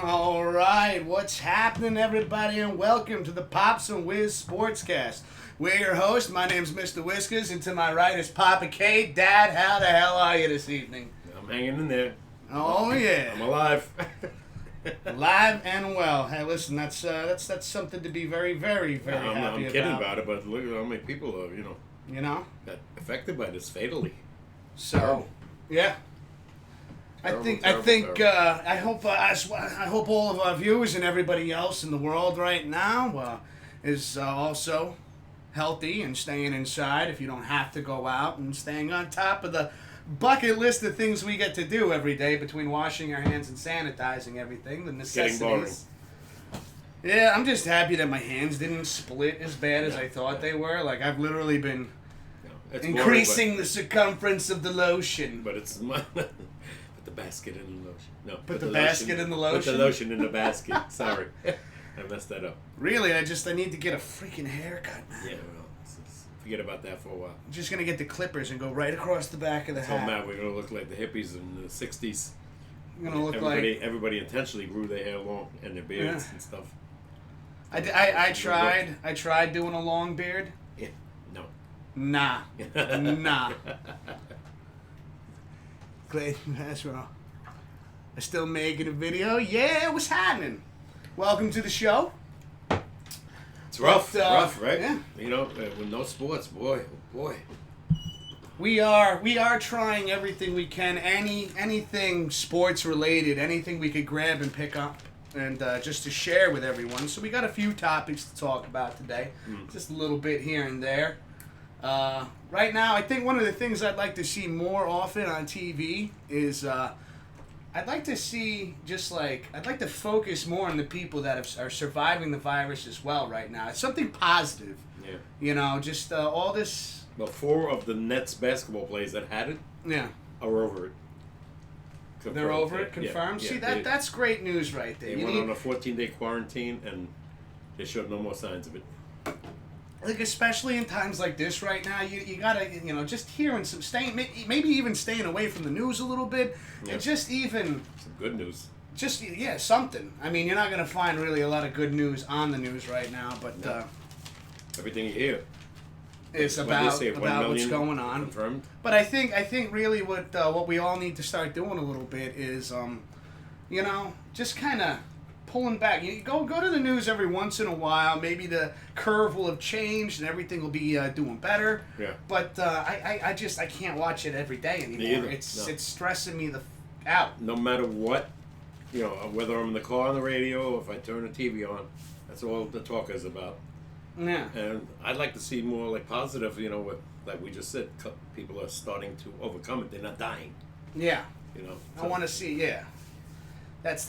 All right, what's happening, everybody, and welcome to the Pops and Wiz SportsCast. We're your host. My name's Mr. Whiskers, and to my right is Papa K. Dad, how the hell are you this evening? I'm hanging in there. Oh yeah, I'm alive. Alive and well. Hey, listen, that's something to be very, very, very happy about. I'm kidding about it, but look at how many people are, got affected by this fatally. So, yeah. I hope all of our viewers and everybody else in the world right now is also healthy and staying inside if you don't have to go out, and staying on top of the bucket list of things we get to do every day between washing our hands and sanitizing everything, the necessities. Yeah, I'm just happy that my hands didn't split as bad as I thought they were. Like, I've literally been increasing the circumference of the lotion. But it's Put the basket in the lotion. No, put the basket in the lotion? Put the lotion in the basket. Sorry. I messed that up. Really? I need to get a freaking haircut, man. Yeah, well, forget about that for a while. I'm just going to get the clippers and go right across the back of the hat. So, Matt, we're going to look like the hippies in the 60s. I'm going to look like... Everybody intentionally grew their hair long and their beards and stuff. I tried doing a long beard. Yeah. No. Nah. Great, that's wrong. I still making a video. Yeah, what's happening? Welcome to the show. It's rough, right? Yeah. With no sports, boy. We are trying everything we can. Anything sports related, anything we could grab and pick up, and just to share with everyone. So we got a few topics to talk about today. Just a little bit here and there. Right now, I think one of the things I'd like to see more often on TV is I'd like to see I'd like to focus more on the people that are surviving the virus as well right now. It's something positive. Yeah. All this. Well, 4 of the Nets basketball players that had it are over it. Confirmed. They're over it? Confirmed? Yeah. See, that's great news right there. They went on a 14-day quarantine, and they showed no more signs of it. Like, especially in times like this right now, you gotta, just hearing maybe even staying away from the news a little bit, and just even... Some good news. Something. I mean, you're not gonna find really a lot of good news on the news right now, but... everything you hear. Is about what's going on. Confirmed. But I think really what we all need to start doing a little bit is, just kind of... pulling back. You go to the news every once in a while. Maybe the curve will have changed and everything will be doing better. Yeah. But I can't watch it every day anymore. It's stressing me out. No matter what, whether I'm in the car on the radio or if I turn the TV on, that's all the talk is about. Yeah. And I'd like to see more like positive. Like we just said, people are starting to overcome it. They're not dying. Yeah. So I want to see. Yeah. That's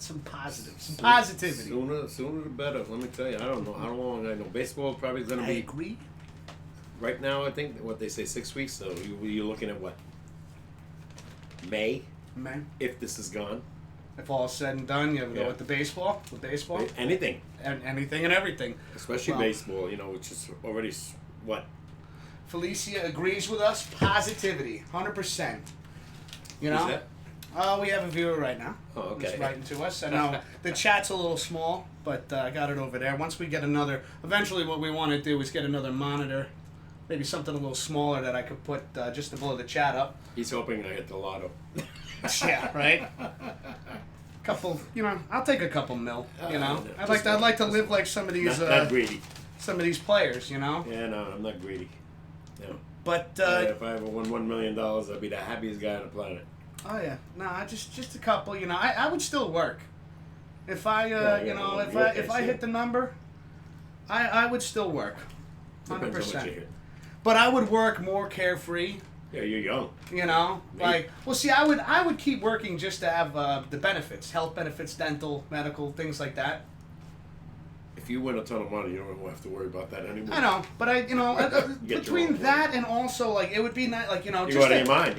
some positivity. Sooner the better. Let me tell you, I don't know how long. I know baseball probably going to be. I agree. Right now, I think what they say 6 weeks. So you're looking at what? May. If this is gone. If all is said and done, you have to go with the baseball. With baseball. Anything. And anything and everything. Especially baseball. Which is already what. Felicia agrees with us. Positivity, 100%. Who's that? We have a viewer right now. Oh, okay. Who's writing to us. I know the chat's a little small, but I got it over there. Once we get eventually what we want to do is get another monitor, maybe something a little smaller that I could put just to blow the chat up. He's hoping I hit the lotto. Yeah, right? Couple, I'll take a couple mil, I'd like to live like some of these... Not greedy. Some of these players, Yeah, no, I'm not greedy. No. But... if I ever won $1 million, I'd be the happiest guy on the planet. Oh yeah, just a couple. I would still work. If I if I hit the number, I would still work, 100%. But I would work more carefree. Yeah, you're young. I would keep working just to have the benefits, health benefits, dental, medical, things like that. If you win a ton of money, you don't have to worry about that anymore. I know, but between that and also it would be nice,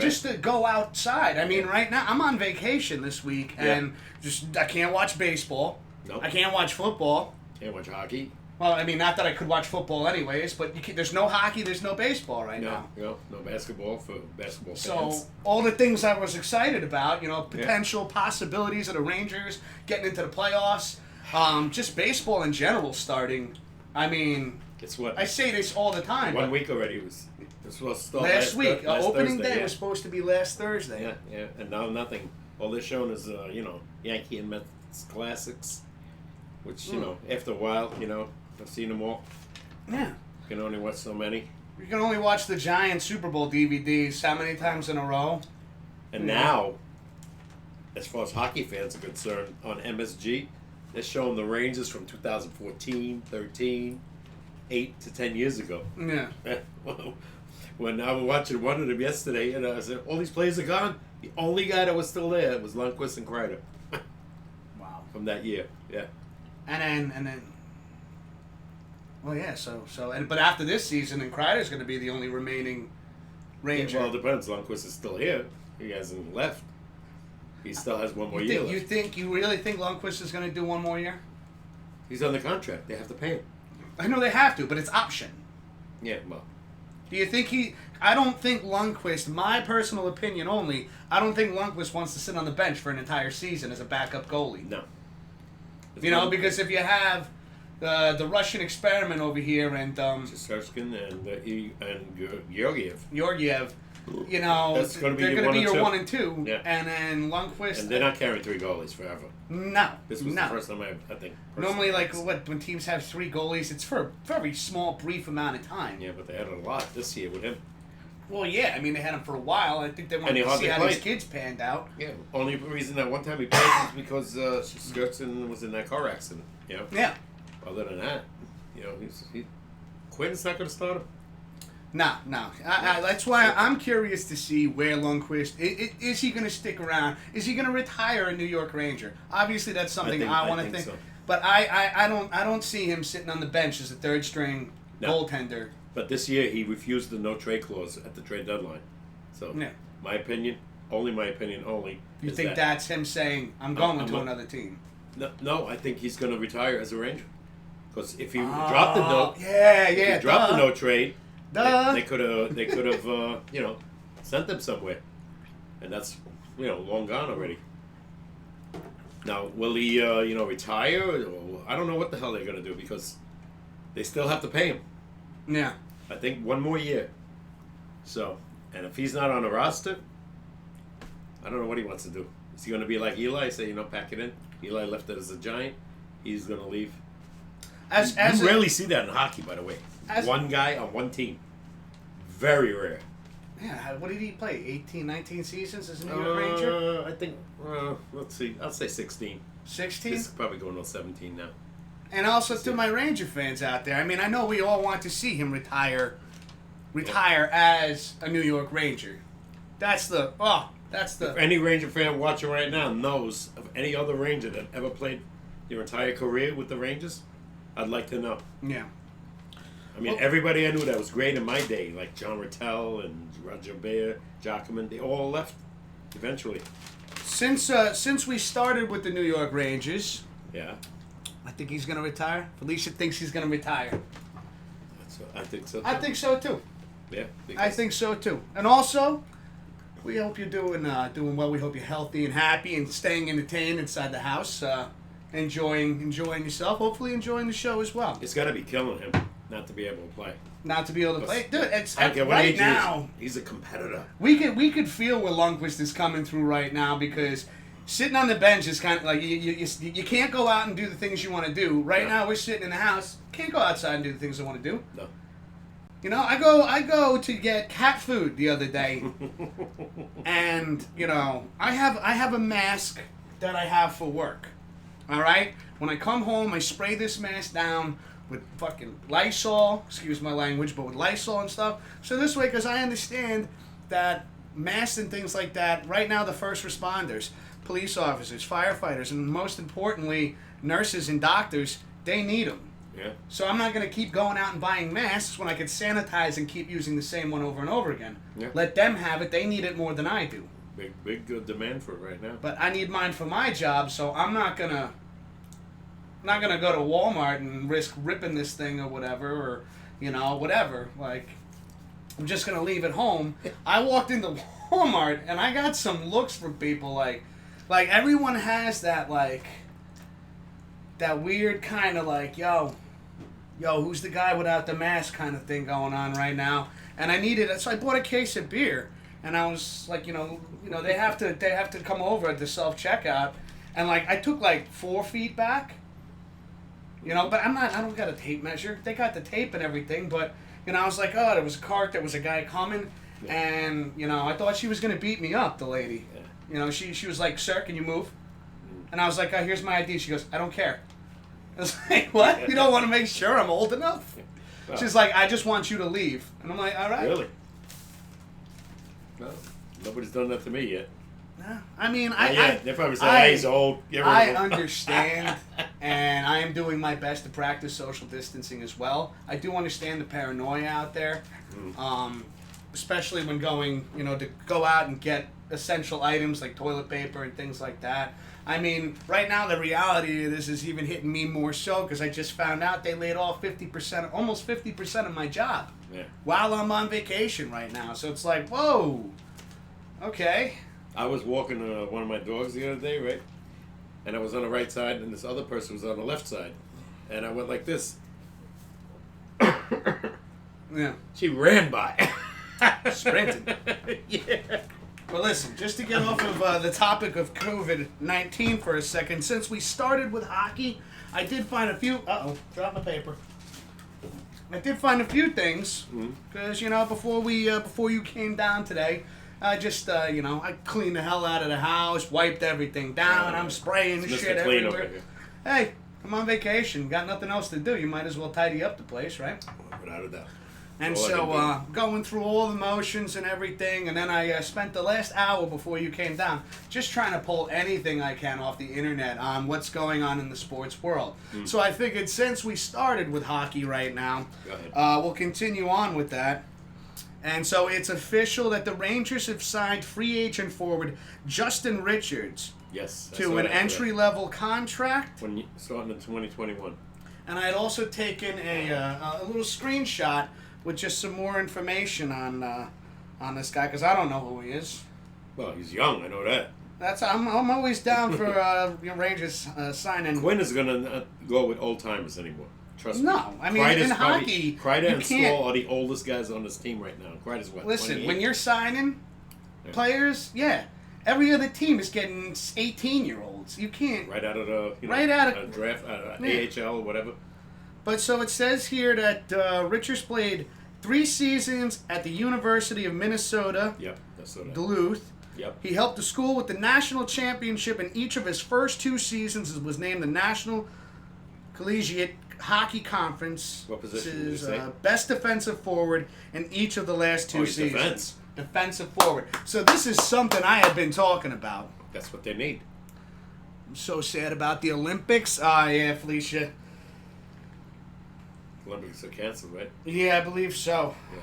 just to go outside. I mean, right now I'm on vacation this week, and I can't watch baseball. Nope. I can't watch football. Can't watch hockey. Well, I mean, not that I could watch football anyways, but there's no hockey, there's no baseball right now. No basketball for basketball So fans. all the things I was excited about, potential possibilities of the Rangers getting into the playoffs, just baseball in general starting. I mean, Guess what? I say this all the time. 1 week already was supposed to start last week. last Opening Thursday, day was supposed to be last Thursday. Yeah, and now nothing. All they're showing is Yankee and Mets classics, which after a while, I've seen them all. Yeah. You can only watch so many. You can only watch the Giant Super Bowl DVDs how many times in a row? And now, as far as hockey fans are concerned, on MSG, they're showing the Rangers from 2014, 13, 8 to 10 years ago. Yeah. When I was watching one of them yesterday, and I said, all these players are gone. The only guy that was still there was Lundqvist and Kreider. Wow. From that year, yeah. And then. Well, yeah. But after this season, and Kreider's going to be the only remaining Ranger. Well, it depends. Lundqvist is still here. He hasn't left. He still has one more year left. You really think Lundqvist is going to do one more year? He's on the contract. They have to pay him. I know they have to, but it's option. Yeah, well. Do you think I don't think Lundqvist, my personal opinion only, I don't think Lundqvist wants to sit on the bench for an entire season as a backup goalie. No. Because if you have the Russian experiment over here and Shesterkin and Georgiev, that's they're going to be your 1 and 2, yeah. And then Lundqvist. And they're not carrying 3 goalies forever. No. This was the first time I think. Normally, when teams have 3 goalies, it's for a very small, brief amount of time. Yeah, but they had a lot this year with him. Well, yeah, I mean, they had him for a while. I think they wanted to see how these kids panned out. Yeah, only reason that one time he played was because Shesterkin was in that car accident. Yeah. Other than that, Quinn's not going to start him. No. That's why I'm curious to see where Lundqvist is. He going to stick around? Is he going to retire a New York Ranger? Obviously, that's something I want to think. So. But I don't see him sitting on the bench as a third string goaltender. But this year he refused the no trade clause at the trade deadline. So my opinion, only. You think that's him saying I'm going to another team? No, I think he's going to retire as a Ranger. Because if he dropped the no, the no trade. They could have, sent them somewhere, and that's, long gone already. Now, will he, retire? Or, I don't know what the hell they're gonna do because they still have to pay him. Yeah. I think 1 more year. So, and if he's not on the roster, I don't know what he wants to do. Is he gonna be like Eli, say, pack it in? Eli left it as a Giant. He's gonna leave. You rarely see that in hockey, by the way. One guy on one team. Very rare. Yeah, what did he play? 18, 19 seasons as a New York Ranger? I think, let's see. I'll say 16. 16? He's probably going on 17 now. And also to my Ranger fans out there, I mean, I know we all want to see him retire as a New York Ranger. If any Ranger fan watching right now knows of any other Ranger that ever played their entire career with the Rangers, I'd like to know. Yeah. I mean, everybody I knew that was great in my day, like John Rattel and Roger Bear, Jacquemin, they all left eventually. Since we started with the New York Rangers, yeah, I think he's going to retire. Felicia thinks he's going to retire. I think so too. I think so too. Yeah, I think so too. And also, we hope you're doing well. We hope you're healthy and happy and staying entertained inside the house, enjoying yourself. Hopefully, enjoying the show as well. It's got to be killing him not to be able to play. Not to be able to play, dude. It's okay, right now. He's a competitor. We could feel where Lundqvist is coming through right now because sitting on the bench is kind of like you can't go out and do the things you want to do. Right now, we're sitting in the house. Can't go outside and do the things I want to do. No. I go to get cat food the other day, and I have a mask that I have for work. All right, when I come home, I spray this mask down with fucking Lysol. Excuse my language, but with Lysol and stuff. So this way, because I understand that masks and things like that. Right now, the first responders, police officers, firefighters, and most importantly, nurses and doctors, they need them. Yeah. So I'm not going to keep going out and buying masks when I could sanitize and keep using the same one over and over again. Yeah. Let them have it. They need it more than I do. Big good demand for it right now. But I need mine for my job, so I'm not going to I'm not gonna go to Walmart and risk ripping this thing or whatever, or whatever. Like, I'm just gonna leave it home. I walked into Walmart and I got some looks from people like everyone has that that weird kind of like, yo, who's the guy without the mask kind of thing going on right now? And I needed it, so I bought a case of beer, and I was like, they have to come over at the self checkout, and like I took like 4 feet back, but I don't got a tape measure. They got the tape and everything, but I was like, oh, there was a cart, there was a guy coming, and I thought she was gonna beat me up, the lady. Yeah. She was like, sir, can you move? And I was like, oh, here's my ID. She goes, I don't care. I was like, what? You don't want to make sure I'm old enough? Well, she's like, I just want you to leave. And I'm like, all right. Really? Well, nobody's done that to me yet. I mean, they probably say, hey, he's old. I understand, and I am doing my best to practice social distancing as well. I do understand the paranoia out there, especially when going, to go out and get essential items like toilet paper and things like that. I mean, right now the reality of this is even hitting me more so because I just found out they laid off almost 50% of my job while I'm on vacation right now. So it's like, whoa, okay. I was walking one of my dogs the other day, right? And I was on the right side, and this other person was on the left side. And I went like this. Yeah. She ran by. Sprinting. Yeah. Well, listen, just to get off of the topic of COVID-19 for a second, since we started with hockey, I did find a few... Uh-oh, dropped my paper. I did find a few things, because, before you came down today, I just, I cleaned the hell out of the house, wiped everything down, I'm spraying shit everywhere. Hey, I'm on vacation, got nothing else to do, you might as well tidy up the place, right? Without a doubt. And so, going through all the motions and everything, and then I spent the last hour before you came down just trying to pull anything I can off the internet on what's going on in the sports world. So I figured since we started with hockey right now, we'll continue on with that. And so it's official that the Rangers have signed free agent forward Justin Richards to an entry-level contract. Starting in 2021. And I had also taken a little screenshot with just some more information on this guy, because I don't know who he is. Well, he's young, I know that. I'm always down for Rangers signing. Quinn is going to go with old-timers anymore. Trust me. No, I mean, in hockey, Kreider and Stahl are the oldest guys on this team right now. Kreider's what, listen, 28? When you're signing players, every other team is getting 18-year-olds. You can't... Right out of the draft, AHL or whatever. But so it says here that Richards played 3 seasons at the University of Minnesota, Duluth. Yep. He helped the school with the national championship in each of his first 2 seasons and was named the National Collegiate Hockey Conference. What position did you say? Best defensive forward in each of the last 2 seasons. Defensive forward. So this is something I had been talking about. That's what they need. I'm so sad about the Olympics. Yeah, Felicia. Olympics are canceled, right? Yeah, I believe so. Yeah.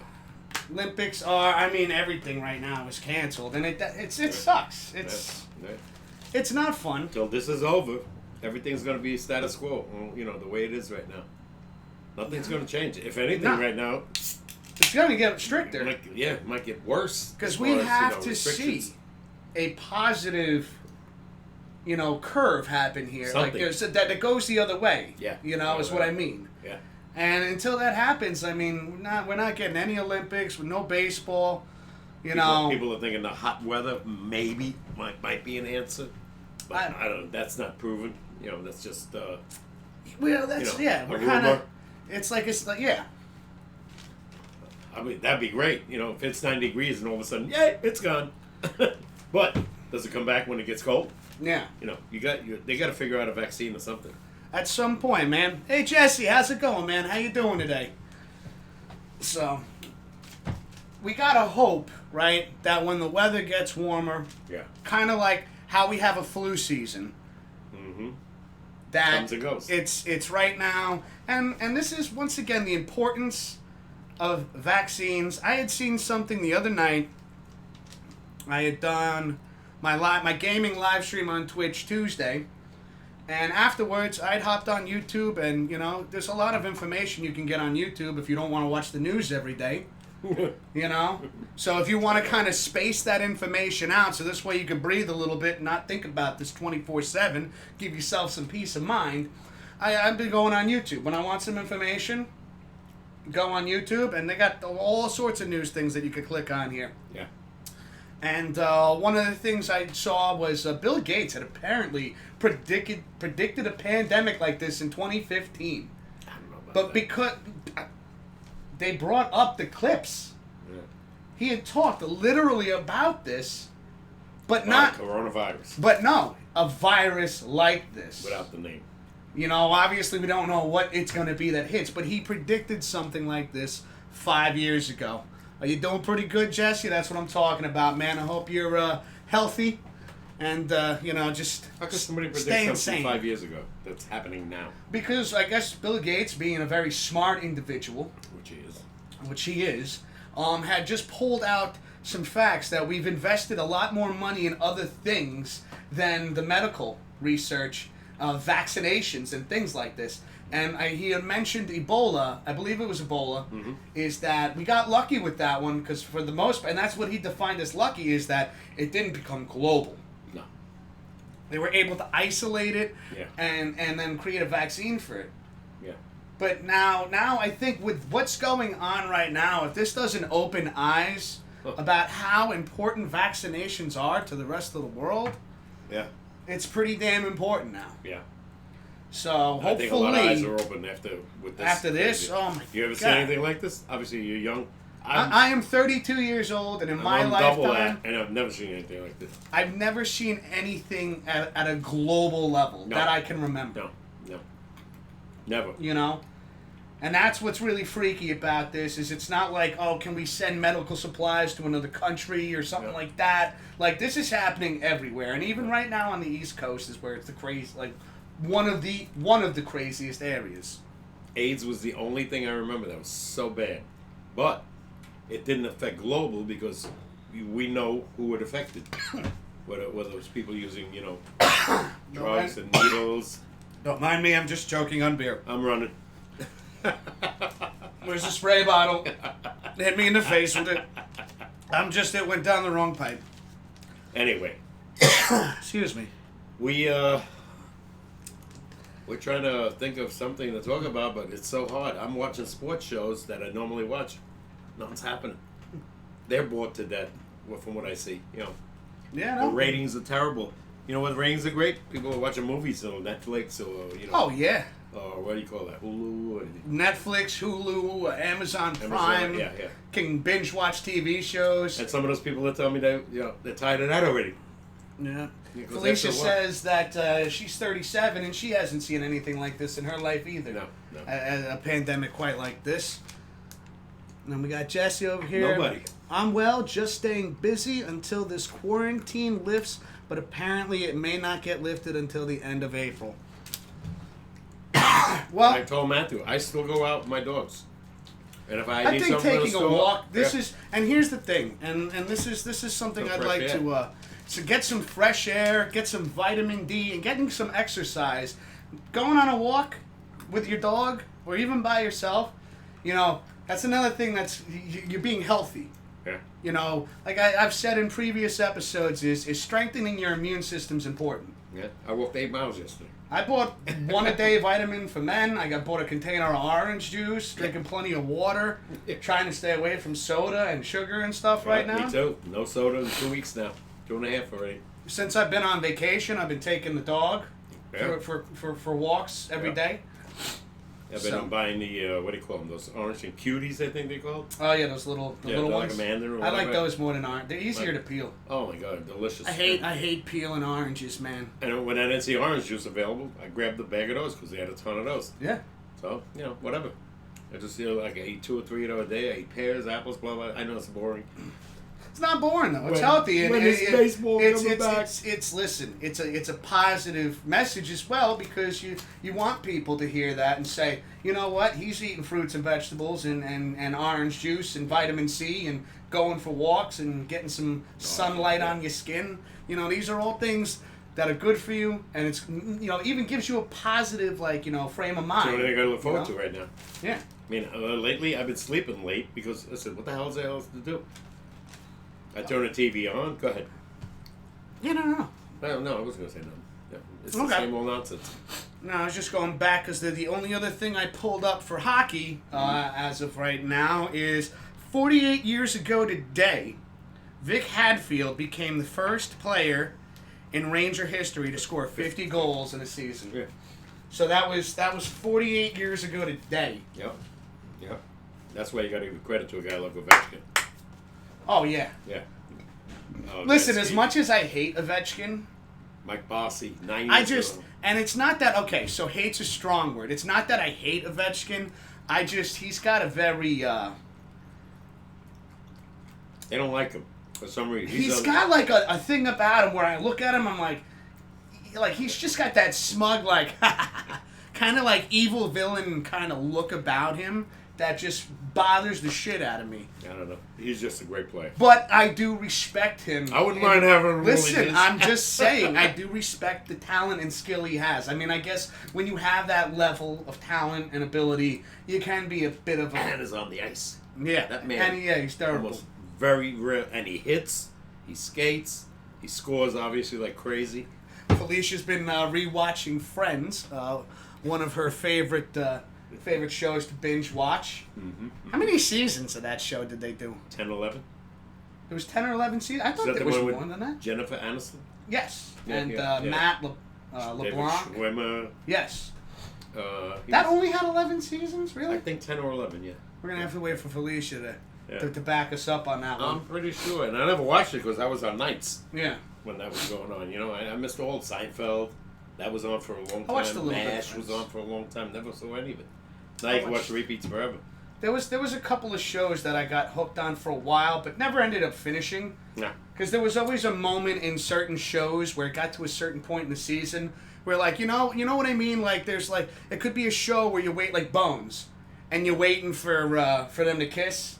Olympics are, everything right now is canceled, and it sucks. It's not fun. Until this is over, everything's going to be status quo, the way it is right now. Nothing's going to change. If anything, right now... It's going to get stricter. It might get worse. Because we have to see a positive, curve happen here. Something. Like, that it goes the other way. Yeah. Is what I mean. Yeah. And until that happens, we're not getting any Olympics with no baseball. People are thinking the hot weather maybe might be an answer, but I don't know. That's not proven. That's just. Well, that's we're kind of. It's like yeah. I mean, that'd be great. If it's 90 degrees and all of a sudden, it's gone. But does it come back when it gets cold? Yeah. They got to figure out a vaccine or something. At some point, man. Hey, Jesse, how's it going, man? How you doing today? So, we gotta hope, right, that when the weather gets warmer, kind of like how we have a flu season, that comes and goes. It's right now, and this is once again the importance of vaccines. I had seen something the other night. I had done my gaming live stream on Twitch Tuesday. And afterwards, I'd hopped on YouTube, and, there's a lot of information you can get on YouTube if you don't want to watch the news every day. So if you want to kind of space that information out, so this way you can breathe a little bit and not think about this 24/7, give yourself some peace of mind, I've been going on YouTube. When I want some information, go on YouTube, and they got all sorts of news things that you could click on here. Yeah. And one of the things I saw was Bill Gates had apparently predicted a pandemic like this in 2015. I don't know about but that. Because they brought up the clips, he had talked literally about this, but not coronavirus. But no, a virus like this Without the name. Obviously we don't know what it's going to be that hits, but he predicted something like this 5 years ago. Are you doing pretty good, Jesse? That's what I'm talking about, man. I hope you're healthy and, just How could somebody predict stay something insane. 5 years ago that's happening now? Because I guess Bill Gates, being a very smart individual, which he is, had just pulled out some facts that we've invested a lot more money in other things than the medical research, vaccinations, and things like this. And he had mentioned Ebola, I believe it was Ebola, is that we got lucky with that one because for the most part, and that's what he defined as lucky, is that it didn't become global. No. They were able to isolate it Yeah. and then create a vaccine for it. Yeah. But now I think with what's going on right now, if this doesn't open eyes about how important vaccinations are to the rest of the world, Yeah. it's pretty damn important now. Yeah. So hopefully, I think a lot of eyes are open with this. after this, oh my You ever God. seen anything like this? Obviously, you're young. I am 32 years old, and in my I'm double lifetime, that, and I've never seen anything like this. I've never seen anything at a global level No. that I can remember. No. Never. And that's what's really freaky about this, is it's not like, oh, can we send medical supplies to another country or something like that. Like, this is happening everywhere, and even right now on the East Coast is where it's the crazy, like, one of the craziest areas. AIDS was the only thing I remember that was so bad, but it didn't affect global because we know who it affected. Whether it was people using, drugs and needles. Don't mind me, I'm just choking on beer. I'm running. Where's the spray bottle? They hit me in the face with it. It went down the wrong pipe. Anyway. Excuse me. We're trying to think of something to talk about, but it's so hard. I'm watching sports shows that I normally watch. Nothing's happening. They're bored to death, from what I see. Yeah, The ratings are terrible. You know what ratings are great? People are watching movies on Netflix or, Oh, yeah. Or what do you call that? Hulu? Netflix, Hulu, Amazon Prime. Yeah. Can binge watch TV shows. And some of those people that tell me they're tired of that already. Yeah. Because Felicia that's the says that she's 37 and she hasn't seen anything like this in her life either. No. A pandemic quite like this. And then we got Jesse over here. Nobody. I'm well, just staying busy until this quarantine lifts, but apparently it may not get lifted until the end of April. Well, I told Matthew, I still go out with my dogs. And if I I need think something taking to a store, walk. This yeah. is, and here's the thing, and this is something Some I'd fresh like air. to get some fresh air, get some vitamin D, and getting some exercise. Going on a walk with your dog, or even by yourself, that's another thing that's you're being healthy. Yeah. Like I've said in previous episodes, is strengthening your immune system's important. Yeah. I walked 8 miles yesterday. I bought one a day vitamin for men. I bought a container of orange juice, drinking plenty of water, trying to stay away from soda and sugar and stuff right now. Me too. No soda in 2 weeks now. 2.5 already. Since I've been on vacation, I've been taking the dog Yeah. for walks every day. I've been buying the, what do you call them? Those orange and cuties, I think they're called. Oh yeah, those little little like ones. a mandarin or I like whatever. those more than orange. They're easier to peel. Oh my god, delicious. I hate peeling oranges, man. And when I didn't see orange juice available, I grabbed a bag of those because they had a ton of those. Yeah. So, whatever. I just, like I ate 2 or 3 of them a day. I ate pears, apples, blah, blah. I know it's boring. It's not boring though. It's healthy. When is baseball coming back? Listen. It's a positive message as well, because you want people to hear that and say, you know what, he's eating fruits and vegetables and orange juice and vitamin C and going for walks and getting some sunlight on your skin. These are all things that are good for you, and it's even gives you a positive frame of mind. So what I got to look forward to right now. Yeah. I mean, lately I've been sleeping late because I said, what the hell is there else to do? I turn the TV on. Go ahead. Yeah, no. No, I wasn't going to say nothing. Yeah, it's Okay. the same old nonsense. No, I was just going back because the only other thing I pulled up for hockey as of right now is 48 years ago today, Vic Hadfield became the first player in Ranger history to score 50 goals in a season. Yeah. So that was 48 years ago today. Yep. That's why you got to give credit to a guy like Ovechkin. Oh, yeah. Yeah. Listen, as much as I hate Ovechkin, Mike Bossy, 9 years ago. And it's not that, okay, so hate's a strong word. It's not that I hate Ovechkin. He's got a very, They don't like him for some reason. He's got like a thing about him where I look at him, I'm like he's just got that smug, like, kind of like evil villain kind of look about him that just bothers the shit out of me. I don't know. He's just a great player. But I do respect him. I wouldn't mind having him. Listen, I'm just saying, I do respect the talent and skill he has. I mean, I guess when you have that level of talent and ability, you can be a bit of a... And is on the ice. Yeah. That man. And he's terrible. Almost very real. And he hits. He skates. He scores, obviously, like crazy. Felicia's been rewatching Friends, one of her favorite shows to binge watch. Mm-hmm. How many seasons of that show did they do? 10, 11. It was 10 or 11 seasons? I thought there was more than that. Jennifer Aniston? Yes. Yeah, and yeah. Matt David LeBlanc. Schwimmer. Yes. That only had 11 seasons, really? I think 10 or 11, yeah. We're going to have to wait for Felicia to back us up on that one. I'm pretty sure. And I never watched it because I was on nights. Yeah. When that was going on. I missed all Seinfeld. That was on for a long time. I watched a little bit. MASH was on for a long time. Never saw any of it. Now you can watch repeats forever. There was a couple of shows that I got hooked on for a while, but never ended up finishing. Yeah. Because there was always a moment in certain shows where it got to a certain point in the season where, like, you know what I mean? Like, there's like, it could be a show where you wait, like Bones, and you're waiting for them to kiss,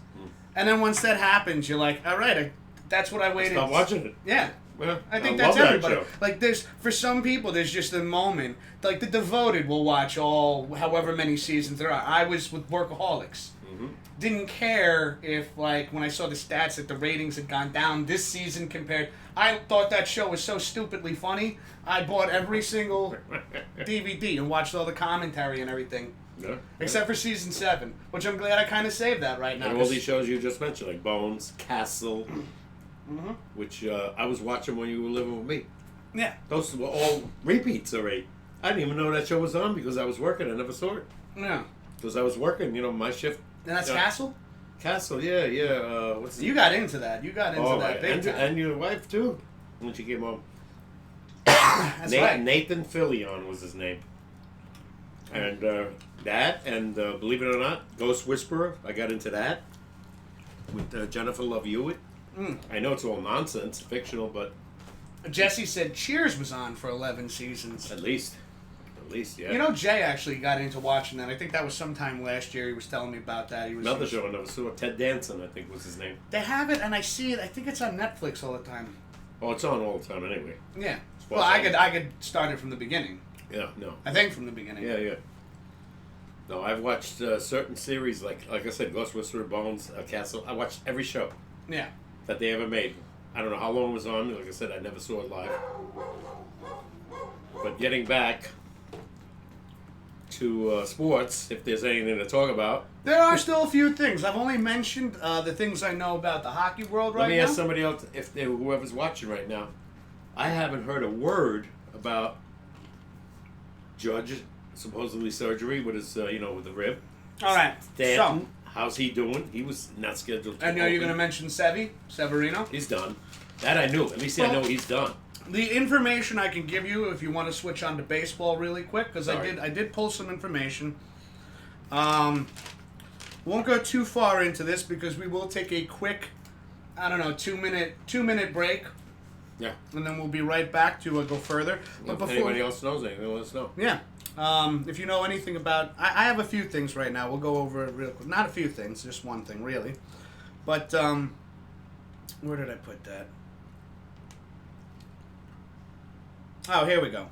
and then once that happens, you're like, all right, that's what I waited. Stop watching it. Yeah. Well, I think that's everybody. Like, for some people, there's just a moment. Like, the Devoted will watch however many seasons there are. I was with Workaholics. Mm-hmm. Didn't care if, like, when I saw the stats that the ratings had gone down this season compared. I thought that show was so stupidly funny. I bought every single DVD and watched all the commentary and everything. Yeah. Except for season 7, which I'm glad I kind of saved that right now. And all these shows you just mentioned, like Bones, Castle, mm-hmm. which I was watching when you were living with me. Yeah. Those were all repeats already. I didn't even know that show was on because I was working. I never saw it. Yeah. Because I was working, my shift. And that's Castle? Castle, yeah. You got into that. You got into that big time. And your wife, too, when she came home. That's right. Nathan Fillion was his name. And that, and believe it or not, Ghost Whisperer, I got into that with Jennifer Love Hewitt. I know it's all nonsense, fictional, but... Jesse said Cheers was on for 11 seasons. At least, yeah. Jay actually got into watching that. I think that was sometime last year. He was telling me about that. Another show I never saw, Ted Danson, I think was his name. They have it, and I see it. I think it's on Netflix all the time. Oh, it's on all the time anyway. Yeah. Well, I could start it from the beginning. Yeah, no. I think from the beginning. Yeah. No, I've watched certain series, like I said, Ghost Whisperer, Bones, Castle. I watched every show. Yeah. That they ever made. I don't know how long it was on. Like I said, I never saw it live. But getting back to sports, if there's anything to talk about. There are still a few things. I've only mentioned the things I know about the hockey world right now. Let me ask somebody else, whoever's watching right now. I haven't heard a word about Judge supposedly surgery with his, with the rib. All right. Stanton, how's he doing? He was not scheduled to I know you're going to mention Severino. He's done. That I knew. At least I know he's done. The information I can give you, if you want to switch on to baseball really quick, because I did pull some information. Won't go too far into this because we will take a quick, 2-minute break. Yeah. And then we'll be right back to go further. But if anybody else knows anything, let us know. Yeah. If you know anything about... I have a few things right now. We'll go over it real quick. Not a few things, just one thing, really. But, where did I put that? Oh, here we go.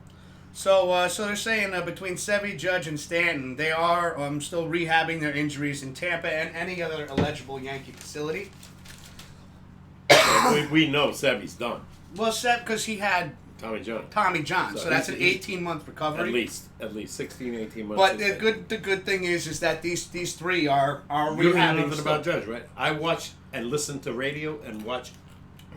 So they're saying between Sevy, Judge, and Stanton, they are still rehabbing their injuries in Tampa and any other eligible Yankee facility. we know Sevy's done. Well, Seb, because he had Tommy John. So that's an 18-month recovery. At least 16, 18 months. But the good thing is that these three are rehabbing. You don't know nothing about Judge, right? I watch and listen to radio and watch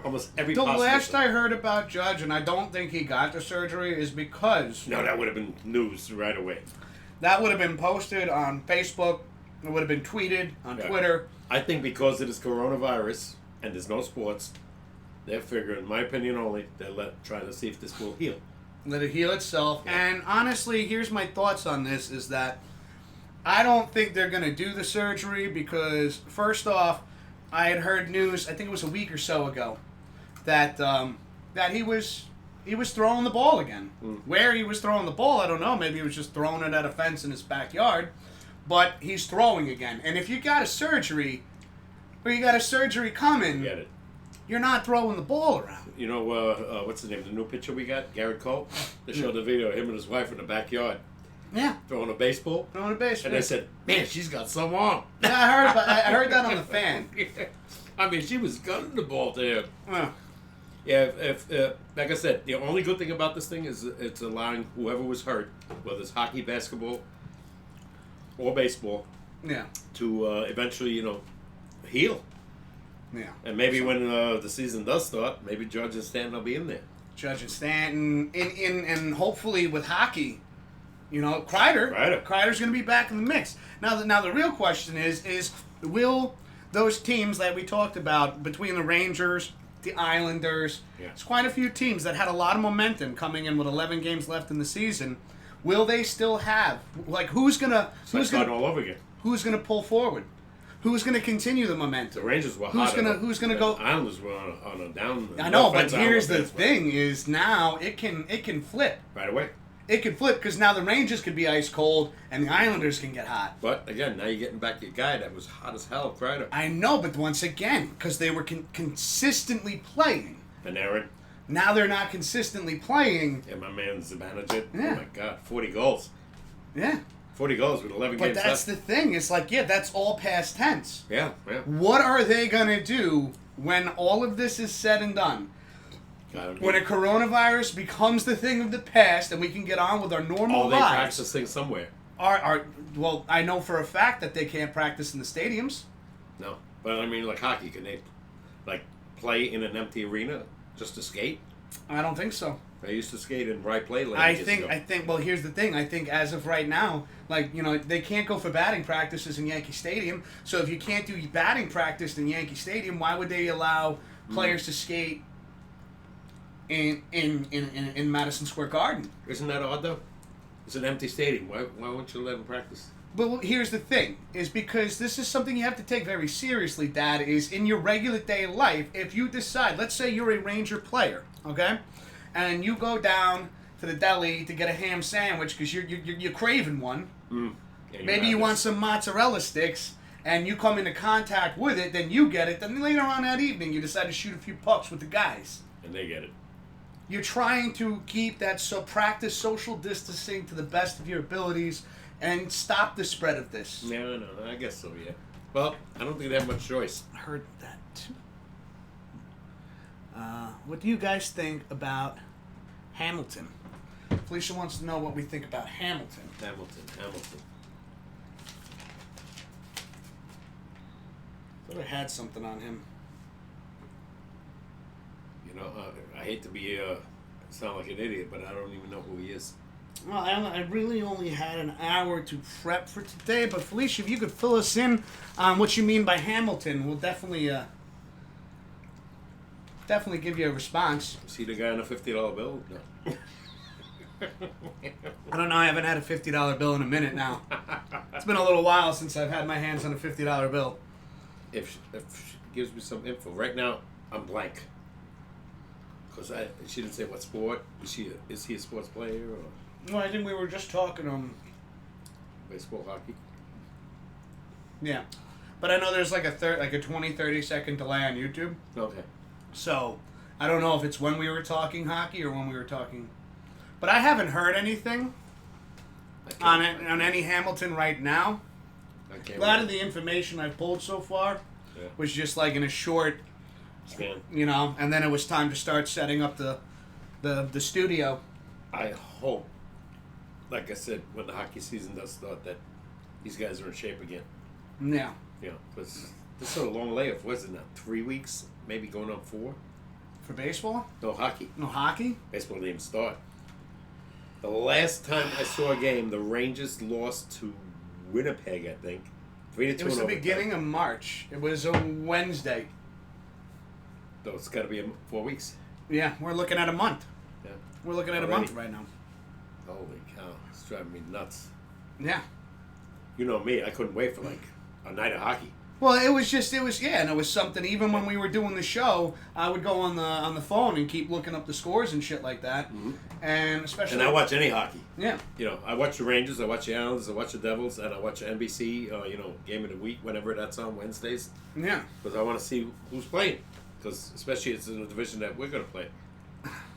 almost every. The last I heard about Judge, and I don't think he got the surgery, is because that would have been news right away. That would have been posted on Facebook. It would have been tweeted on Twitter. I think because it is coronavirus and there's no sports, they're figuring, in my opinion only, they're trying to see if this will heal. Let it heal itself. Yeah. And honestly, here's my thoughts on this, is that I don't think they're going to do the surgery because, first off, I had heard news, I think it was a week or so ago, that that he was throwing the ball again. Where he was throwing the ball, I don't know. Maybe he was just throwing it at a fence in his backyard. But he's throwing again. And if you got a surgery, or you got a surgery coming, get it. You're not throwing the ball around. You know, what's his name? The new pitcher we got, Garrett Cole. They showed the video of him and his wife in the backyard. Yeah. Throwing a baseball. And they said, man, she's got some on. Yeah, I heard that on the fan. I mean, she was gunning the ball to him. Yeah. Yeah, if like I said, the only good thing about this thing is it's allowing whoever was hurt, whether it's hockey, basketball, or baseball, to eventually, heal. Yeah. And maybe when the season does start, maybe Judge and Stanton will be in there. Judge and Stanton, and hopefully with hockey, Kreider's going to be back in the mix. Now the real question is will those teams that we talked about between the Rangers, the Islanders, it's quite a few teams that had a lot of momentum coming in with 11 games left in the season. Will they still have who's gonna all over again? Who's gonna pull forward? Who's gonna continue the momentum? The Rangers were hot. Who's gonna go? The Islanders were on a down. I know, but here's the thing: is now it can flip right away. It can flip because now the Rangers could be ice cold and the Islanders can get hot. But again, now you're getting back your guy that was hot as hell, Kreider. I know, but once again, because they were consistently playing. Panarin. Now they're not consistently playing. Yeah, my man's the manager. Yeah. Oh my God, 40 goals. Yeah. 40 goals with 11 games left. But that's the thing. It's that's all past tense. Yeah. What are they going to do when all of this is said and done? When a coronavirus becomes the thing of the past and we can get on with our normal lives. They practice things somewhere. Well, I know for a fact that they can't practice in the stadiums. No. But I mean, like hockey, can they play in an empty arena just to skate? I don't think so. I used to skate in Rye Play Land. I think. Well, here's the thing. I think as of right now, they can't go for batting practices in Yankee Stadium. So if you can't do batting practice in Yankee Stadium, why would they allow players to skate in Madison Square Garden? Isn't that odd though? It's an empty stadium. Why won't you let them practice? But here's the thing: is because this is something you have to take very seriously. Dad, is in your regular day life. If you decide, let's say you're a Ranger player, okay, and you go down to the deli to get a ham sandwich because you're craving one. Yeah, maybe you want some mozzarella sticks, and you come into contact with it, then you get it. Then later on that evening, you decide to shoot a few pucks with the guys, and they get it. You're trying to keep that practice social distancing to the best of your abilities. And stop the spread of this. No, I guess so, yeah. Well, I don't think they have much choice. I heard that too. What do you guys think about Hamilton? Felicia wants to know what we think about Hamilton. Hamilton. Thought I had something on him. I hate to be sound like an idiot, but I don't even know who he is. Well, I really only had an hour to prep for today, but Felicia, if you could fill us in on what you mean by Hamilton, we'll definitely give you a response. Is he the guy on a $50 bill? No. I don't know. I haven't had a $50 bill in a minute now. It's been a little while since I've had my hands on a $50 bill. If she gives me some info. Right now, I'm blank. Because she didn't say what sport. Is he a sports player or... Well, I think we were just talking baseball, hockey. Yeah. But I know there's like a 20-30 second delay on YouTube. Okay. So, I don't know if it's when we were talking hockey or when we were talking But I haven't heard anything on any Hamilton right now. A lot of the information I've pulled so far was just like in a short span, and then it was time to start setting up the studio. I hope, like I said, when the hockey season does start, that these guys are in shape again. Yeah. Because this is a long layoff. Was it now 3 weeks? Maybe going on 4? For baseball? No hockey. No hockey? Baseball didn't even start. The last time I saw a game, the Rangers lost to Winnipeg, I think. 3-2. It was the beginning of March. It was a Wednesday. So it's got to be 4 weeks. Yeah, we're looking at a month. Yeah. We're looking at a month right now. Holy cow. It's driving me nuts. Yeah. You know me, I couldn't wait for like a night of hockey. Well, it was something. Even when we were doing the show, I would go on the phone and keep looking up the scores and shit like that. Mm-hmm. And especially, and I watch any hockey. Yeah. I watch the Rangers, I watch the Islanders, I watch the Devils, and I watch NBC. Game of the week, whenever that's on Wednesdays. Yeah. Because I want to see who's playing. Because especially it's in the division that we're going to play.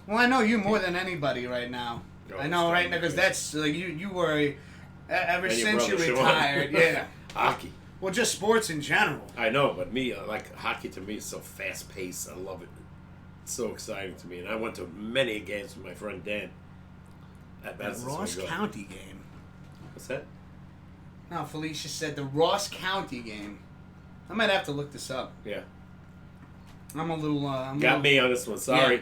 Well, I know you more than anybody right now. I know right now because that's you were ever since you retired. Yeah. Hockey. Well, just sports in general. I know, but me, like hockey to me is so fast paced. I love it. It's so exciting to me, and I went to many games with my friend Dan. The Ross County game. What's that? No, Felicia said the Ross County game. I might have to look this up. Yeah. I'm a little. Me on this one. Sorry. Yeah.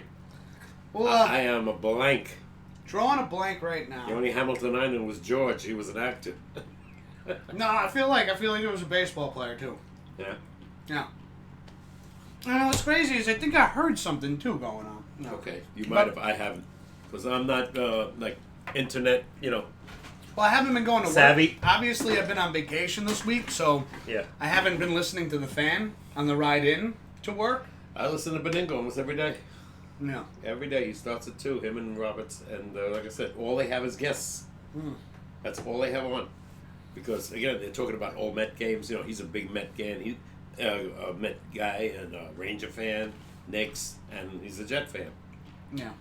Well, I am a blank. Drawing a blank right now. The only Hamilton I knew was George. He was an actor. No, I feel like it was a baseball player too. Yeah. Yeah. And what's crazy is I think I heard something too going on. No. Okay, you might have. I haven't, because I'm not like internet. Well, I haven't been going to savvy. Work. Obviously, I've been on vacation this week, so yeah, I haven't been listening to the fan on the ride in to work. I listen to Beningo almost every day. Yeah. Every day he starts at 2. Him and Roberts, and like I said, all they have is guests. That's all they have on. Because again, they're talking about all Met games. He's a big Met fan. A Met guy and a Ranger fan, Knicks, and he's a Jet fan. Yeah.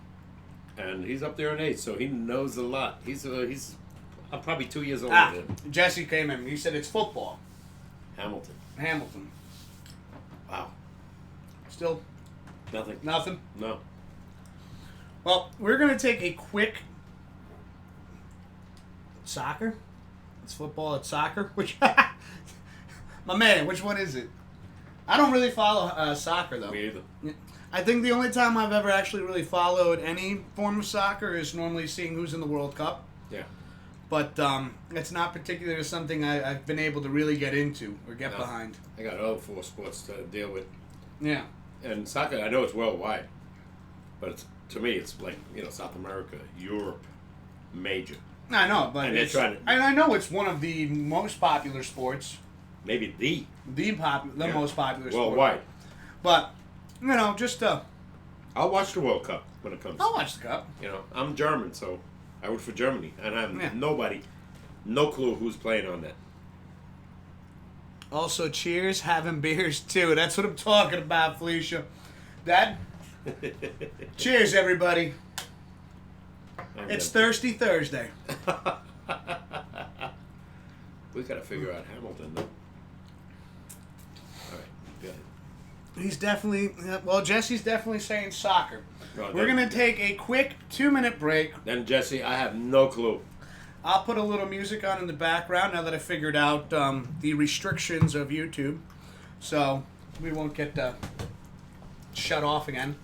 And he's up there in age, so he knows a lot. He's probably 2 years older than him. Jesse came in. He said it's football. Hamilton. Wow. Still. Nothing. No. Well, we're gonna take a quick soccer. It's football. It's soccer. Which, my man, which one is it? I don't really follow soccer though. Me either. I think the only time I've ever actually really followed any form of soccer is normally seeing who's in the World Cup. Yeah. But it's not particularly something I've been able to really get into or get behind. I got other 4 sports to deal with. Yeah. And soccer, I know it's worldwide, but to me, it's like South America, Europe, major. I know, but and I know it's one of the most popular sports. Maybe the most popular sport worldwide. But just I'll watch the World Cup when it comes. I'll watch the Cup. I'm German, so I root for Germany, and I have no clue who's playing on that. Also, cheers, having beers too. That's what I'm talking about, Felicia. Dad. Cheers, everybody. It's Thirsty Thursday. We gotta figure out Hamilton, though. All right, go ahead. He's definitely... Jesse's definitely saying soccer. No, We're going to take a quick 2-minute break. Then, Jesse, I have no clue. I'll put a little music on in the background now that I figured out the restrictions of YouTube. So, we won't get shut off again.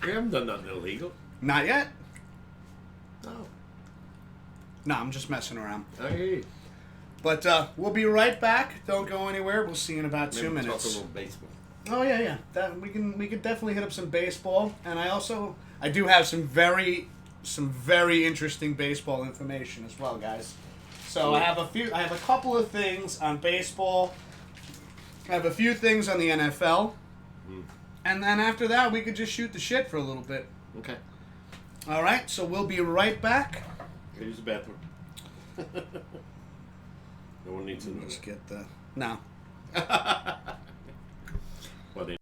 We haven't done nothing illegal. Not yet. No. No, I'm just messing around. I hear you. But we'll be right back. Don't go anywhere. We'll see you in about 2 minutes. Talk a little baseball. Oh yeah. That we can definitely hit up some baseball, and I do have some very interesting baseball information as well, guys. So I have a couple of things on baseball. I have a few things on the NFL, and then after that we could just shoot the shit for a little bit. Okay. All right. So we'll be right back. Go use the bathroom. No one needs to know. Just get the no. Well, they.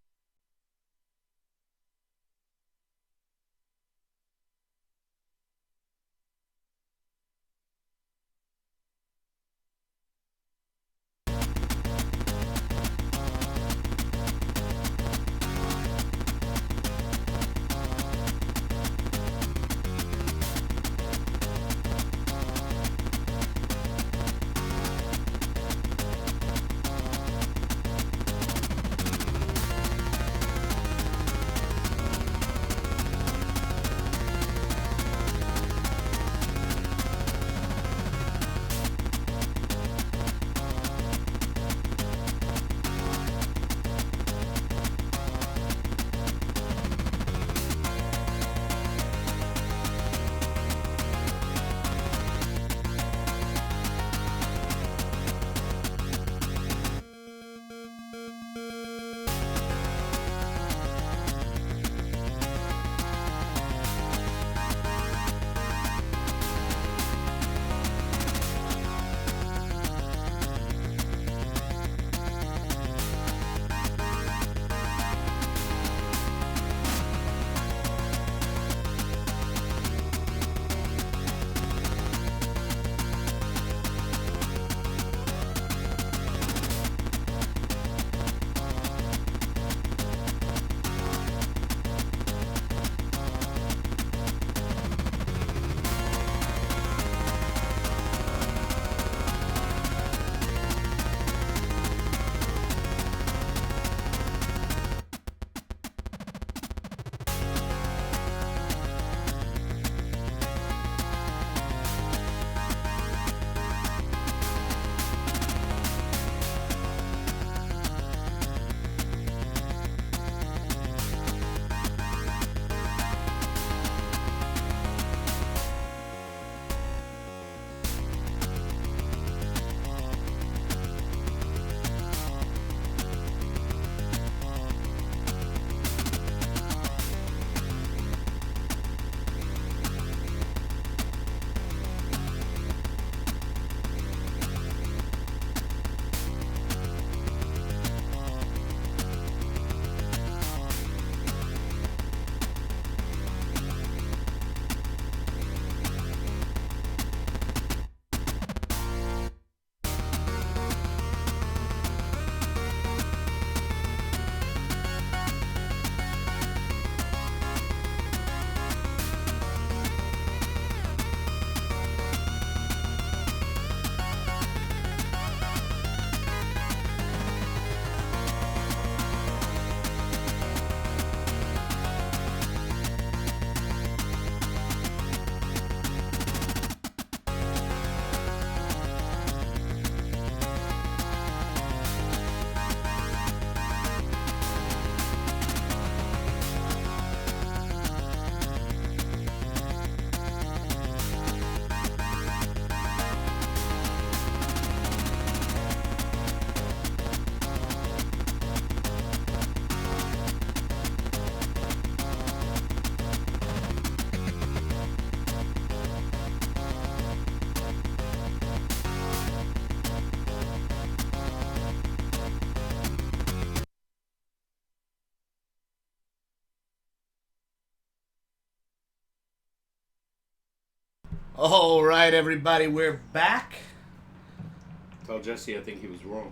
All right, everybody, we're back. Tell Jesse I think he was wrong.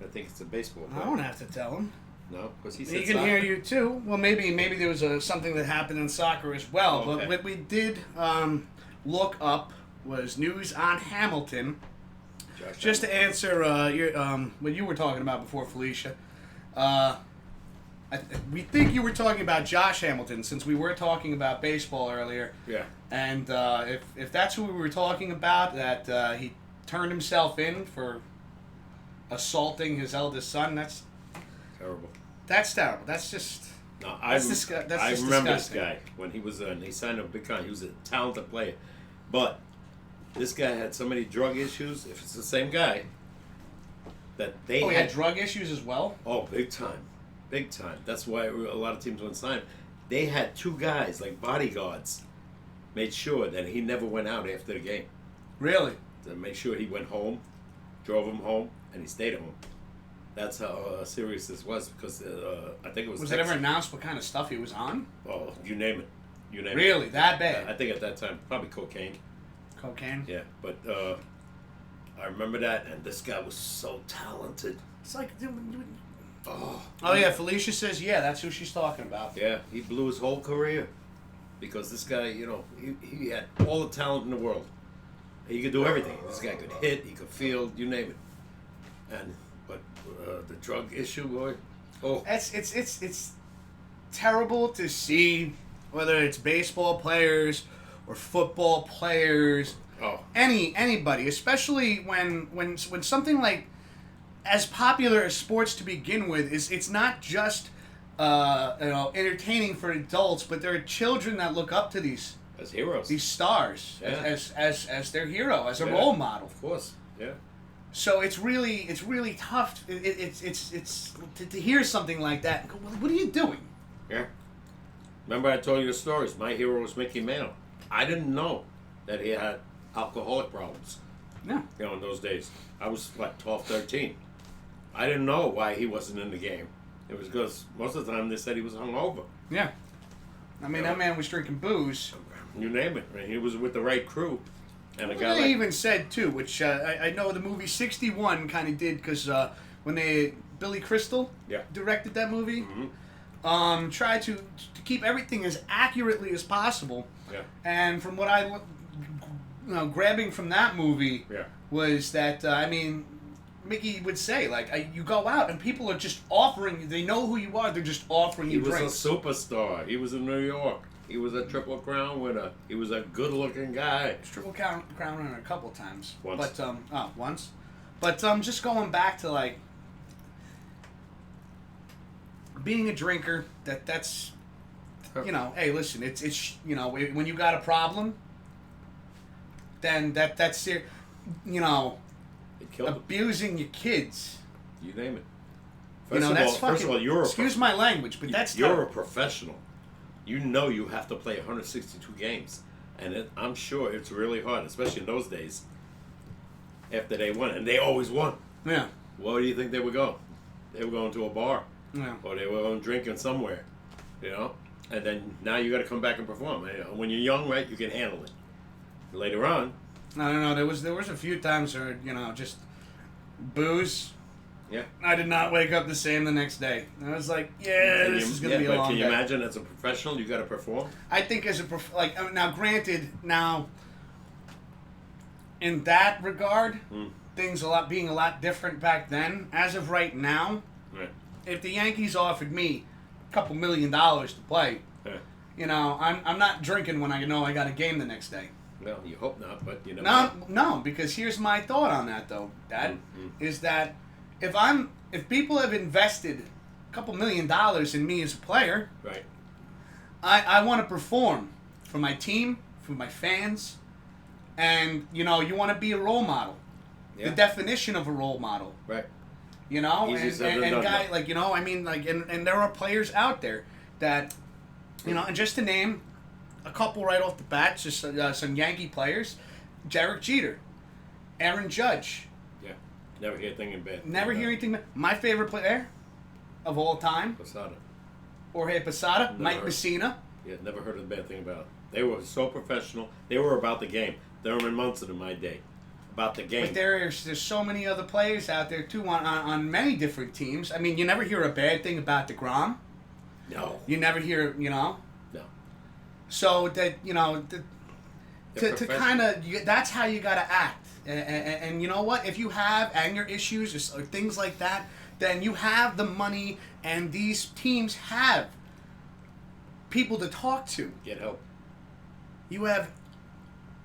I think it's a baseball player. I don't have to tell him. No, because he said he can soccer. hear you too. Well, maybe there was something that happened in soccer as well. Okay. But what we did look up was news on Hamilton. Just to answer what you were talking about before, Felicia. We think you were talking about Josh Hamilton, since we were talking about baseball earlier. Yeah. And if that's who we were talking about, that he turned himself in for assaulting his eldest son, that's terrible. That's terrible. That's just... No, I remember this guy when he signed a big contract. He was a talented player. But this guy had so many drug issues, if it's the same guy, that they he had drug issues as well? Oh, big time. Big time. That's why a lot of teams wouldn't sign him. They had two guys, like bodyguards, made sure that he never went out after the game. Really? To make sure he went home, drove him home, and he stayed home. That's how serious this was, because I think it was... Was it ever announced what kind of stuff he was on? Oh, you name it. Really? That bad? I think at that time, probably cocaine. Cocaine? Yeah, but I remember that, and this guy was so talented. It's like... Oh yeah, Felicia says, yeah, that's who she's talking about. Yeah, he blew his whole career. Because this guy, he had all the talent in the world. He could do everything. This guy could hit, he could field, you name it. But the drug issue, boy. Oh, it's terrible to see, whether it's baseball players or football players, anybody, especially when something like as popular as sports to begin with it's not just entertaining for adults, but there are children that look up to these as heroes, these stars, as their hero, as a role model. Of course, yeah. So it's really tough. It's to hear something like that. And go, what are you doing? Yeah. Remember I told you the stories. My hero was Mickey Mantle. I didn't know that he had alcoholic problems. Yeah. In those days. I was 12, 13. I didn't know why he wasn't in the game. It was because most of the time they said he was hungover. Yeah. I mean, that man was drinking booze. You name it. He was with the right crew. And a guy they even said, too, which I know the movie 61 kind of did, because when Billy Crystal directed that movie, tried to keep everything as accurately as possible. Yeah. And from what I grabbing from that movie was that, Mickey would say, you go out and people are just offering, they know who you are, they're just offering you drinks. He was a superstar. He was in New York. He was a Triple Crown winner. He was a good-looking guy. Triple Crown winner a couple times. Once. But, once. But, just going back to, being a drinker, that's, hey, listen, it's when you got a problem, then that's abusing your kids. You name it. First of all, excuse my language, but you're a professional. You know you have to play 162 games, and I'm sure it's really hard, especially in those days. After they won, and they always won. Yeah. Where do you think they would go? They were going to a bar, or they were going drinking somewhere, And then now you got to come back and perform. When you're young, right, you can handle it. Later on, I don't know. There was a few times where just booze. Yeah. I did not wake up the same the next day. I was like, this is going to be a long day. Can you imagine as a professional, you got to perform? I think as now, granted, in that regard, things being a lot different back then. As of right now, if the Yankees offered me a couple $1 million to play, I'm not drinking when I know I got a game the next day. Well, you hope not, but you know. No, because here's my thought on that, though, Dad, is that if people have invested a couple $1 million in me as a player, right? I want to perform for my team, for my fans, and you want to be a role model. Yeah. The definition of a role model, right? And guy and there are players out there that, and just to name a couple right off the bat, just some Yankee players, Derek Jeter, Aaron Judge. Yeah, never hear anything bad. Never hear anything bad. My favorite player of all time, Posada. Jorge Posada, Mike Messina. Yeah, never heard a bad thing about it. They were so professional. They were about the game. Thurman Munson in my day. About the game. But there's so many other players out there, too, on many different teams. I mean, you never hear a bad thing about DeGrom. No. You never hear, No. So, that, to kind of, that's how you got to act. And you know what? If you have anger issues or things like that, then you have the money, and these teams have people to talk to. Get help. You have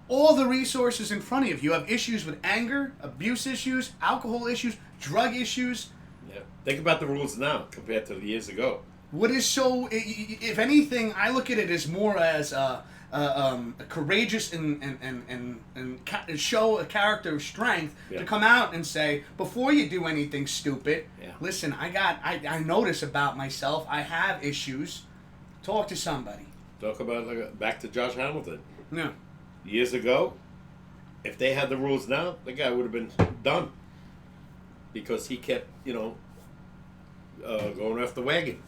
all the resources in front of you. If you have issues with anger, abuse issues, alcohol issues, drug issues. Yeah. Think about the rules now compared to the years ago. What is so? If anything, I look at it as more as a courageous and show a character of strength to come out and say, before you do anything stupid, listen, I notice about myself, I have issues. Talk to somebody. Talk about back to Josh Hamilton. Yeah. Years ago, if they had the rules now, the guy would have been done because he kept, going off the wagon.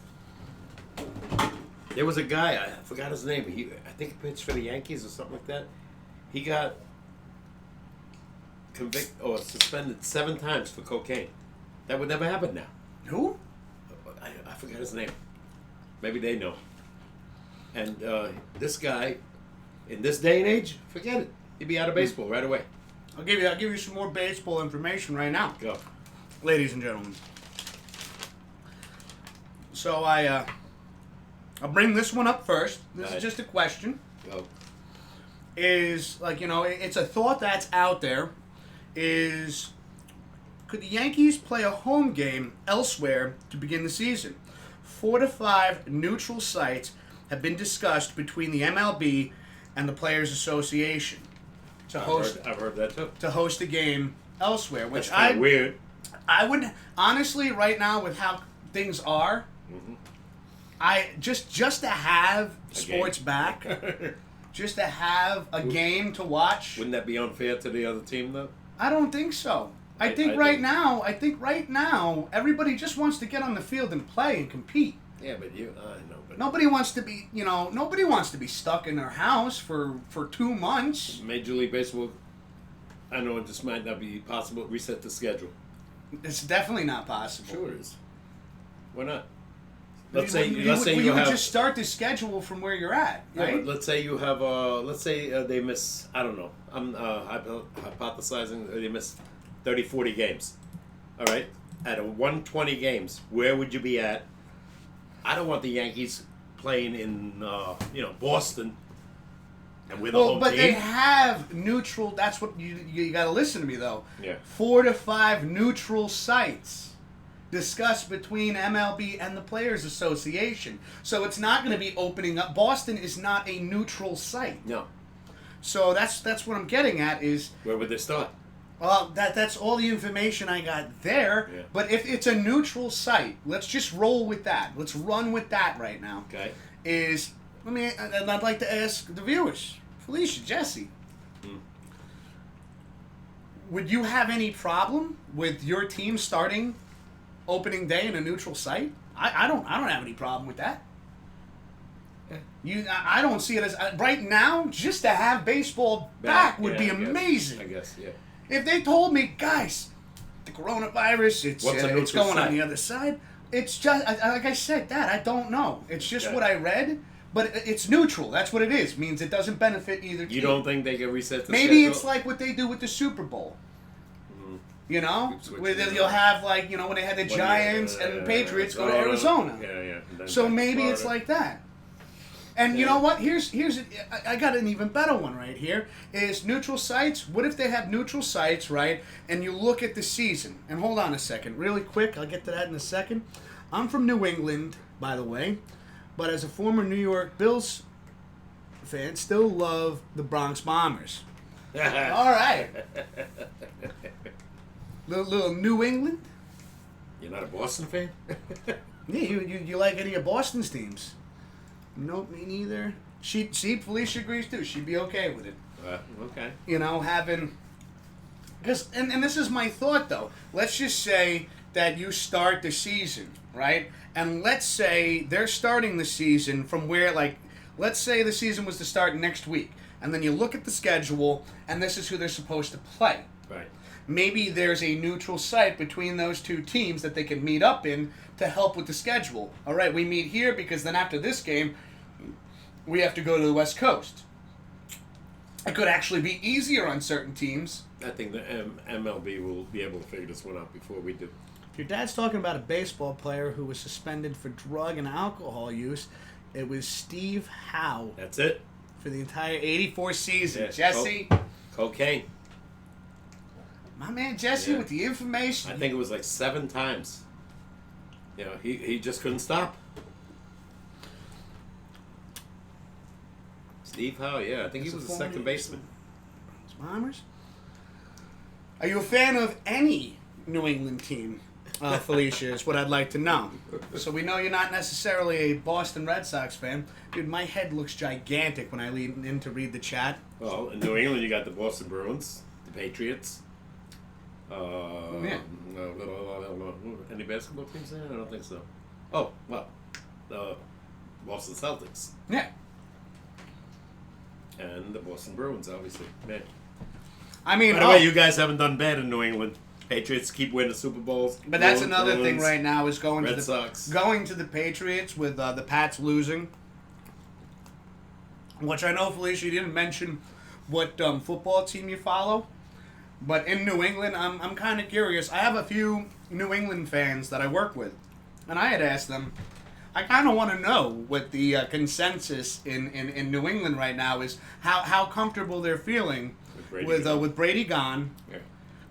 There was a guy, I forgot his name. I think he pitched for the Yankees or something like that. He got suspended 7 times for cocaine. That would never happen now. Who? I forgot his name. Maybe they know. And this guy, in this day and age, forget it. He'd be out of baseball right away. I'll give you some more baseball information right now. Go. Ladies and gentlemen. So I'll bring this one up first. This is just a question. Go. Is, it's a thought that's out there. Could the Yankees play a home game elsewhere to begin the season? 4 to 5 neutral sites have been discussed between the MLB and the Players Association I've heard that too. To host a game elsewhere, which That's weird. I would honestly, right now, with how things are, I just to have sports back, just to have a game to watch. Wouldn't that be unfair to the other team, though? I don't think so. I think right now, everybody just wants to get on the field and play and compete. Yeah, but I know. But nobody wants to be, nobody wants to be stuck in their house for 2 months. Major League Baseball, I know it just might not be possible to reset the schedule. It's definitely not possible. Sure it is. Why not? Let's say you would just start the schedule from where you're at, right? Yeah, but let's say you have they miss, I don't know, I'm hypothesizing they miss 30, 40 games. All right? Out of 120 games, where would you be at? I don't want the Yankees playing in Boston and we're the home but team. they have neutral, that's what you got to listen to me though. Yeah. 4 to 5 neutral sites discussed between MLB and the Players Association. So it's not going to be opening up. Boston is not a neutral site. No. So that's what I'm getting at is... Where would they start? Well, that's all the information I got there. Yeah. But if it's a neutral site, let's just roll with that. Let's run with that right now. Okay. And I'd like to ask the viewers, Felicia, Jesse, would you have any problem with your team starting opening day in a neutral site? I don't have any problem with that. I don't see it as right now. Just to have baseball back would be amazing. I guess, yeah. If they told me, guys, the coronavirus, it's going on the other side. It's just like I said, Dad. I don't know. It's just what I read, but it's neutral. That's what it is. Means it doesn't benefit either team. You don't think they can reset the Maybe schedule? it's like what they do with the Super Bowl. Which Where you'll have when they had the Giants and the Patriots go to Arizona. Yeah. So maybe it's like that. And you know what? I got an even better one right here. Is neutral sites. What if they have neutral sites, right? And you look at the season. And hold on a second, really quick. I'll get to that in a second. I'm from New England, by the way, but as a former New York Bills fan, still love the Bronx Bombers. All right. Little New England. You're not a Boston fan? Yeah, you like any of Boston's teams? Nope, me neither. Felicia agrees too. She'd be okay with it. Okay. Having... Because, and this is my thought though. Let's just say that you start the season, right? And let's say they're starting the season from where, like let's say the season was to start next week, and then you look at the schedule, and this is who they're supposed to play. Right. Maybe there's a neutral site between those two teams that they can meet up in to help with the schedule. All right, we meet here because then after this game, we have to go to the West Coast. It could actually be easier on certain teams. I think the MLB will be able to figure this one out before we do. If your dad's talking about a baseball player who was suspended for drug and alcohol use, it was Steve Howe. That's it. For the entire 84 season. Yeah. Jesse. Cocaine. My man Jesse with the information. I think it was like 7 times. You know, he just couldn't stop. Steve Howe, yeah. I think he was a second baseman. Bombers? Are you a fan of any New England team, Felicia, is what I'd like to know. So we know you're not necessarily a Boston Red Sox fan. Dude, my head looks gigantic when I lean in to read the chat. Well, in New England, you got the Boston Bruins, the Patriots. Any basketball teams there? I don't think so. Oh, well, the Boston Celtics. Yeah. And the Boston Bruins, obviously. Man. I mean, by the way, you guys haven't done bad in New England. Patriots keep winning Super Bowls. But that's another thing right now is going Red to the Sox. Going to the Patriots with the Pats losing. Which I know, Felicia, you didn't mention what football team you follow. But in New England, I'm kind of curious. I have a few New England fans that I work with. And I had asked them, I kind of want to know what the consensus in New England right now is, how comfortable they're feeling with Brady gone. Yeah.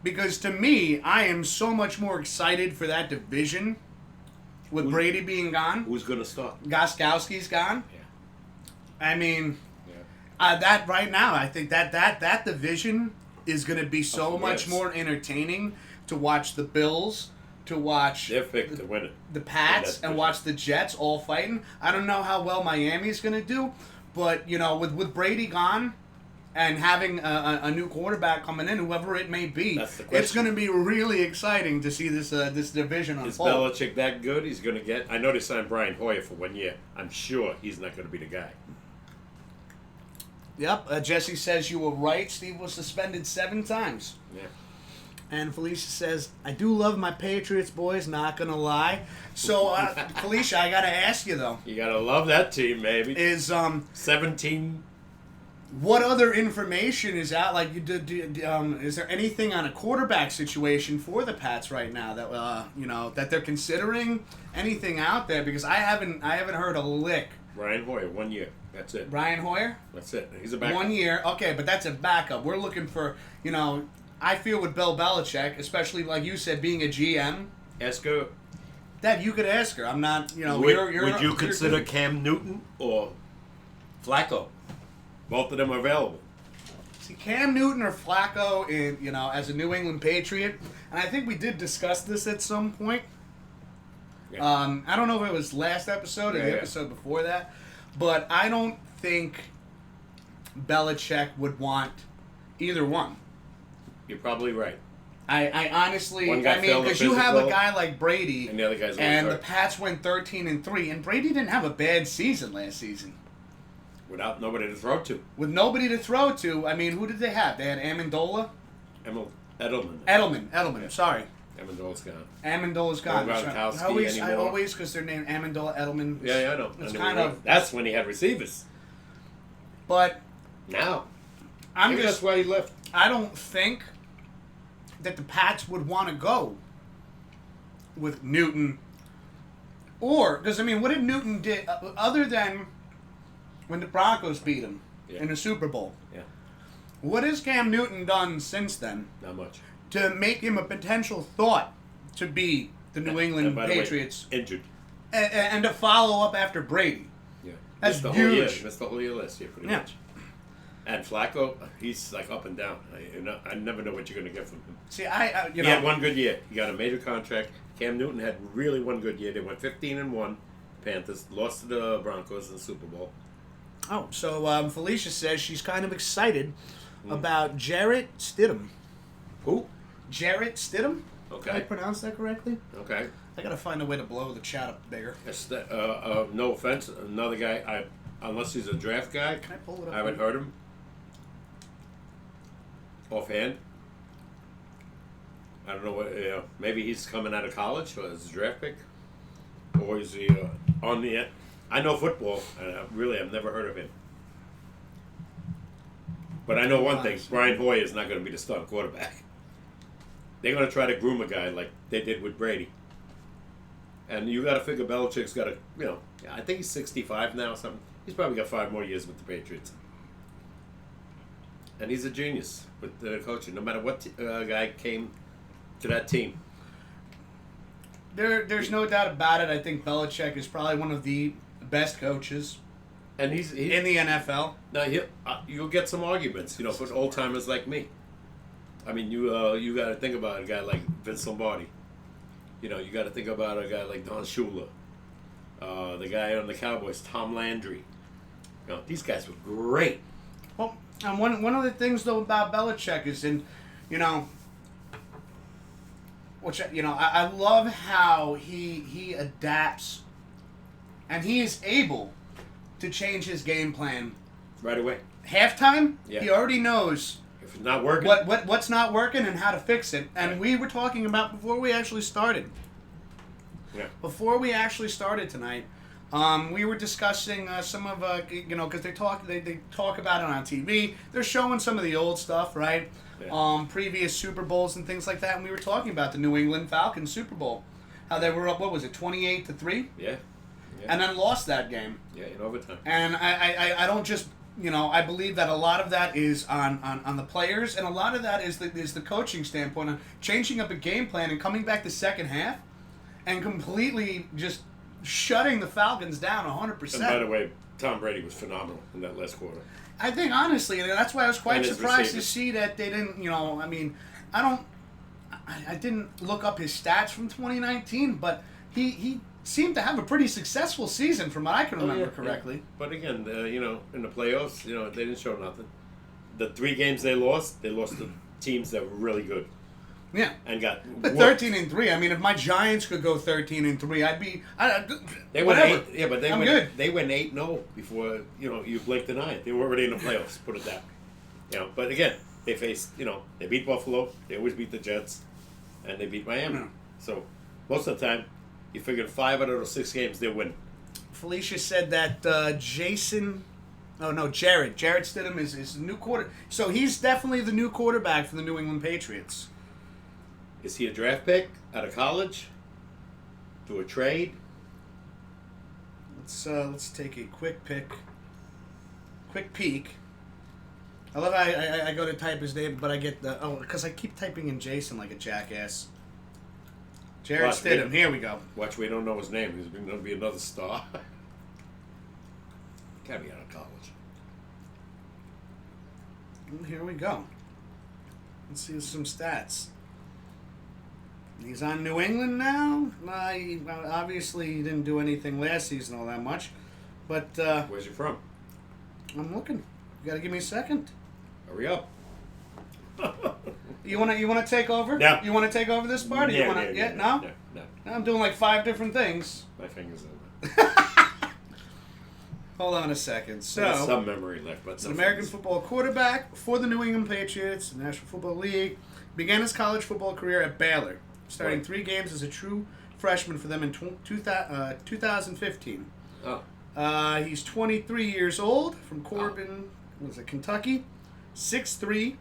Because to me, I am so much more excited for that division with Brady being gone. Who's going to start? Gostkowski's gone. Yeah. I mean, that right now, I think that division is going to be so much more entertaining to watch the Bills, to watch They're picked to win it. The Pats, and watch the Jets all fighting. I don't know how well Miami's going to do, but, you know, with Brady gone and having a new quarterback coming in, whoever it may be, it's going to be really exciting to see this division unfold. Is Belichick that good? He's going to get... I know they signed Brian Hoyer for 1 year. I'm sure he's not going to be the guy. Yep, Jesse says you were right. Steve was suspended 7 times. Yeah. And Felicia says, I do love my Patriots, boys, not going to lie. So, Felicia, I got to ask you, though. You got to love that team, baby. Is 17... What other information is out? Like, is there anything on a quarterback situation for the Pats right now that that they're considering? Anything out there? Because I haven't heard a lick. Brian Hoyer, 1 year. That's it. Brian Hoyer? That's it. He's a backup. 1 year. Okay, but that's a backup. We're looking for, I feel with Bill Belichick, especially like you said, being a GM. Ask her. Dad, you could ask her. I'm not, Would you consider Cam Newton or Flacco? Both of them are available. See, Cam Newton or Flacco, as a New England Patriot, and I think we did discuss this at some point. Yeah. I don't know if it was last episode or the episode before that, but I don't think Belichick would want either one. You're probably right. I honestly, because you have a guy like Brady, and the other guys and the Pats went 13-3, and Brady didn't have a bad season last season. Without nobody to throw to. With nobody to throw to, I mean, who did they have? They had Amendola? Edelman. Edelman, sorry. Amendola's gone. Amendola's gone. No Gronkowski I always, because they're named Amendola, Edelman. Yeah, I know. It's kind of... That's when he had receivers. But... Now. Maybe that's why he left. I don't think that the Pats would want to go with Newton. Or, because, what did Newton do, other than... when the Broncos beat him in the Super Bowl. Yeah. What has Cam Newton done since then? Not much. To make him a potential thought to be the New England Patriots. Way, injured. And to follow up after Brady. Yeah. That's huge. Missed the whole year last year, pretty much. And Flacco, he's like up and down. I never know what you're going to get from him. See, he had one good year. He got a major contract. Cam Newton had really one good year. They went 15-1. Panthers lost to the Broncos in the Super Bowl. Oh, so Felicia says she's kind of excited about Jarrett Stidham. Who? Jarrett Stidham? Okay. Did I pronounce that correctly? Okay. I gotta find a way to blow the chat up bigger. No offense, another guy unless he's a draft guy. Can I pull it up? I haven't heard him offhand. I don't know what. Maybe he's coming out of college as a draft pick, or is he on the? I know football, and I've never heard of him. But I know one thing: Brian Hoyer is not going to be the starting quarterback. They're going to try to groom a guy like they did with Brady. And you got to figure Belichick's got to, I think he's 65 now or something. He's probably got 5 more years with the Patriots. And he's a genius with the coaching, no matter what guy came to that team. There's no doubt about it. I think Belichick is probably one of the best coaches and he's in the NFL. Now, you'll get some arguments, for old-timers like me. I mean, you got to think about a guy like Vince Lombardi. You got to think about a guy like Don Shula. The guy on the Cowboys, Tom Landry. These guys were great. Well, and one of the things though about Belichick is I love how he adapts, and he is able to change his game plan right away. Halftime, he already knows if it's not working, what's not working and how to fix it. And we were talking about before we actually started. Yeah. Before we actually started tonight, we were discussing some of because they talk about it on TV. They're showing some of the old stuff, right? Yeah. Previous Super Bowls and things like that. And we were talking about the New England Falcons Super Bowl, how they were up. What was it, 28-3? Yeah. And then lost that game. Yeah, in overtime. And I don't just. I believe that a lot of that is on the players, and a lot of that is the coaching standpoint on changing up a game plan and coming back the second half and completely just shutting the Falcons down 100%. And by the way, Tom Brady was phenomenal in that last quarter. I think, honestly, that's why I was quite surprised to see that they didn't, I didn't look up his stats from 2019, but he seemed to have a pretty successful season from what I can remember correctly. Yeah. But again, in the playoffs, they didn't show nothing. The 3 games they lost to teams that were really good. Yeah. And got 13-3. I mean, if my Giants could go 13-3, I'd be they whatever. Went 8. Yeah, but good. They went 8-0 before you blinked an eye. They were already in the playoffs. Put it that. But again, they faced. They beat Buffalo. They always beat the Jets, and they beat Miami. Yeah. So most of the time, you figured 5 out of those 6 games they win. Felicia said that Jared Stidham is the new quarter. So he's definitely the new quarterback for the New England Patriots. Is he a draft pick out of college? Do a trade? Let's take a quick peek. I love how I go to type his name, but I get because I keep typing in Jason like a jackass. Jared Stidham. Here we go. Watch, we don't know his name. He's going to be another star. Gotta be out of college. Here we go. Let's see some stats. He's on New England now. Obviously, he didn't do anything last season all that much. But where's he from? I'm looking. You got to give me a second. Hurry up. You wanna take over? No. You wanna take over this part? No. I'm doing like 5 different things. My fingers in Hold on a second. So some memory left, but it's an American football quarterback for the New England Patriots, the National Football League. Began his college football career at Baylor, starting 3 games as a true freshman for them in 2015. Oh. He's 23 years old, from Corbin, Kentucky, 6'3",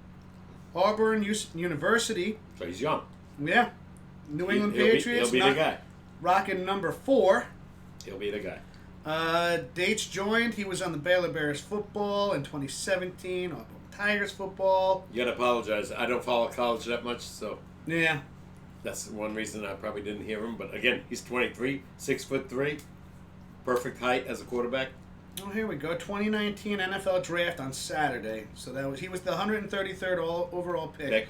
Auburn University. So he's young. Yeah. New England Patriots. He'll be the guy. Rocking number 4. He'll be the guy. Dates joined. He was on the Baylor Bears football in 2017. Auburn Tigers football. You gotta apologize. I don't follow college that much, so. Yeah. That's one reason I probably didn't hear him. But again, he's 23, 6'3", perfect height as a quarterback. Oh, here we go. 2019 NFL draft on Saturday. So he was the 133rd overall pick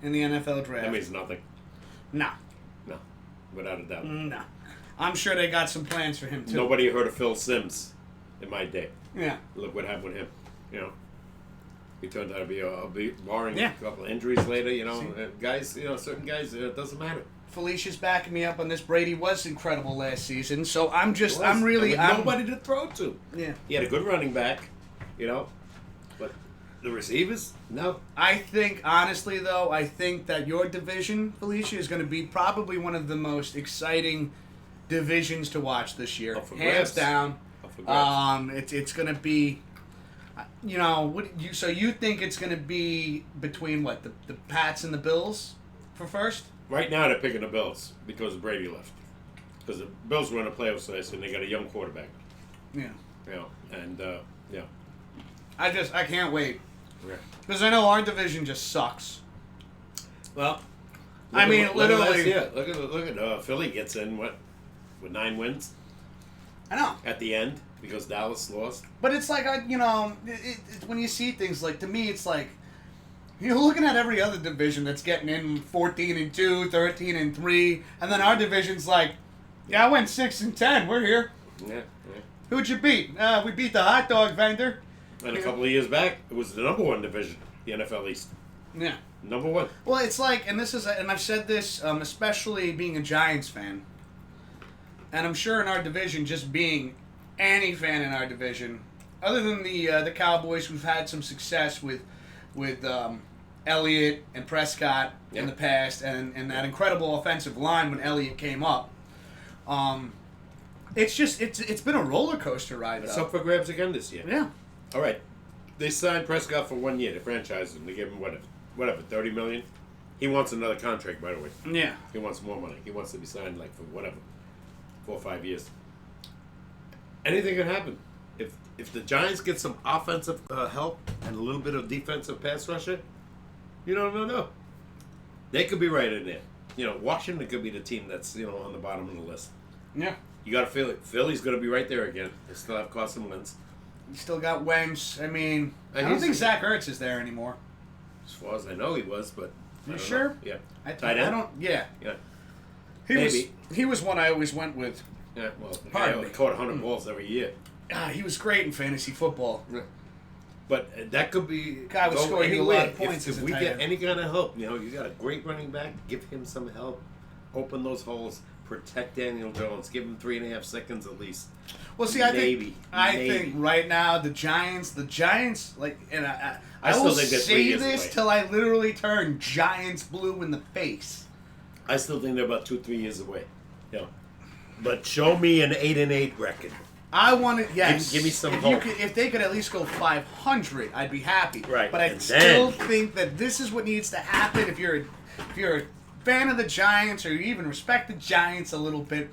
in the NFL draft. That means nothing. No, without a doubt. No, I'm sure they got some plans for him too. Nobody heard of Phil Simms in my day. Yeah. Look what happened with him. He turned out to be a barring a couple of injuries later. Guys, certain guys, it doesn't matter. Felicia's backing me up on this. Brady was incredible last season, so I'm nobody to throw to. Yeah, he had a good running back, but the receivers, no. I think honestly, though, that your division, Felicia, is going to be probably one of the most exciting divisions to watch this year, hands down. It's going to be, so you think it's going to be between what the Pats and the Bills for first? Right now, they're picking the Bills because Brady left. Because the Bills were in the playoffs last, and they got a young quarterback. Yeah. I can't wait. Because I know our division just sucks. Well, literally. Look at Philly gets in with 9 wins. I know. At the end, because Dallas lost. But it's like when you see things like, to me, it's like, you're looking at every other division that's getting in 14-2, 13-3, and then our division's like, I went 6-10. We're here. Yeah. Who'd you beat? We beat the hot dog vendor. And a couple of years back, it was the number 1 division, the NFL East. Yeah. Number 1. Well, it's like, and I've said this, especially being a Giants fan, and I'm sure in our division, just being any fan in our division, other than the Cowboys, we've had some success with Elliott and Prescott in the past, and that incredible offensive line when Elliott came up. It's been a roller coaster ride. It's up for grabs again this year. Yeah. All right. They signed Prescott for 1 year. They franchised him. They gave him whatever, $30 million. He wants another contract, by the way. Yeah. He wants more money. He wants to be signed for whatever, 4 or 5 years. Anything can happen. If the Giants get some offensive help and a little bit of defensive pass rusher, you don't know. They could be right in there. Washington could be the team that's on the bottom of the list. Yeah. You got to feel it. Philly's going to be right there again. They still have Carson Wentz. You still got Wentz. I don't think Zach Ertz is there anymore. As far as I know, he was, but you sure? Know. Yeah. I don't. Yeah. Yeah. He was one I always went with. Yeah. Well, he caught 100 balls every year. He was great in fantasy football. Yeah. But that could be. Guy was scoring a lot of points. If we get any kind of help, you got a great running back. Give him some help. Open those holes. Protect Daniel Jones. Give him 3.5 seconds at least. Well, see, I think right now the Giants, and I will say this till I literally turn Giants blue in the face. I still think they're about 2-3 years away. Yeah. But show me an 8-8 record. I want to, yes. Give me some hope. If they could at least go 500, I'd be happy. Right. But I still think that this is what needs to happen if you're a fan of the Giants or you even respect the Giants a little bit.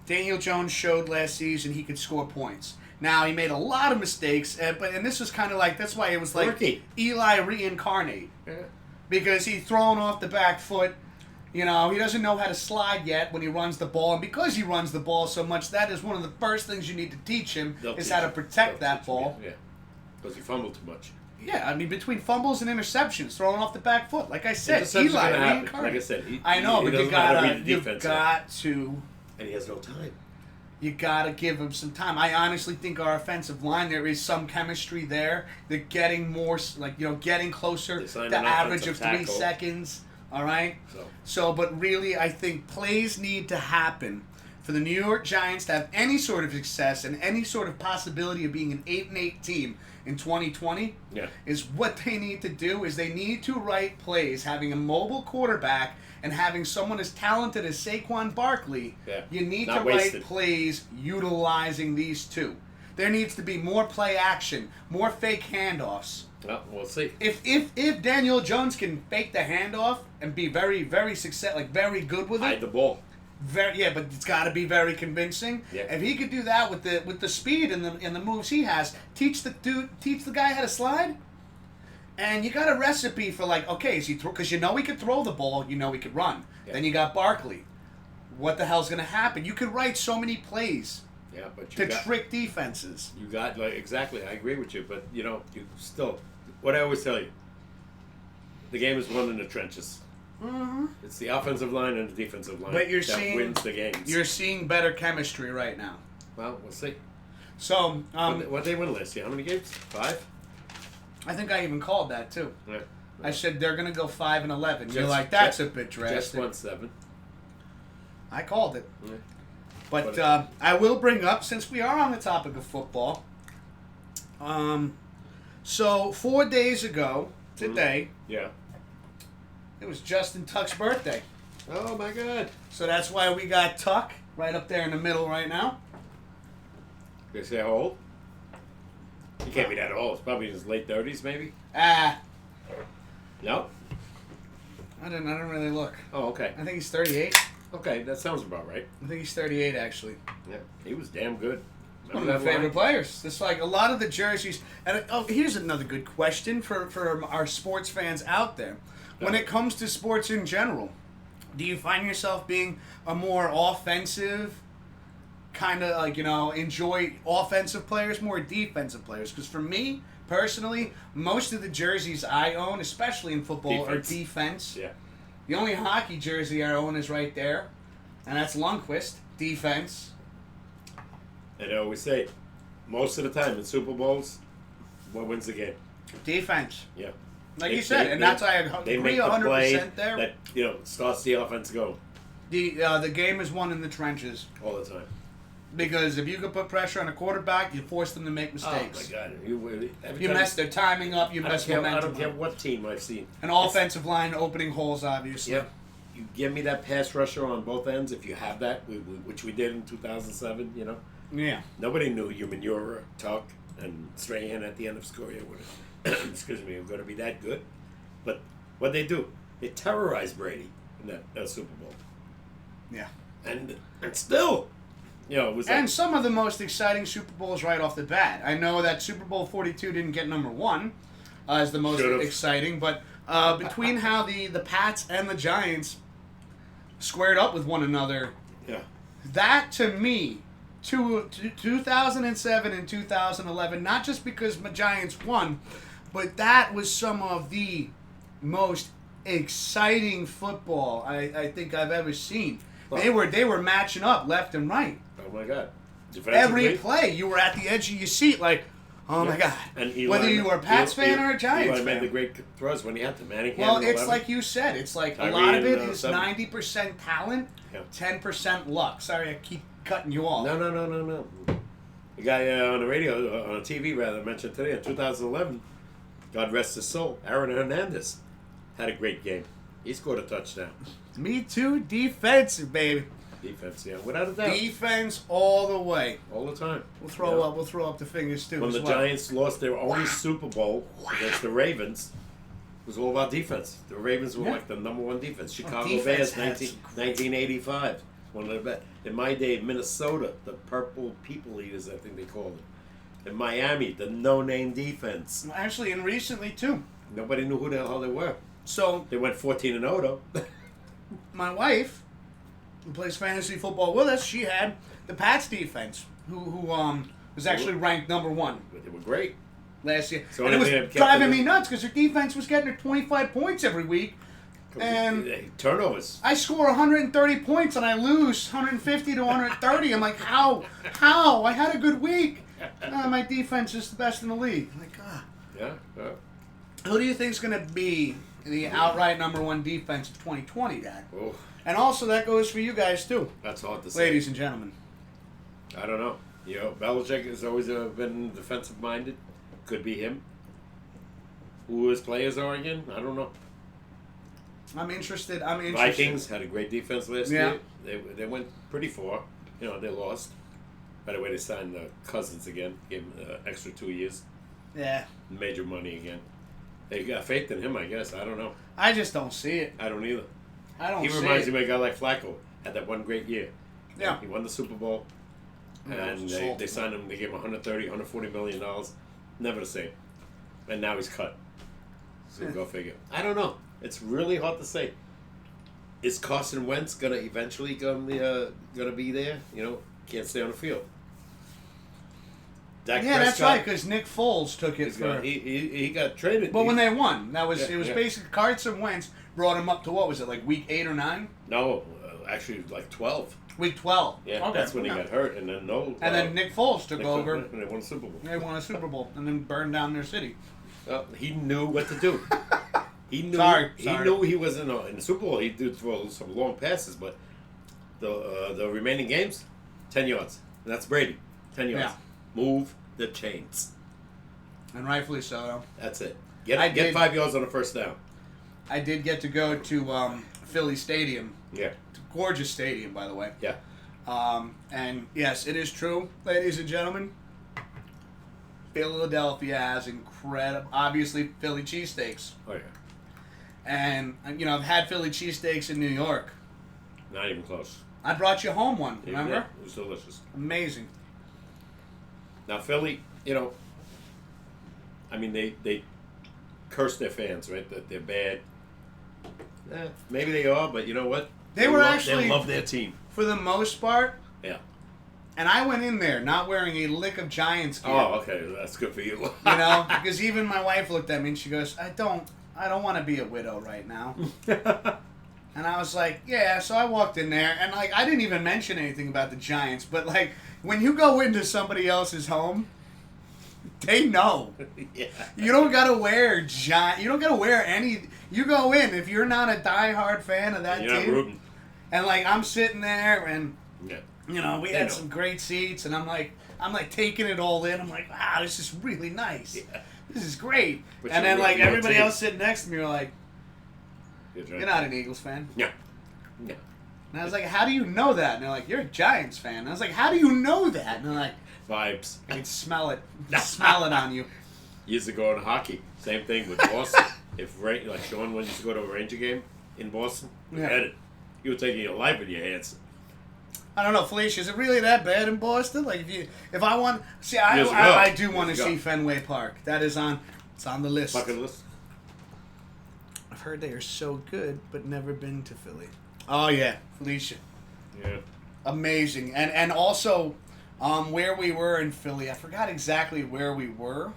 Daniel Jones showed last season he could score points. Now, he made a lot of mistakes, and this was kind of like, that's why it was like Eli reincarnate. Yeah. Because he's thrown off the back foot. He doesn't know how to slide yet when he runs the ball. And because he runs the ball so much, that is one of the first things you need to teach him is how to protect that ball. Yeah, because he fumbled too much. Yeah, between fumbles and interceptions, throwing off the back foot. Like I said, Eli reincarnate. Like I said, I know, but you've got to. And he has no time. You got to give him some time. I honestly think our offensive line, there is some chemistry there. They're getting more, getting closer to the average of 3 seconds. All right? But really, I think plays need to happen for the New York Giants to have any sort of success and any sort of possibility of being an 8-8 team in 2020. Yeah. Is what they need to do is they need to write plays, having a mobile quarterback and having someone as talented as Saquon Barkley. Yeah. You need to write plays utilizing these two. There needs to be more play action, more fake handoffs. Well, we'll see. If Daniel Jones can fake the handoff and be very, very very good with it. Hide the ball. But it's got to be very convincing. Yeah. If he could do that with the speed and the moves he has, teach the guy how to slide. And you got a recipe for is he because he could throw the ball, he could run. Yeah. Then you got Barkley. What the hell's going to happen? You could write so many plays. Yeah, but trick defenses. You got exactly. I agree with you, but you still. What I always tell you, the game is won in the trenches. Mm-hmm. It's the offensive line and the defensive line that wins the games. You're seeing better chemistry right now. Well, we'll see. So, what they win last year? How many games? 5? I think I even called that too. Yeah. I said they're going to go 5-11. You're like, that's a bit drastic. Just won 7. I called it. Yeah. But I will bring up, since we are on the topic of football, so 4 days ago today, yeah, it was Justin Tuck's birthday. Oh my God! So that's why we got Tuck right up there in the middle right now. They say how old? He can't be that old. It's probably in his late 30s, maybe. No. I didn't really look. Oh, okay. I think he's 38. Okay, that sounds about right. I think he's 38 actually. Yeah, he was damn good. One of my favorite players. It's like a lot of the jerseys. And here's another good question for our sports fans out there. When it comes to sports in general, do you find yourself being a more offensive kind of like, enjoy offensive players, more defensive players? Because for me, personally, most of the jerseys I own, especially in football, are defense. Yeah. The only hockey jersey I own is right there, and that's Lundqvist, defense. And I always say, most of the time in Super Bowls, what wins the game? Defense. Yeah. Like you said, and that's why I agree 100% there. That starts the offense going. The game is won in the trenches. All the time. Because if you can put pressure on a quarterback, you force them to make mistakes. Oh, my God. You mess their timing up, you mess momentum I don't care what team I've seen. An offensive line opening holes, obviously. Yep. You give me that pass rusher on both ends, if you have that, which we did in 2007, Yeah. Nobody knew Umanura, Tuck, and Strahan at the end of Scoria were excuse me, were going to be that good. But what they do, they terrorized Brady in that Super Bowl. Yeah. And still, it was. And some of the most exciting Super Bowls right off the bat. I know that Super Bowl 42 didn't get number 1 as the most exciting, but between how the Pats and the Giants squared up with one another, that to me, 2007 and 2011, not just because my Giants won, but that was some of the most exciting football I think I've ever seen. They were matching up left and right. Oh my God! Every play, you were at the edge of your seat, like, oh my God. And Eli, whether you were a Pats fan or a Giants fan. Eli made the great throws when he had to. Manning. Well, it's like you said. It's like a lot of it is 90% talent, 10% luck. Sorry, I keep cutting you off. No. The guy on the radio, on TV rather, mentioned today in 2011, God rest his soul, Aaron Hernandez had a great game. He scored a touchdown. Me too. Defensive, baby. Defense, yeah, without a doubt. Defense all the way. All the time. We'll throw up the fingers too. When the Giants lost their only Super Bowl against the Ravens, it was all about defense. The Ravens were like the number 1 defense. Chicago Bears, 1985. One of the best. In my day, Minnesota, the Purple People Eaters, I think they called it. In Miami, the no-name defense. Actually, and recently too. Nobody knew who the hell they were. So they went 14-0 though. My wife, who plays fantasy football with us, she had the Pats defense, who was actually ranked number 1. They were great last year. So and it was driving me nuts because her defense was getting her 25 points every week. And turnovers. I score 130 points and I lose 150 to 130. I'm like, how? I had a good week. My defense is the best in the league. I'm like, Yeah. Who do you think is going to be the outright number 1 defense of 2020, Dad? Oh. And also that goes for you guys too. That's hard to say. Ladies and gentlemen. I don't know. Belichick has always been defensive minded. Could be him. Who his players are again? I don't know. I'm interested. Vikings had a great defense last year. They went pretty far. They lost. By the way, they signed Cousins again. Gave him extra 2 years. Yeah. Major money again. They got faith in him, I guess. I don't know. I just don't see it. I don't either. He reminds me of a guy like Flacco. Had that one great year. Yeah. He won the Super Bowl. And they signed him. They gave him $130, $140 million. Never the same. And now he's cut. So go figure. I don't know. It's really hard to say. Is Carson Wentz gonna eventually gonna be there? Can't stay on the field. Dak Prescott, that's right. Because Nick Foles took it for. He got traded. But when they won, it was basically Carson Wentz brought him up to what was it, like week 8 or 9? No, actually like 12. Week 12. Yeah, that's when he got hurt, and then then Nick Foles took over. And they won a Super Bowl. They won a Super Bowl and then burned down their city. He knew what to do. He knew. Sorry. He knew he was in the Super Bowl. He did throw some long passes, but the remaining games, 10 yards. And that's Brady. 10 yards. Yeah. Move the chains. And rightfully so. That's it. Get 5 yards on the first down. I did get to go to Philly Stadium. Yeah. Gorgeous stadium, by the way. Yeah. And yes, it is true, ladies and gentlemen. Philadelphia has incredible, obviously, Philly cheesesteaks. Oh, yeah. And, I've had Philly cheesesteaks in New York. Not even close. I brought you home one, remember? Yeah, it was delicious. Amazing. Now, Philly, I mean, they curse their fans, right? That they're bad. Maybe they are, but you know what? They love their team. For the most part. Yeah. And I went in there not wearing a lick of Giants gear. Oh, okay. That's good for you. Because even my wife looked at me and she goes, I don't want to be a widow right now. And I was like, yeah. So I walked in there and I didn't even mention anything about the Giants, but when you go into somebody else's home, they know. Yeah. You don't gotta wear You don't gotta wear any. You go in if you're not a diehard fan of that you're team. Not rooting. And I'm sitting there and yeah. We had some great seats and I'm taking it all in. I'm like, wow, this is really nice. Yeah. This is great. But and then everybody team. else sitting next to me were like, you're not an Eagles fan. Yeah. Yeah. And I was like, how do you know that? And they're like, you're a Giants fan. And I was like, how do you know that? And they're like, vibes. I can smell it. Smell it on you. Years ago in hockey, same thing with Boston. Like Sean used to go to a Ranger game in Boston, you were taking your life in your hands. I don't know, Felicia, is it really that bad in Boston? Like if I want, see, I do want to see Fenway Park. That is it's on the list. Bucket list. I've heard they are so good, but never been to Philly. Oh yeah, Felicia. Yeah. Amazing, and also, where we were in Philly, I forgot exactly where we were,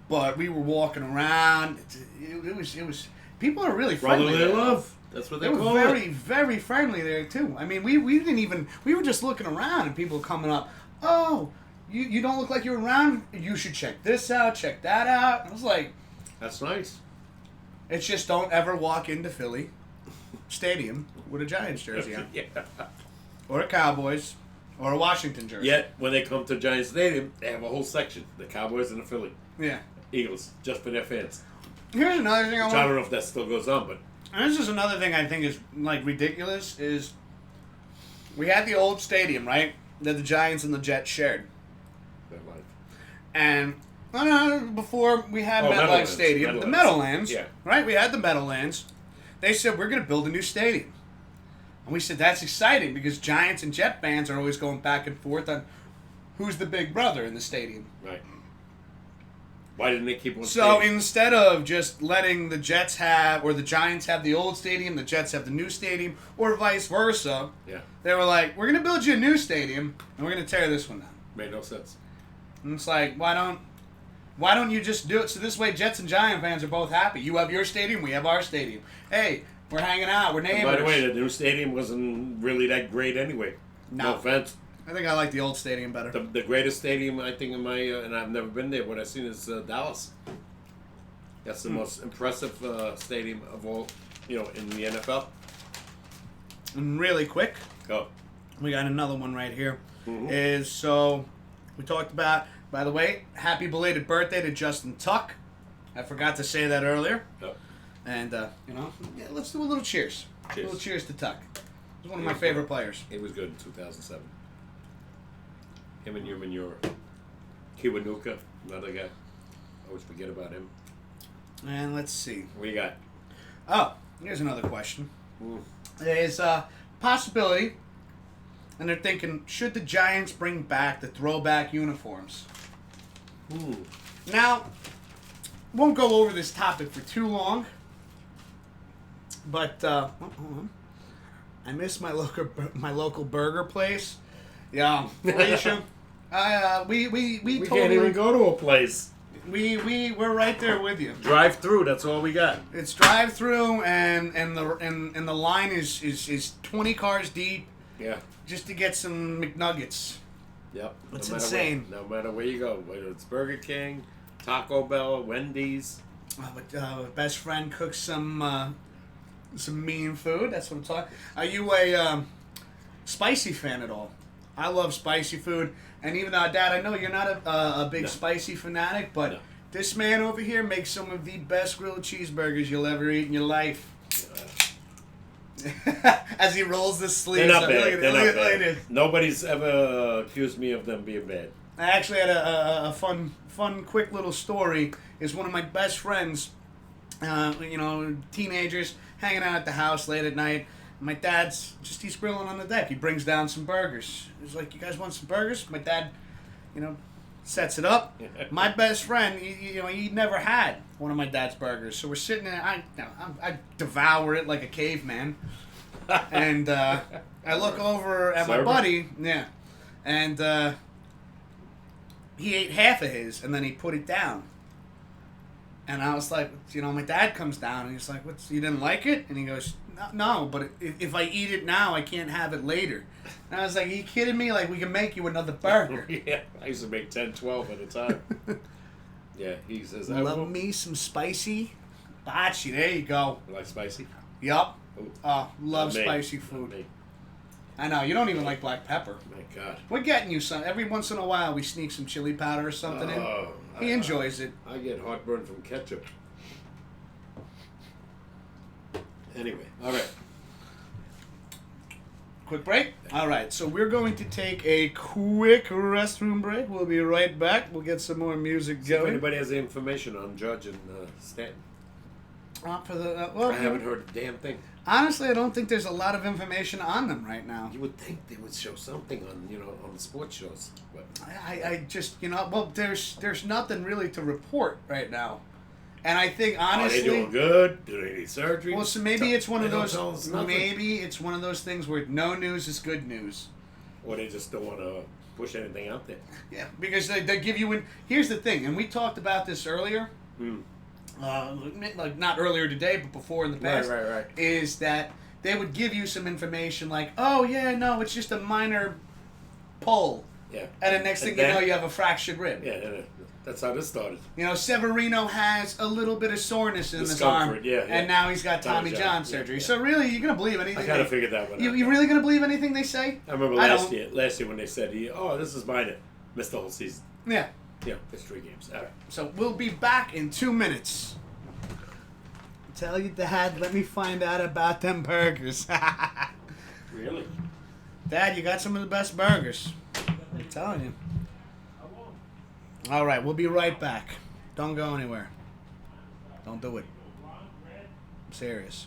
but we were walking around. It was. People are really friendly. Brotherly love. That's what they call it. They were very, very friendly there too. I mean, we didn't even. We were just looking around and people coming up. Oh, you don't look like you're around. You should check this out. Check that out. I was like, that's nice. It's just don't ever walk into Philly Stadium with a Giants jersey on. Yeah. Or a Cowboys. Or a Washington jersey. Yet, when they come to Giants Stadium, they have a whole section. The Cowboys and the Philly. Yeah. Eagles. Just for their fans. Here's another thing I don't know if that still goes on, but... And this is another thing I think is, ridiculous, is... We had the old stadium, right? That the Giants and the Jets shared. And... before we had MetLife Stadium, the Meadowlands, right? We had the Meadowlands. They said, we're going to build a new stadium. And we said, that's exciting because Giants and Jet fans are always going back and forth on who's the big brother in the stadium. Right. Why didn't they keep one stadium? Instead of just letting the Jets have, or the Giants have the old stadium, the Jets have the new stadium, or vice versa, they were like, we're going to build you a new stadium, and we're going to tear this one down. Made no sense. And it's like, why don't you just do it so this way Jets and Giant fans are both happy? You have your stadium, we have our stadium. Hey, we're hanging out, we're neighbors. And by the way, the new stadium wasn't really that great anyway. No offense. I think I like the old stadium better. The greatest stadium, I think, in my and I've never been there. What I've seen is Dallas. That's the most impressive stadium of all, in the NFL. And really quick, we got another one right here. Mm-hmm. We talked about. By the way, happy belated birthday to Justin Tuck. I forgot to say that earlier. Yep. And let's do a little cheers. A little cheers to Tuck. He's one of my favorite players. He was good in 2007. Him and Human Kiwanuka, another guy. Always forget about him. And let's see. What do you got? Oh, here's another question. There's a possibility, and they're thinking, should the Giants bring back the throwback uniforms? Now, won't go over this topic for too long, but I miss my local burger place. Yeah, Felicia. We totally can't even go to a place. We're right there with you. Drive through. That's all we got. It's drive through, and the line is 20 cars deep. Yeah. Just to get some McNuggets. Yep. It's insane. No matter where you go, whether it's Burger King, Taco Bell, Wendy's. Best friend cooks some mean food. That's what I'm talking. Are you a spicy fan at all? I love spicy food, and even though, Dad, I know you're not a big spicy fanatic, but this man over here makes some of the best grilled cheeseburgers you'll ever eat in your life. As he rolls the sleeves. They're not bad. They're not bad. Nobody's ever accused me of them being bad. I actually had a fun, quick little story. Is one of my best friends, teenagers hanging out at the house late at night. My dad's he's grilling on the deck. He brings down some burgers. He's like, "You guys want some burgers?" My dad, sets it up. My best friend, he never had one of my dad's burgers. So we're sitting there. I devour it like a caveman. And I look over at my buddy. Yeah. And he ate half of his, and then he put it down. And I was like, my dad comes down, and he's like, you didn't like it? And he goes, no, but if I eat it now, I can't have it later. And I was like, are you kidding me? Like, we can make you another burger. Yeah, I used to make 10, 12 at a time. Yeah, he says, love me some spicy bocce. There you go. You like spicy? Yup. Love spicy food. I know, you don't even like black pepper. My God. We're getting you some. Every once in a while, we sneak some chili powder or something in. He enjoys it. I get heartburn from ketchup. Anyway, all right. Quick break? All right, so we're going to take a quick restroom break. We'll be right back. We'll get some more music going. If anybody has the information on Judge and Stanton. I haven't heard a damn thing. Honestly, I don't think there's a lot of information on them right now. You would think they would show something on on the sports shows, but I just there's nothing really to report right now, and I think honestly, are they doing good? Do they need surgery? Well, so maybe it's one of those. Maybe it's one of those things where no news is good news, or they just don't want to push anything out there. Yeah, because they give you. Here's the thing, and we talked about this earlier. Like not earlier today, but before in the past, right. Is that they would give you some information like, oh yeah, no, it's just a minor pull. Yeah. And the next thing you know, you have a fractured rib. Yeah, that's how this started. Severino has a little bit of soreness in his arm. Yeah. And now he's got Tommy John surgery. Yeah. So really, you're going to believe anything? I kind of figured that one out. You really going to believe anything they say? I remember last year when they said, this is minor. Missed the whole season. Yeah. Yeah, it's 3 games. All right. So we'll be back in 2 minutes. Tell you, Dad, let me find out about them burgers. Really? Dad, you got some of the best burgers. I'm telling you. All right, we'll be right back. Don't go anywhere. Don't do it. I'm serious.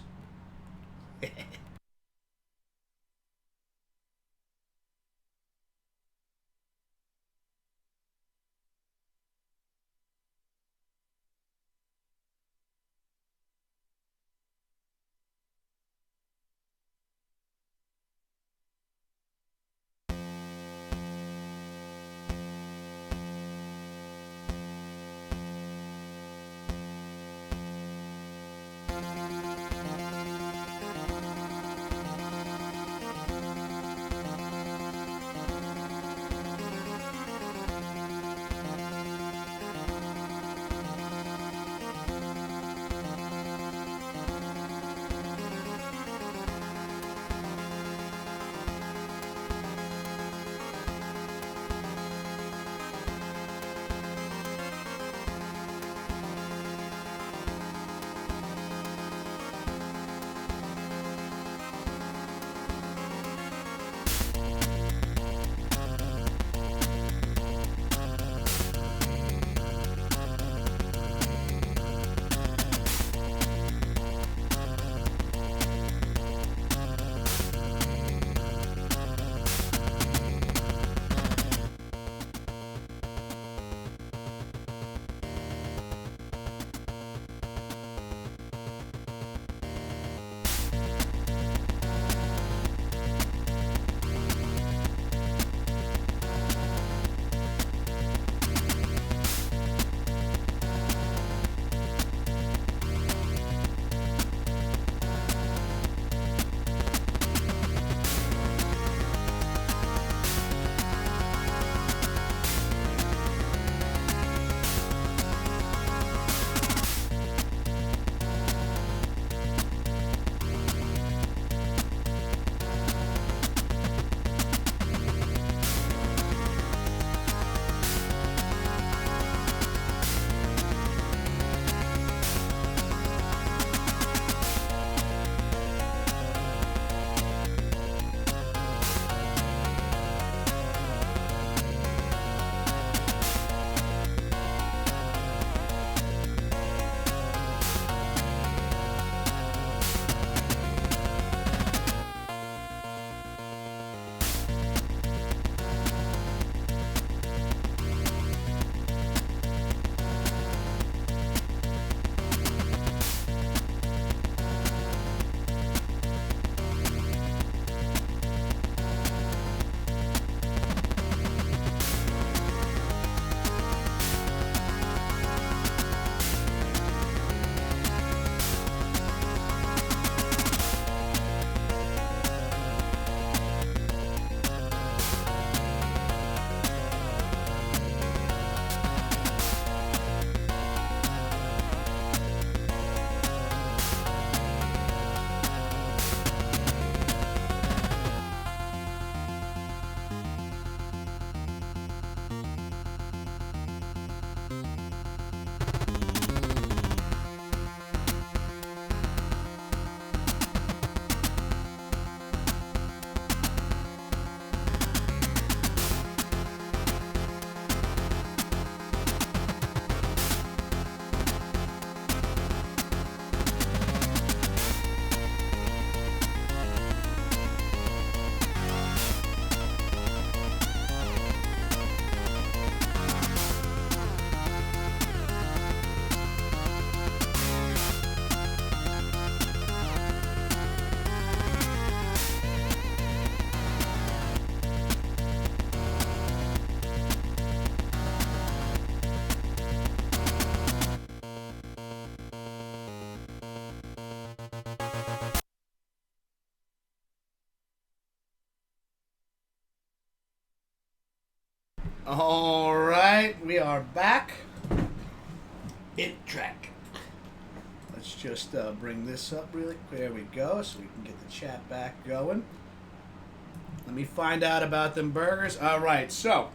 All right, we are back. In track. Let's just bring this up really quick. There we go, so we can get the chat back going. Let me find out about them burgers. All right, so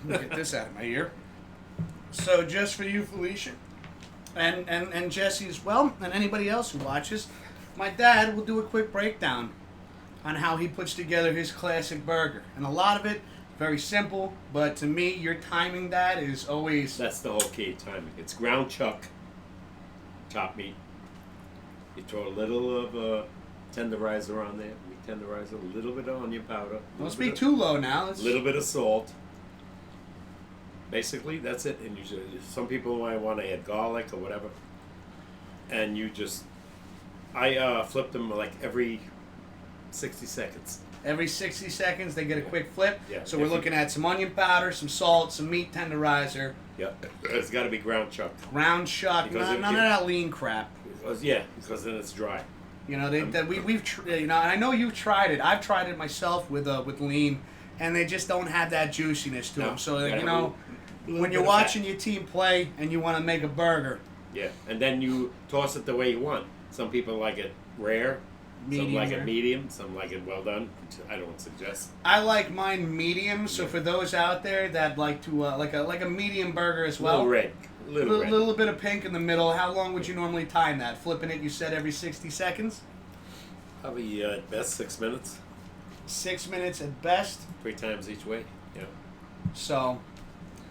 let me get this out of my ear. So just for you, Felicia, and Jesse as well, and anybody else who watches, my dad will do a quick breakdown on how he puts together his classic burger. And a lot of it, very simple, but to me, your timing that is always... That's the whole key, timing. It's ground chuck, chopped meat. You throw a little of tenderizer on there, meat tenderizer, a little bit of onion powder. Don't be too low now. A little bit of salt. Basically, that's it. And usually, some people might want to add garlic or whatever. And you just... I flip them like every 60 seconds. Every 60 seconds, they get a quick flip. Yeah. So we're looking at some onion powder, some salt, some meat tenderizer. Yeah, it's got to be ground chuck. Ground chuck, none of that lean crap. Because then it's dry. You know, and I know you've tried it. I've tried it myself with lean, and they just don't have that juiciness to them. So when you're watching your team play and you want to make a burger. Yeah, and then you toss it the way you want. Some people like it rare. Some like it medium, some like it well done, which I don't suggest. I like mine medium, so for those out there that like to like a medium burger as well. A little bit of pink in the middle. How long would you normally time that? Flipping it, you said every 60 seconds? Probably at best 6 minutes. 6 minutes at best? 3 times each way, yeah. So...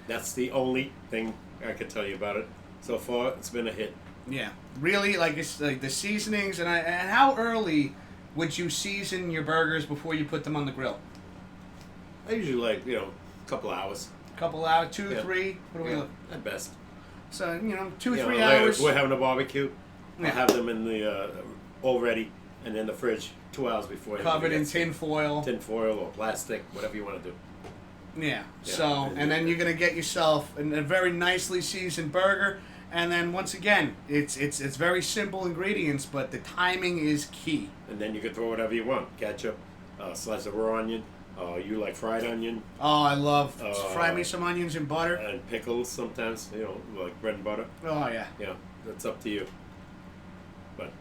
That's the only thing I could tell you about it. So far, it's been a hit. Yeah, really, like it's like the seasonings and how early would you season your burgers before you put them on the grill? I usually like a couple hours. Couple hours, 2, 3. What do we look at best? So 2, 3 hours. If we're having a barbecue. Yeah. I'll have them in the all ready and in the fridge 2 hours before. Covered in tin foil. Tin foil or plastic, whatever you want to do. Yeah. So and then you're gonna get yourself a very nicely seasoned burger. And then once again, it's very simple ingredients, but the timing is key. And then you can throw whatever you want: ketchup, slice of raw onion. You like fried onion? Oh, I love fry me some onions in butter and pickles sometimes. Like bread and butter. Oh yeah. Yeah, that's up to you. But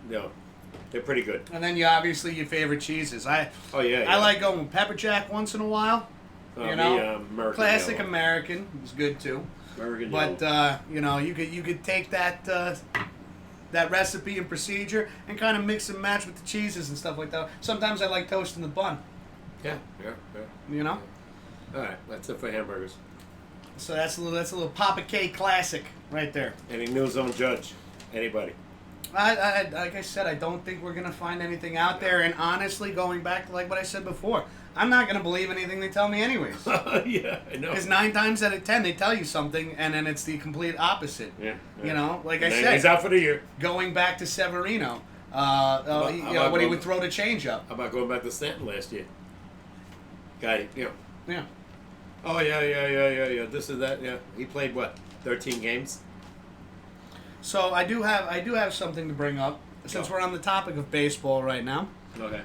they're pretty good. And then obviously your favorite cheeses. I like going with pepper jack once in a while. American classic yellow. American is good too. But you could take that recipe and procedure and kind of mix and match with the cheeses and stuff like that. Sometimes I like toasting the bun. Yeah. You know. All right, that's it for hamburgers. So that's a little Papa K classic right there. Any news on Judge? Anybody? I like I said, I don't think we're gonna find anything out there. And honestly, going back to like what I said before, I'm not gonna believe anything they tell me anyways. Yeah, I know. Because 9 times out of 10 they tell you something, and then it's the complete opposite. Yeah. Like I said, he's out for the year. Going back to Severino, when he would throw the change up. How about going back to Stanton last year? Guy, Yeah. Oh yeah. This is that. Yeah, he played what? 13 games. So I do have something to bring up since we're on the topic of baseball right now. Okay.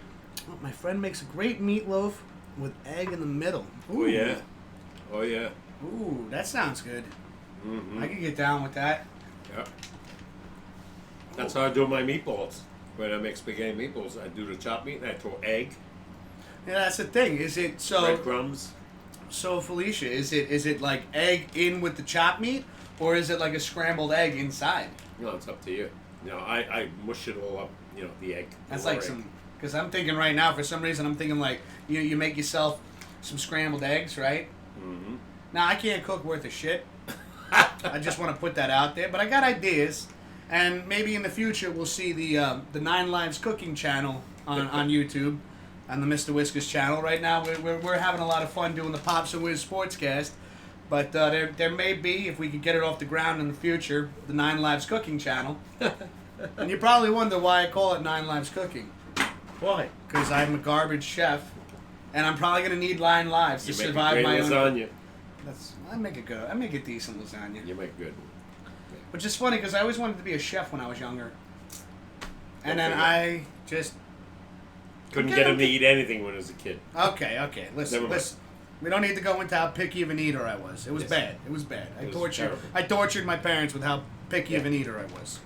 Oh, my friend makes a great meatloaf with egg in the middle. Ooh. Oh yeah. Ooh, that sounds good. Mm-hmm. I can get down with that. Yeah. That's how I do my meatballs. When I make spaghetti meatballs, I do the chopped meat and I throw egg. Yeah, that's the thing. Is it so? Breadcrumbs. So Felicia, is it like egg in with the chopped meat, or is it like a scrambled egg inside? No, it's up to you. I mush it all up. The egg. That's like some. Because I'm thinking right now, for some reason, I'm thinking like you make yourself some scrambled eggs, right? Mm-hmm. Now I can't cook worth a shit. I just want to put that out there, but I got ideas, and maybe in the future we'll see the 9 Lives Cooking channel on YouTube. On the Mr. Whiskers channel. Right now, we're having a lot of fun doing the Pops and Wiz SportsCast. But there may be, if we could get it off the ground in the future, the 9 Lives Cooking channel. And you probably wonder why I call it 9 Lives Cooking. Why? Because I'm a garbage chef, and I'm probably going to need 9 lives to survive my own. Lasagna. I make it good. I make a decent lasagna. You make good. Which is funny, because I always wanted to be a chef when I was younger. And then I just... Couldn't get him to eat anything when he was a kid. Okay. Listen. We don't need to go into how picky of an eater I was. It was bad. It was bad. I tortured my parents with how picky of an eater I was.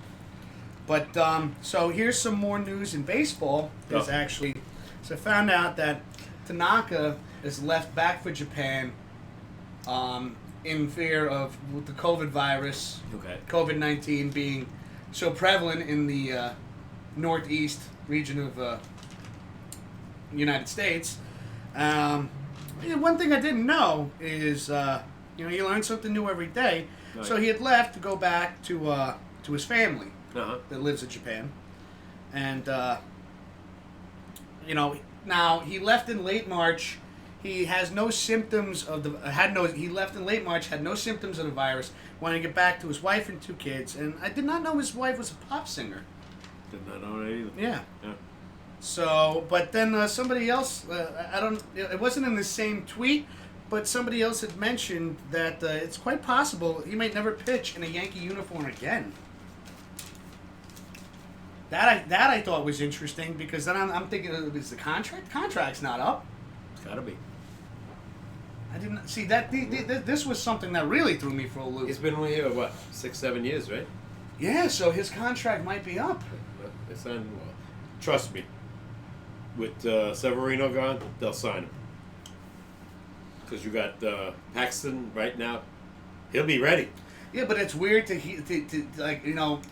But so here's some more news in baseball. So I found out that Tanaka is left back for Japan in fear of the COVID virus, COVID-19 being so prevalent in the northeast region of United States. One thing I didn't know is, you learn something new every day. Right. So he had left to go back to his family that lives in Japan, and now he left in late March. He has no symptoms of he left in late March, had no symptoms of the virus. Wanted to get back to his wife and 2 kids, and I did not know his wife was a pop singer. Did not know that either. Yeah. So, but then somebody else, it wasn't in the same tweet, but somebody else had mentioned that it's quite possible he might never pitch in a Yankee uniform again. That I thought was interesting, because then I'm thinking, is the contract's not up? It's got to be. I didn't see that. This was something that really threw me for a loop. He's been here, 6-7 years, right? Yeah, so his contract might be up. Trust me. With Severino gone, they'll sign him. Because you got Paxton right now. He'll be ready. Yeah, but it's weird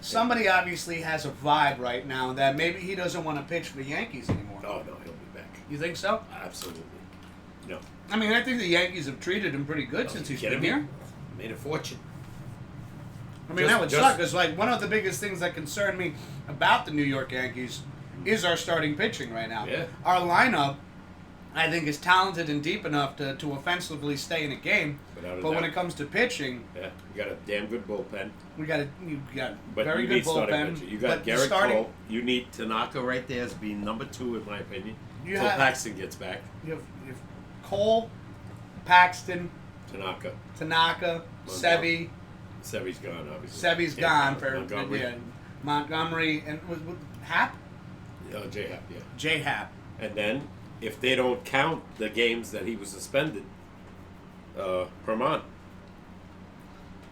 somebody obviously has a vibe right now that maybe he doesn't want to pitch for the Yankees anymore. Oh, no, he'll be back. You think so? Absolutely. No. I mean, I think the Yankees have treated him pretty good since he's been here. Made a fortune. I mean, that would suck, because one of the biggest things that concern me about the New York Yankees is our starting pitching right now. Yeah. Our lineup, I think, is talented and deep enough to offensively stay in a game. But when it comes to pitching, you got a damn good bullpen. You got very good bullpen. You got Garrett Cole. You need Tanaka right there as being number 2, in my opinion, until Paxton gets back. You have Cole, Paxton, Tanaka, Sevy. Sevy's gone, obviously. Sevy's gone for Montgomery. Montgomery, and was Happ. J-Happ, yeah. J-Happ. And then, if they don't count the games that he was suspended, Herman.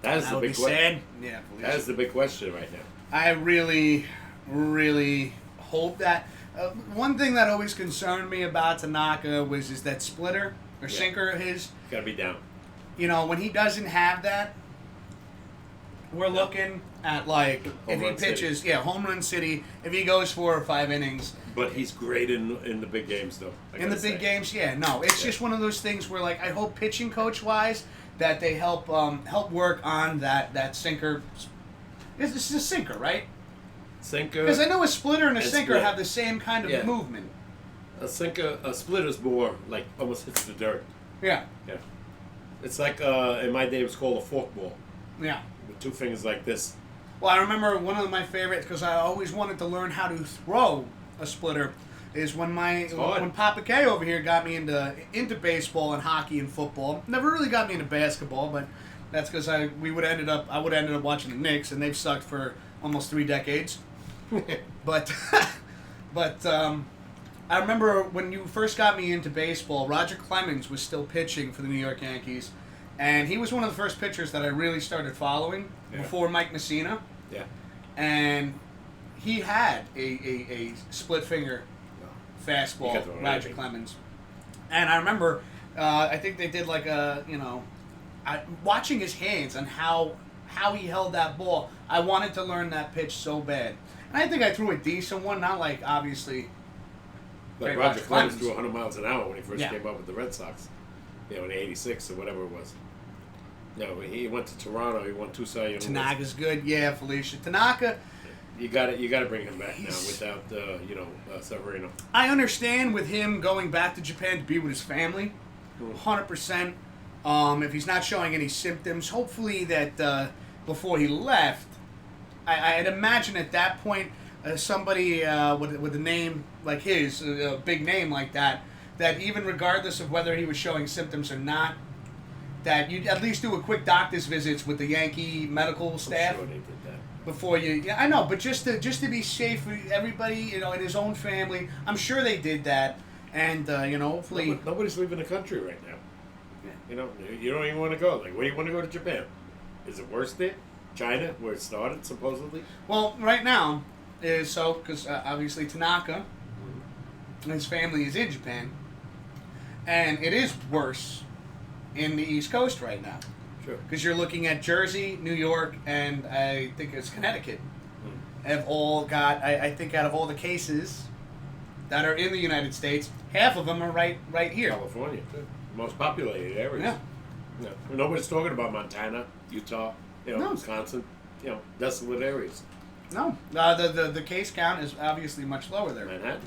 That is the big question. Yeah, that is the big question right now. I really, really hope that. One thing that always concerned me about Tanaka was that splitter or sinker of his. Got to be down. When he doesn't have that, we're looking at if he pitches, home run city. If he goes 4 or 5 innings. But he's great in the big games, though. In the big games, it's just one of those things where, I hope pitching coach wise that they help work on that sinker. This is a sinker, right? Sinker. Because I know a splitter and a sinker have the same kind of movement. A splitter's more almost hits the dirt. Yeah. Yeah. It's like in my day it was called a forkball. Yeah. With 2 fingers like this. Well, I remember one of my favorites, because I always wanted to learn how to throw a splitter, is when Papa K over here got me into baseball and hockey and football. Never really got me into basketball, but that's because I would have ended up watching the Knicks, and they've sucked for almost 3 decades. But I remember when you first got me into baseball, Roger Clemens was still pitching for the New York Yankees. And he was one of the first pitchers that I really started following before Mike Messina. Yeah. And he had a split finger fastball, Roger Clemens. And I remember, I think they did watching his hands and how he held that ball. I wanted to learn that pitch so bad. And I think I threw a decent one, not obviously. Roger Clemens threw 100 miles an hour when he first came up with the Red Sox. In '86 or whatever it was. No, he went to Toronto. He won 2 Cy Young. Tanaka's good, Felicia. Tanaka. You got to bring him back now without Severino. I understand with him going back to Japan to be with his family, 100%. If he's not showing any symptoms, hopefully that before he left, I'd imagine at that point somebody with a name like his, a big name like that even regardless of whether he was showing symptoms or not, that you'd at least do a quick doctor's visits with the Yankee medical staff. I'm sure they did that. Before you, yeah, I know, but just to be safe for everybody, in his own family, I'm sure they did that, and hopefully nobody's leaving the country right now. You know, you don't even want to go. Like, where do you want to go to Japan? Is it worse there? China, where it started, supposedly? Well, right now is because obviously Tanaka and his family is in Japan, and it is worse in the East Coast right now. Sure. Because you're looking at Jersey, New York, and I think it's Connecticut have all got. I think out of all the cases that are in the United States, half of them are right here. California, too. Most populated areas. Yeah. Nobody's talking about Montana, Utah, Wisconsin, desolate areas. No. The case count is obviously much lower there. Manhattan.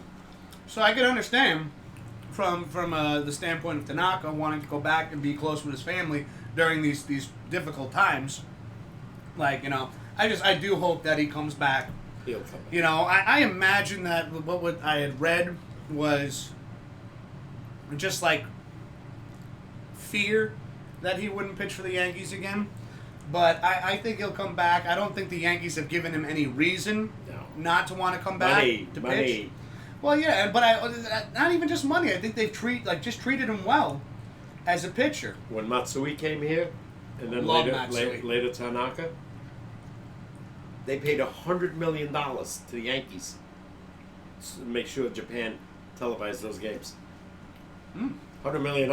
So I can understand from the standpoint of Tanaka wanting to go back and be close with his family during these difficult times. Like, I do hope that he comes back. He'll come I back. imagine that what I had read was just like fear that he wouldn't pitch for the Yankees again. But I think he'll come back. I don't think the Yankees have given him any reason not to want to come back to pitch. Well, yeah, but not even just money. I think they've just treated him well as a pitcher. When Matsui came here, and then later Tanaka, they paid $100 million to the Yankees to make sure Japan televised those games. $100 million.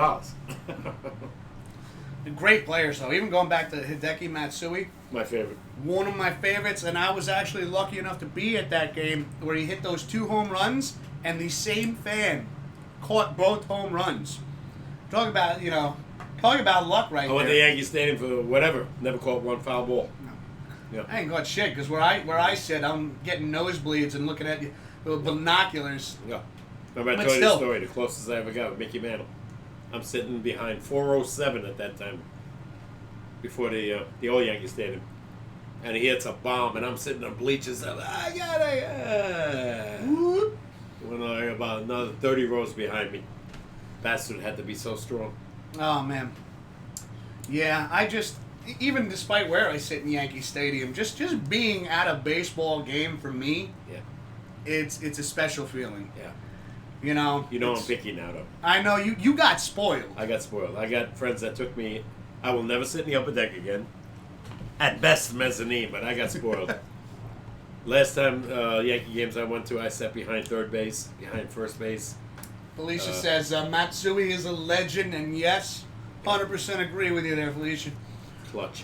Great players, though. Even going back to Hideki Matsui. My favorite. One of my favorites, and I was actually lucky enough to be at that game where he hit those 2 home runs, and the same fan caught both home runs. Talk about luck right there. I went to Yankee Stadium for whatever. Never caught one foul ball. No. Yeah. I ain't got shit, because where I sit, I'm getting nosebleeds and looking at you with binoculars. Yeah. Remember I told you the story, the closest I ever got with Mickey Mantle. I'm sitting behind 407 at that time, before the old Yankee Stadium, and he hits a bomb, and I'm sitting on bleachers. I'm like, I got it. When about another 30 rows behind me, bastard had to be so strong. Oh man, yeah. Even despite where I sit in Yankee Stadium, just being at a baseball game for me, it's a special feeling. Yeah. I'm picky now, though. I know you got spoiled. I got spoiled. I got friends that took me. I will never sit in the upper deck again. At best, mezzanine, but I got spoiled. Last time Yankee games I went to, I sat behind third base, behind first base. Felicia says Matsui is a legend, and yes, 100% agree with you there, Felicia. Clutch.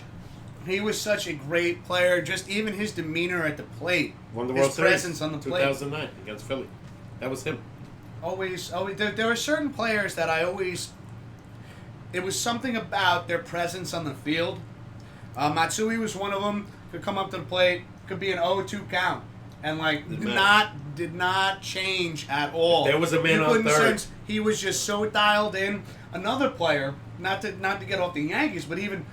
He was such a great player. Just even his demeanor at the plate, won the World Series, presence on the plate. 2009 against Philly. That was him. Always. There are certain players that it was something about their presence on the field. Matsui was one of them. Could come up to the plate, could be an 0-2 count, and did not change at all. There was a man on third. He was just so dialed in. Another player, not to get off the Yankees, but even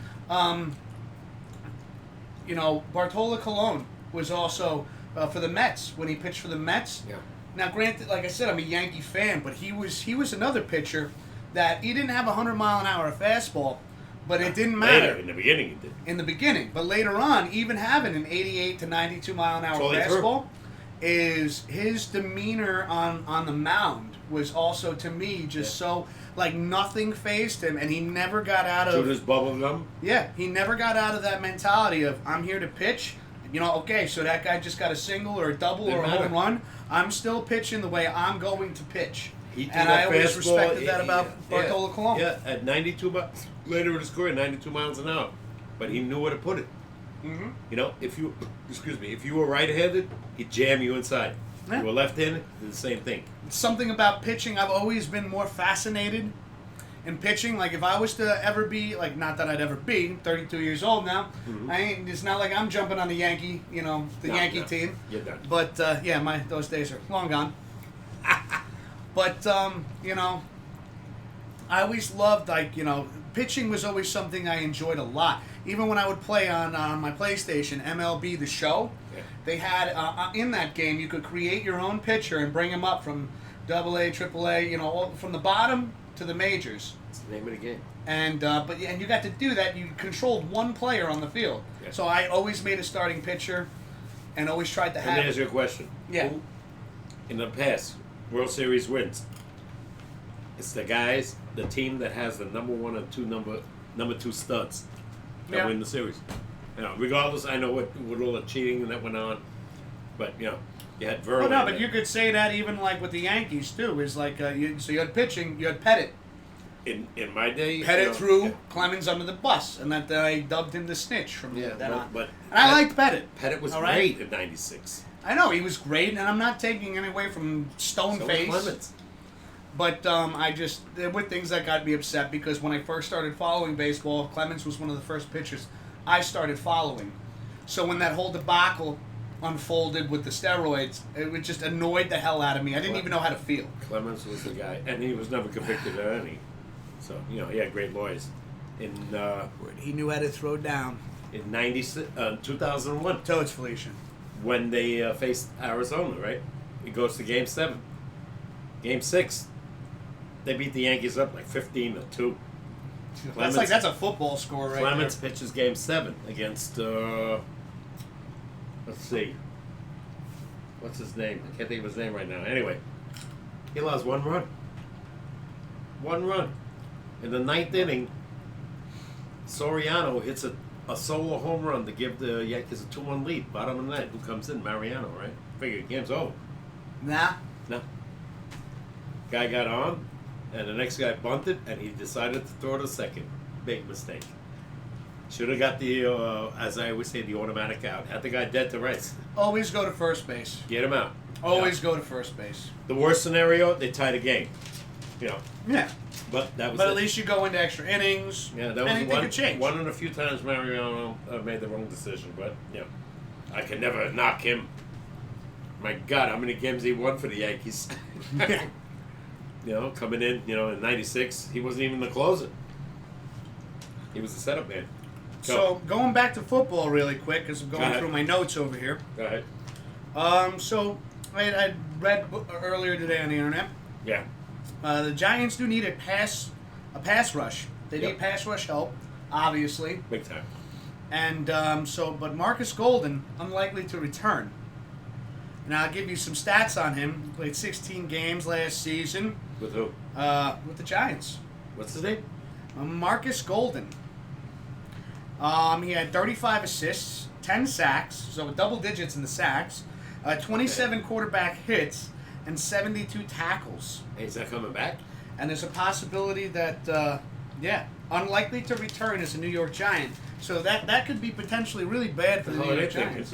Bartolo Colon was also for the Mets when he pitched for the Mets. Yeah. Now, granted, like I said, I'm a Yankee fan, but he was another pitcher that he didn't have a 100-mile-an-hour fastball, but it didn't matter. Later, in the beginning, he did. In the beginning, but later on, even having an 88 to 92-mile-an-hour fastball, is his demeanor on the mound was also, to me, just so like nothing faced him, and he never got out of his bubble gum. Yeah, he never got out of that mentality of I'm here to pitch. Okay, so that guy just got a single or a double or a home run. I'm still pitching the way I'm going to pitch. And I always respected that about Bartolo Colon. Yeah, at 92 miles, later in his career, 92 miles an hour. But he knew where to put it. Mm-hmm. If you were right-handed, he'd jam you inside. Yeah. If you were left-handed, the same thing. Something about pitching, I've always been more fascinated in pitching. Like, if I was to ever be, like, not that I'd ever be, 32 years old now, it's not like I'm jumping on the Yankee, Yankee team. You're done. But, those days are long gone. But, I always loved, pitching was always something I enjoyed a lot. Even when I would play on my PlayStation, MLB The Show, they had, in that game, you could create your own pitcher and bring him up from AA, AAA, from the bottom to the majors. That's the name of the game. And and you got to do that. You controlled one player on the field. Yeah. So I always made a starting pitcher and always tried to have... Let me ask you a question. Yeah. Who, in the past, World Series wins, It's the team that has the number 1 and number 2 studs that win the series. Regardless, I know what all the cheating that went on, but you had Verlander. Well, no, but you could say that even like with the Yankees too. Is like you had pitching, you had Pettit. In my day, Pettit threw Clemens under the bus, and that I dubbed him the snitch from that on. But and I liked Pettit. Pettit was great in '96. I know he was great, and I'm not taking any away from Stoneface. Clemens. But there were things that got me upset because when I first started following baseball, Clemens was one of the first pitchers I started following. So when that whole debacle unfolded with the steroids, it just annoyed the hell out of me. I didn't even know how to feel. Clemens was the guy, and he was never convicted of any. So, he had great lawyers. He knew how to throw down. In 2001. Toads Felician. When they faced Arizona, right? It goes to Game 7. Game 6, they beat the Yankees up like 15-2. That's a football score right Clemens there. pitches Game 7 against, let's see. What's his name? I can't think of his name right now. Anyway, he allows 1 run. 1 run. In the 9th inning, Soriano hits a solo home run to give the Yankees a 2-1 lead. Bottom of the 9th. Who comes in? Mariano, right? Figure game's over. Nah. No. Guy got on, and the next guy bunted, and he decided to throw to second. Big mistake. Should have got the, as I always say, the automatic out. Had the guy dead to rights. Always go to first base. Get him out. Always go to first base. The worst scenario, they tie the game. Yeah. But that was. But at least you go into extra innings. Yeah, that was anything could change. one of the few times Mariano made the wrong decision. But I could never knock him. My God, how many games he won for the Yankees? Coming in, in '96, he wasn't even the closer. He was the setup man. So going back to football really quick, because I'm going through my notes over here. Go ahead. So I read earlier today on the internet. Yeah. The Giants do need a pass rush. They need pass rush help, obviously. Big time. And but Marcus Golden, unlikely to return. And I'll give you some stats on him. He played 16 games last season. With who? With the Giants. What's his name? Marcus Golden. He had 35 assists, 10 sacks, so double digits in the sacks, 27 quarterback hits, and 72 tackles. Hey, is that coming back? And there's a possibility that, unlikely to return as a New York Giant. So that could be potentially really bad for the New York Giants.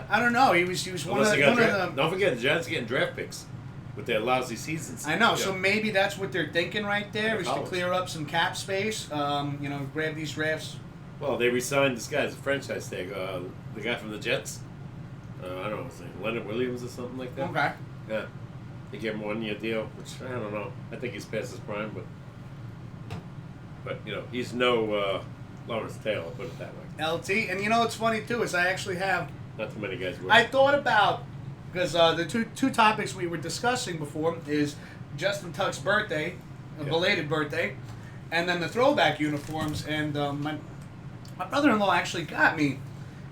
I don't know. He was one of the. Don't forget, the Giants are getting draft picks with their lousy seasons. I know. So maybe that's what they're thinking right there, is to clear up some cap space. Grab these drafts. Well, they re-signed this guy as a franchise tag. The guy from the Jets. I don't know his name. Leonard Williams or something like that. Okay. Yeah. They gave him a 1-year deal, which I don't know. I think he's past his prime, but he's no Lawrence Taylor, put it that way. LT, and what's funny too is I actually have. Not too many guys work. I thought about, because the two topics we were discussing before is Justin Tuck's birthday, a belated birthday, and then the throwback uniforms. And my brother-in-law actually got me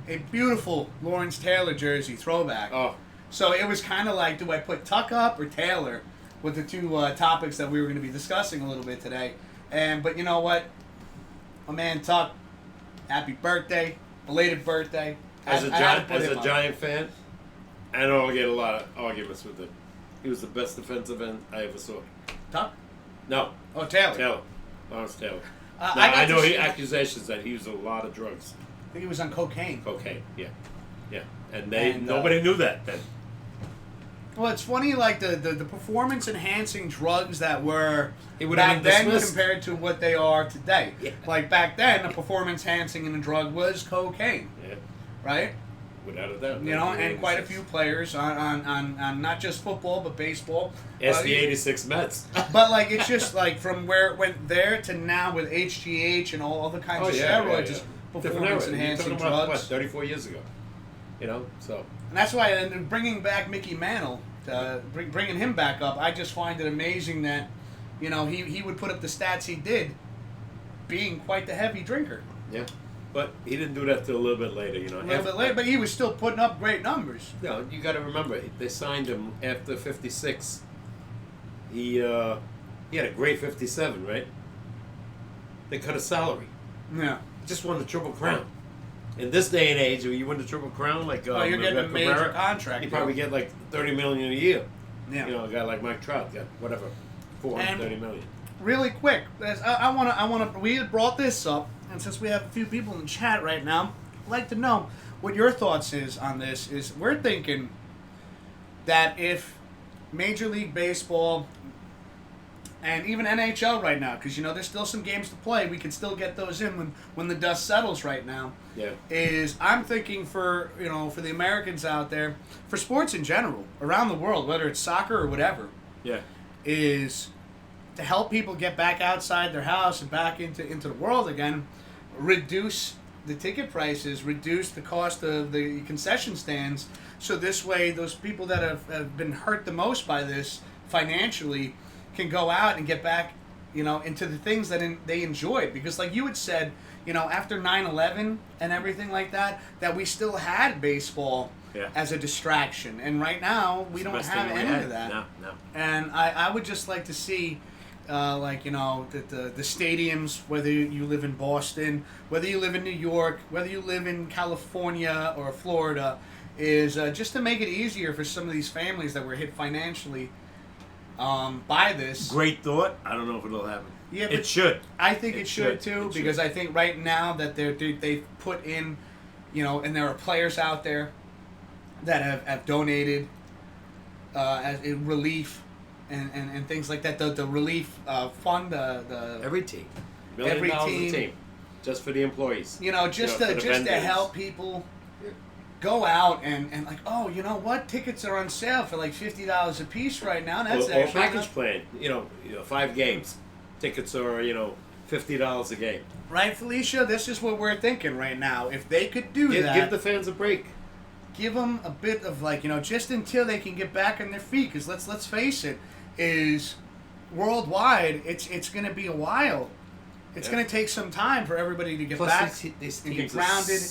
a beautiful Lawrence Taylor jersey throwback. Oh. So it was kind of like, do I put Tuck up or Taylor with the two topics that we were going to be discussing a little bit today? But you know what? My man Tuck, happy birthday, belated birthday. As a Giant fan, I know I'll get a lot of arguments with him. He was the best defensive end I ever saw. Tuck? No. Oh, Taylor. Taylor. Lawrence Taylor. I know accusations that he used a lot of drugs. I think he was on cocaine. Cocaine, yeah. And nobody knew that then. Well, it's funny, like the performance-enhancing drugs that were back then compared to what they are today. Yeah. Like back then, the performance-enhancing drug was cocaine. Yeah. Right? Without a doubt. And quite a few players on not just football but baseball. Ask the '86 Mets. But like it's just like from where it went there to now with HGH and all other kinds of steroids, performance-enhancing drugs. What, 34 years ago? So. And that's why, and bringing back Mickey Mantle, bringing him back up, I just find it amazing that, he would put up the stats he did, being quite the heavy drinker. Yeah, but he didn't do that till a little bit later, A little bit later, but he was still putting up great numbers. You got to remember, they signed him after '56. He He had a great 57, right? They cut his salary. Yeah. Just won the Triple Crown. In this day and age, when you win the Triple Crown, like you're getting a major Cabrera, contract. you probably get like $30 million a year. Yeah. You know, a guy like Mike Trout got whatever, $430 million. Really quick, I want to. We had brought this up, and since we have a few people in the chat right now, I'd like to know what your thoughts is on this. Is we're thinking that if Major League Baseball and even NHL right now, because there's still some games to play, we can still get those in when the dust settles right now. Yeah. I'm thinking for for the Americans out there, for sports in general around the world, whether it's soccer or whatever. Yeah. Is to help people get back outside their house and back into the world again, reduce the ticket prices, reduce the cost of the concession stands, so this way those people that have been hurt the most by this financially can go out and get back, into the things that they enjoyed. Because like you had said, after 9/11 and everything like that we still had baseball as a distraction. And right now, we don't have any of that. No. And I would just like to see, the stadiums, whether you live in Boston, whether you live in New York, whether you live in California or Florida, is just to make it easier for some of these families that were hit financially by this. Great thought. I don't know if it'll happen. Yeah, it should. I think it should too, because I think right now that they've put in, and there are players out there that have donated as in relief and things like that. The relief fund, the every team, $1 million a team, just for the employees. Just to help people go out and like, oh, you know what? Tickets are on sale for like $50 a piece right now. That's or package plan. 5 games. Tickets are $50 a game. Right, Felicia? This is what we're thinking right now. If they could do that, give the fans a break. Give them a bit of just until they can get back on their feet. Because let's face it, is worldwide it's going to be a while. It's going to take some time for everybody to get back these and get grounded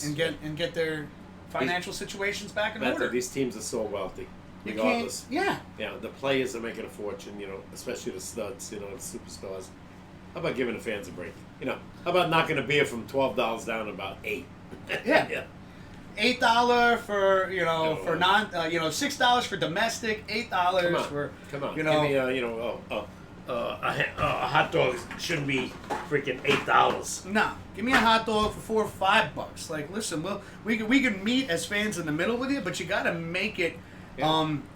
and get their financial situations back in order. These teams are so wealthy, regardless. Yeah, the players are making a fortune. Especially the studs. The superstars. How about giving the fans a break? How about knocking a beer from $12 down to about $8? Yeah. $8 for for non $6 for domestic, $8 for come on. Give me a hot dog shouldn't be freaking $8. No, give me a hot dog for $4 or $5. Like, listen, we can meet as fans in the middle with you, but you got to make it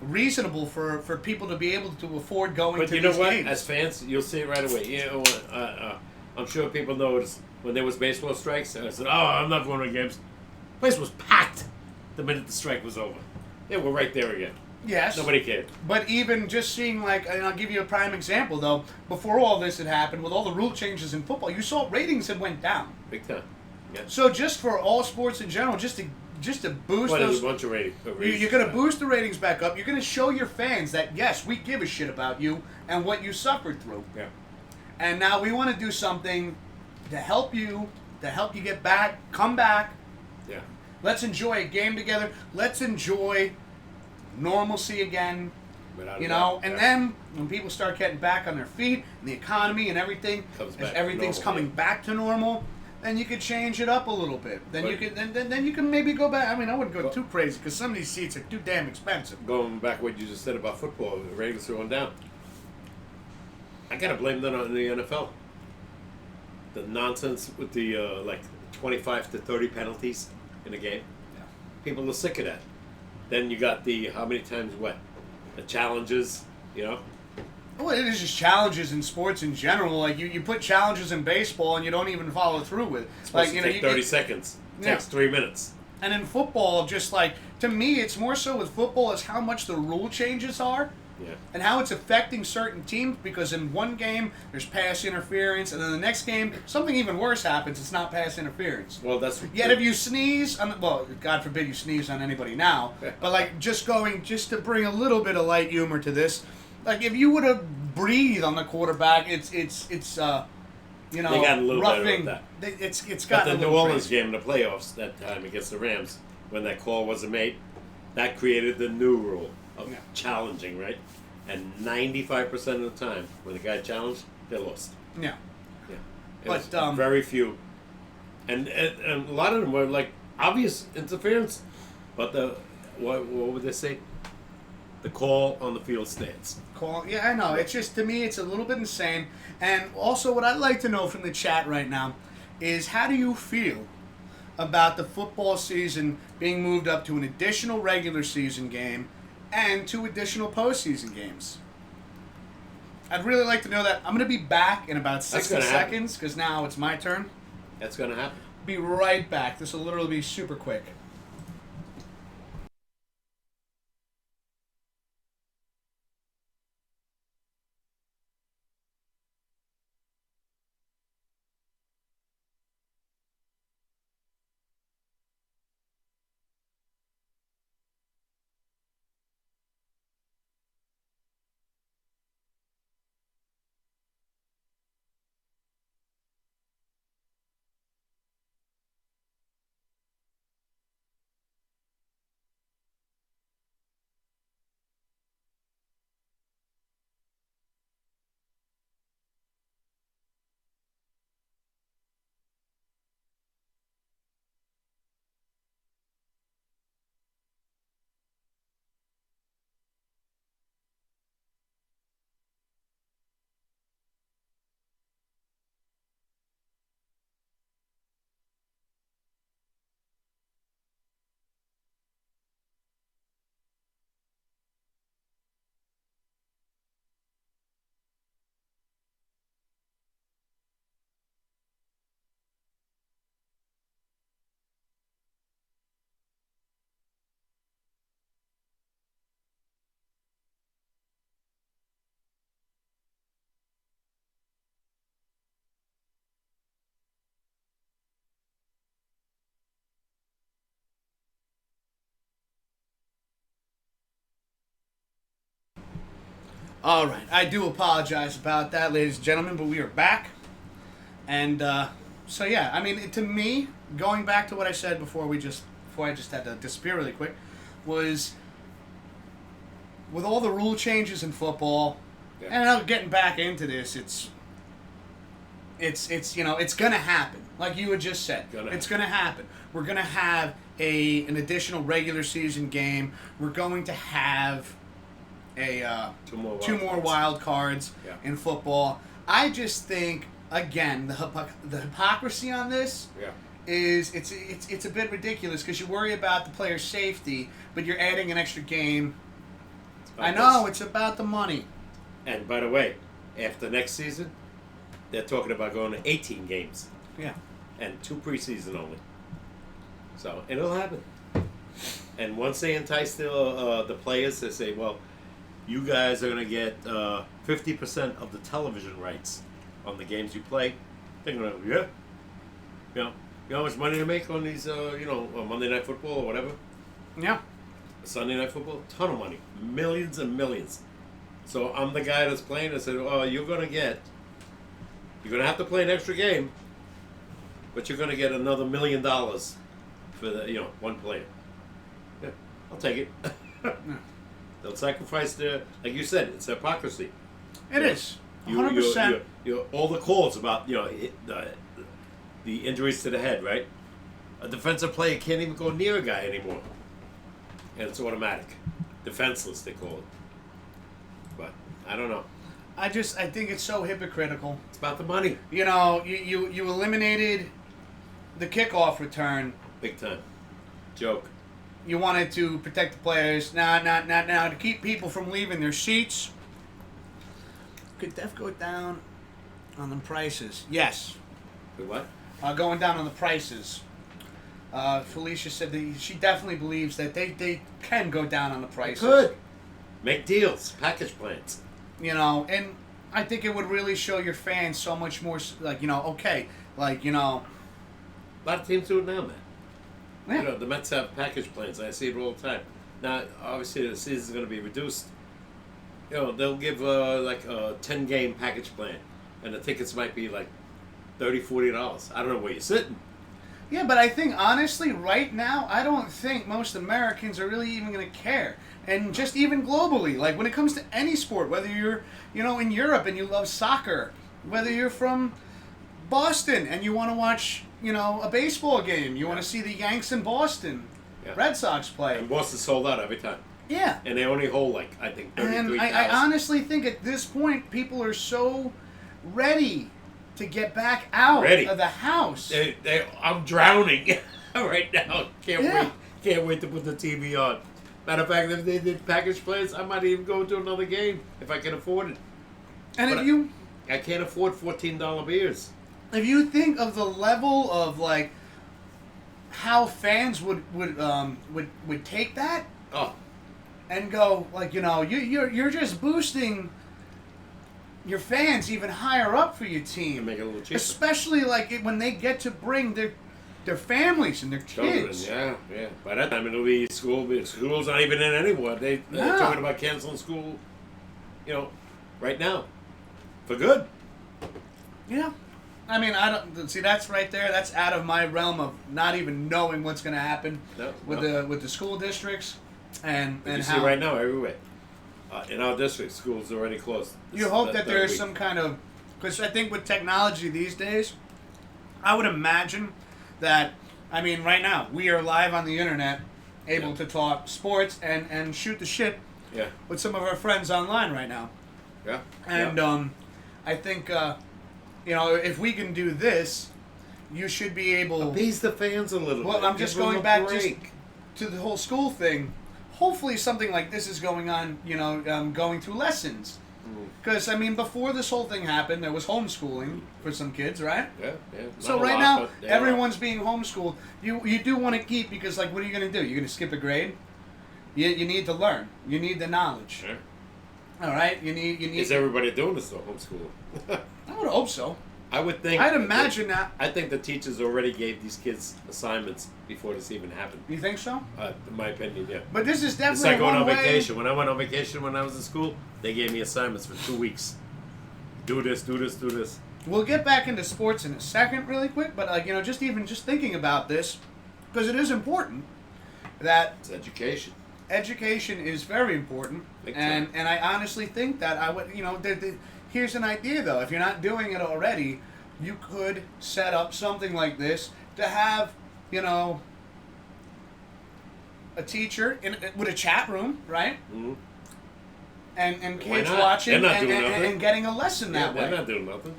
reasonable for people to be able to afford going to these games. But you know what? As fans, you'll see it right away. I'm sure people noticed when there was baseball strikes, and I said, "Oh, I'm not going to games." The place was packed the minute the strike was over. Yeah, we're right there again. Yes. Nobody cared. But even just seeing, and I'll give you a prime example, though. Before all this had happened, with all the rule changes in football, you saw ratings had went down. Big time. Yeah. So just for all sports in general, just to boost those... a bunch of ratings. You're going to boost the ratings back up. You're going to show your fans that, yes, we give a shit about you and what you suffered through. Yeah. And now we want to do something to help you get back, come back. Yeah. Let's enjoy a game together. Let's enjoy normalcy again. And then when people start getting back on their feet and the economy and everything, everything's coming back to normal, then you could change it up a little bit. Then you can maybe go back. I mean, I wouldn't go too crazy because some of these seats are too damn expensive. Going back to what you just said about football, the ratings are going down. I gotta blame that on the NFL. The nonsense with the 25 to 30 penalties in a game. Yeah. People are sick of that. Then you got the the challenges, Well, it is just challenges in sports in general. Like you put challenges in baseball and you don't even follow through with it. It's supposed to take 30 seconds. It takes 3 minutes. And in football, just to me, it's more so with football is how much the rule changes are. Yeah. And how it's affecting certain teams, because in one game there's pass interference, and then the next game something even worse happens. It's not pass interference. Well, that's yet if you sneeze, God forbid you sneeze on anybody now, but just to bring a little bit of light humor to this, if you would have breathed on the quarterback, it's they got a little roughing. better with that. It's got the New Orleans game in the playoffs that time against the Rams, when that call wasn't made, that created the new rule of challenging, right? And 95% of the time, when the guy challenged, they lost. Yeah. Yeah. But very few. And a lot of them were like obvious interference. But what would they say? The call on the field stands. Yeah, I know. It's just, to me, it's a little bit insane. And also, what I'd like to know from the chat right now is, how do you feel about the football season being moved up to an additional regular season game and 2 additional postseason games? I'd really like to know that. I'm going to be back in about 60 seconds because now it's my turn. That's going to happen. Be right back. This will literally be super quick. All right, I do apologize about that, ladies and gentlemen, but we are back. And so yeah, I mean, to me, going back to what I said before I just had to disappear really quick, was with all the rule changes in football, and getting back into this, it's you know, it's gonna happen. Like you had just said, it's gonna happen. We're gonna have an additional regular season game. We're going to have two more wild cards in football. I just think, again, the hypocrisy on this is it's a bit ridiculous because you worry about the player's safety, but you're adding an extra game. I know it's about the money. And by the way, after next season, they're talking about going to 18 games. Yeah. And 2 preseason only. So it'll happen. And once they entice the players, they say, well, you guys are going to get 50% of the television rights on the games you play. They're going to, you know how much money to make on these, Monday Night Football or whatever? Yeah. Sunday Night Football? Ton of money. Millions and millions. So I'm the guy that's playing. I said, oh, you're going to have to play an extra game, but you're going to get another $1 million for the, one player. Yeah, I'll take it. They'll sacrifice like you said, it's hypocrisy. It is. 100%. All the calls about, the injuries to the head, right? A defensive player can't even go near a guy anymore. And it's automatic. Defenseless, they call it. But, I don't know. I think it's so hypocritical. It's about the money. You know, you eliminated the kickoff return. Big time. Joke. You wanted to protect the players. Now, to keep people from leaving their seats. Could Def go down on the prices? Yes. Could what? Going down on the prices. Felicia said that she definitely believes that they can go down on the prices. Could. Make deals. Package plans. And I think it would really show your fans so much more, okay. A lot of teams do it now, man. Yeah. The Mets have package plans. I see it all the time. Now, obviously, the season's going to be reduced. They'll give like a 10-game package plan, and the tickets might be like $30, $40. I don't know where you're sitting. Yeah, but I think, honestly, right now, I don't think most Americans are really even going to care. And just even globally, like when it comes to any sport, whether you're, in Europe and you love soccer, whether you're from Boston and you want to watch, a baseball game, you want to see the Yanks in Boston, Red Sox play. And Boston sold out every time. Yeah. And they only hold, I think, 33,000. And I honestly think at this point, people are so ready to get back out of the house. I'm drowning right now. Can't wait to put the TV on. Matter of fact, if they did package plans, I might even go to another game if I can afford it. And I can't afford $14 beers. If you think of the level of how fans would take that, and go you're just boosting your fans even higher up for your team. Make it a little cheaper. Especially when they get to bring their families and their kids. Children, yeah. By that time it'll be school. School's not even in anymore. They're talking about canceling school, right now. For good. Yeah. I mean, I don't see that's right there. That's out of my realm of not even knowing what's going to happen with the school districts and you how see right now everywhere. In our district, school's already closed. You hope that there's some kind of, because I think with technology these days, I would imagine that, right now, we are live on the internet, able to talk sports and shoot the shit with some of our friends online right now. Yeah. And I think, if we can do this, you should be able... Appease the fans a little bit. Well, I'm just going back to the whole school thing. Hopefully something like this is going on, going through lessons. Because, before this whole thing happened, there was homeschooling for some kids, right? Yeah. So right now, everyone's being homeschooled. You do want to keep, because, what are you going to do? You're going to skip a grade? You need to learn. You need the knowledge. Sure. All right? You need. Is everybody doing this, though, homeschooling? I would hope so. I would think. I'd imagine that. I think the teachers already gave these kids assignments before this even happened. You think so? In my opinion, yeah. But this is definitely it's like going on way. vacation. When I went on vacation when I was in school, they gave me assignments for 2 weeks. Do this, do this, do this. We'll get back into sports in a second really quick, but just thinking about this, because it is important that... It's education. Education is very important, and I honestly think that I would, here's an idea though. If you're not doing it already, you could set up something like this to have, a teacher with a chat room, right? Mm-hmm. And kids watching and getting a lesson that way. They're not doing nothing.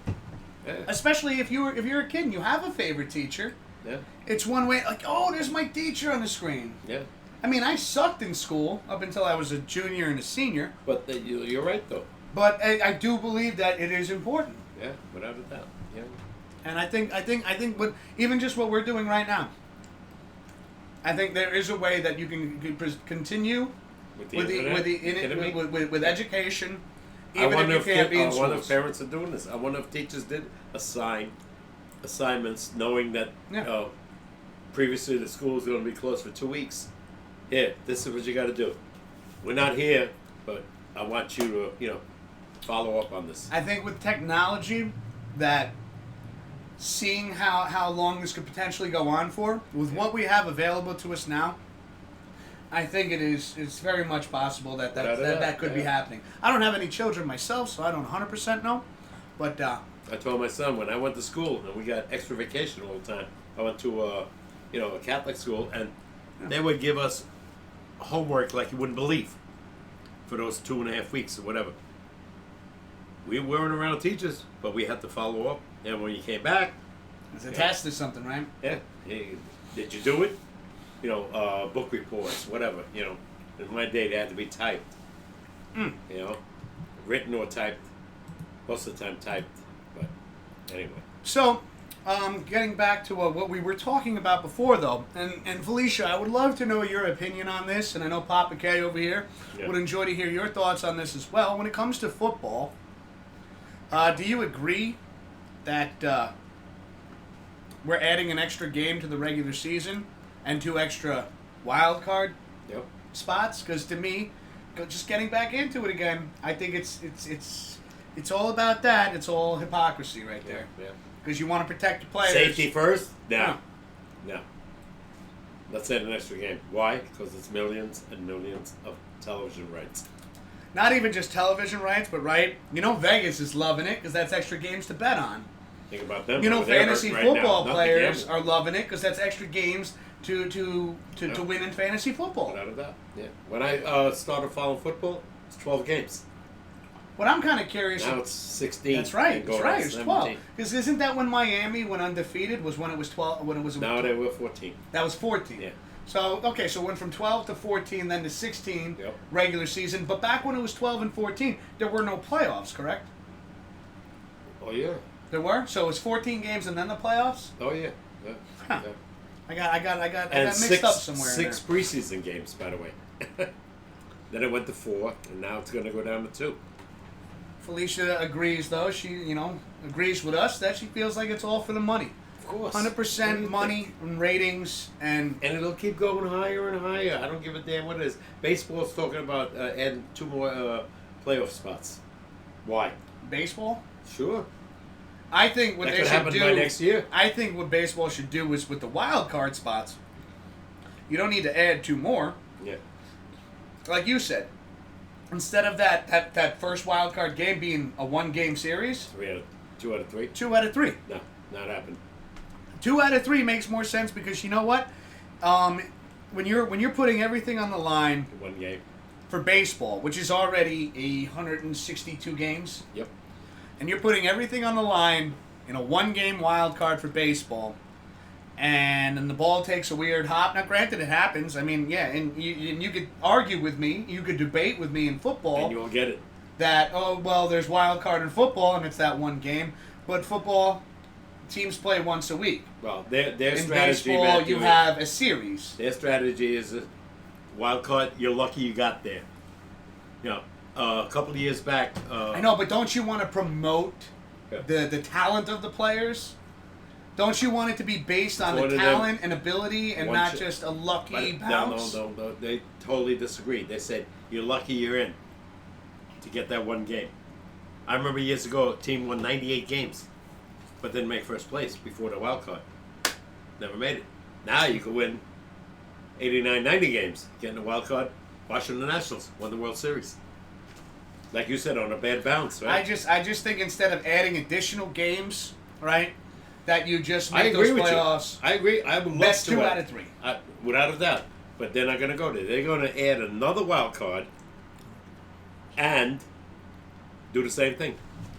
Yeah. Especially if you're a kid and you have a favorite teacher. Yeah. It's one way, there's my teacher on the screen. Yeah. I sucked in school up until I was a junior and a senior. But you're right, though. But I do believe that it is important. Yeah, without a doubt. Yeah. And I think even just what we're doing right now, I think there is a way that you can continue with education, even if you can't be in schools. I wonder if parents are doing this. I wonder if teachers did assign assignments knowing that previously the school was going to be closed for 2 weeks. Here, this is what you got to do. We're not here, but I want you to, follow up on this. I think with technology, that seeing how long this could potentially go on for, with what we have available to us now, I think it's very much possible that could be happening. I don't have any children myself, so I don't 100% know, but... I told my son when I went to school, and we got extra vacation all the time, I went to a Catholic school, and they would give us homework like you wouldn't believe for those 2.5 weeks or whatever. We weren't around teachers, but we had to follow up. And when you came back, it's a test or something, right? Yeah. Hey, did you do it? Book reports, whatever. In my day, they had to be typed. Written or typed. Most of the time, typed. But anyway. So, getting back to what we were talking about before, though, and Felicia, I would love to know your opinion on this, and I know Papa K over here would enjoy to hear your thoughts on this as well. When it comes to football, do you agree that we're adding an extra game to the regular season and 2 extra wild card spots? Because to me, just getting back into it again, I think it's all about that. It's all hypocrisy right there. Yeah. Because you want to protect the players. Safety first? No. No. Let's add an extra game. Why? Because it's millions and millions of television rights. Not even just television rights, but Vegas is loving it because that's extra games to bet on. Think about them. Fantasy football players are loving it because that's extra games to win in fantasy football. Without a doubt. Yeah. When I started following football, it's 12 games. What I'm kind of curious. Now it's 16. That's right. That's right. It's 12. 17. Because isn't that when Miami went undefeated? Was when it was 12? When it was. No, they were 14. That was 14. Yeah. So it went from 12 to 14, then to 16 regular season. But back when it was 12 and 14, there were no playoffs, correct? Oh yeah. There were. So it was 14 games and then the playoffs. Oh yeah. Yeah. Huh. Yeah. I got mixed up somewhere. Six preseason games, by the way. Then it went to 4, and now it's going to go down to 2. Felicia agrees, though. She, agrees with us that she feels like it's all for the money. Of course. 100% money and ratings, and it'll keep going higher and higher. I don't give a damn what it is. Baseball's talking about adding 2 more playoff spots. Why? Baseball? Sure. I think what that they could should happen do by next year. I think what baseball should do is with the wild card spots. You don't need to add 2 more. Yeah. Like you said, instead of that first wild card game being a 1-game series, 2 out of 3. 2 out of 3. No, not happening. 2 out of 3 makes more sense because you know what? When you're putting everything on the line, 1 game for baseball, which is already 162 games. Yep. And you're putting everything on the line in a 1-game wild card for baseball, and then the ball takes a weird hop. Now, granted, it happens. I mean, yeah, and you could argue with me, you could debate with me in football. And you will get it. That, there's wild card in football, and it's that 1 game. But football, teams play once a week. Well, their in strategy... In baseball, you have a series. Their strategy is wild card, you're lucky you got there. A couple of years back... I know, but don't you want to promote the talent of the players? Don't you want it to be based on the talent and ability and not just a lucky bounce? No. They totally disagreed. They said, you're lucky you're in to get that 1 game. I remember years ago, a team won 98 games, but didn't make first place before the wild card. Never made it. Now you could win 89, 90 games, getting the wild card. Washington Nationals won the World Series. Like you said, on a bad bounce, right? I just think instead of adding additional games, right, that you just make I agree those with playoffs. You. I agree. I would love best to 2 out of 3. Without a doubt. But they're not going to go there. They're going to add another wild card and do the same thing.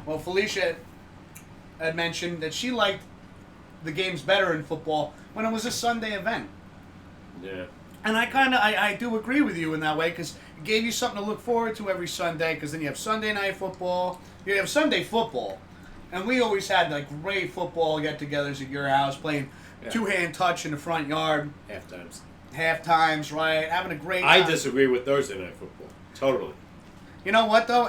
Well, Felicia had mentioned that she liked the games better in football when it was a Sunday event. Yeah. And I do agree with you in that way because it gave you something to look forward to every Sunday because then you have Sunday night football, you have Sunday football, and we always had like great football get-togethers at your house playing 2-hand touch in the front yard. Half times, right? Having a great time. I disagree with Thursday night football. Totally. You know what though?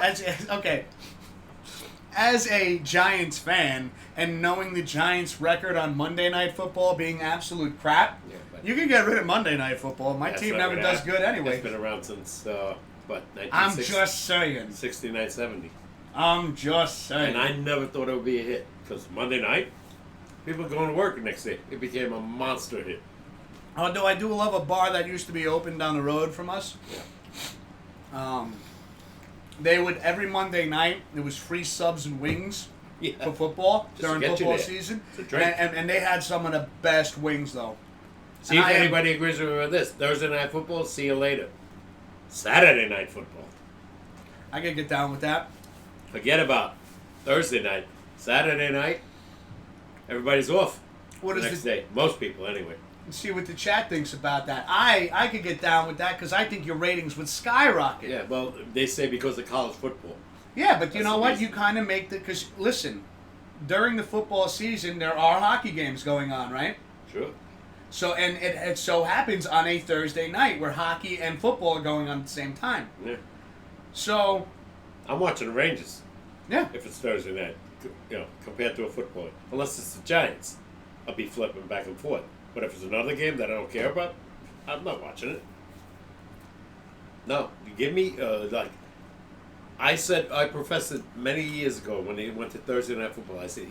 As a Giants fan and knowing the Giants' record on Monday Night Football being absolute crap, you can get rid of Monday Night Football. My team never does good anyway. It's been around since, 1960? I'm just saying. 69, 70. I'm just saying. And I never thought it would be a hit because Monday night, people were going to work the next day. It became a monster hit. Although I do love a bar that used to be open down the road from us. Yeah. They would, every Monday night, there was free subs and wings for football during football season. And they had some of the best wings, though. See if anybody agrees with me with this. Thursday night football, see you later. Saturday night football. I can get down with that. Forget about Thursday night. Saturday night, everybody's off the next day. Most people, anyway. And see what the chat thinks about that. I could get down with that because I think your ratings would skyrocket. Yeah, well, they say because of college football. Yeah, but you know what? You kind of make the... Because, listen, during the football season, there are hockey games going on, right? Sure. So, and it so happens on a Thursday night where hockey and football are going on at the same time. Yeah. So... I'm watching the Rangers. Yeah. If it's Thursday night, compared to a football. Unless it's the Giants, I'll be flipping back and forth. But if it's another game that I don't care about, I'm not watching it. No, you give me, I professed it many years ago when they went to Thursday night football. I said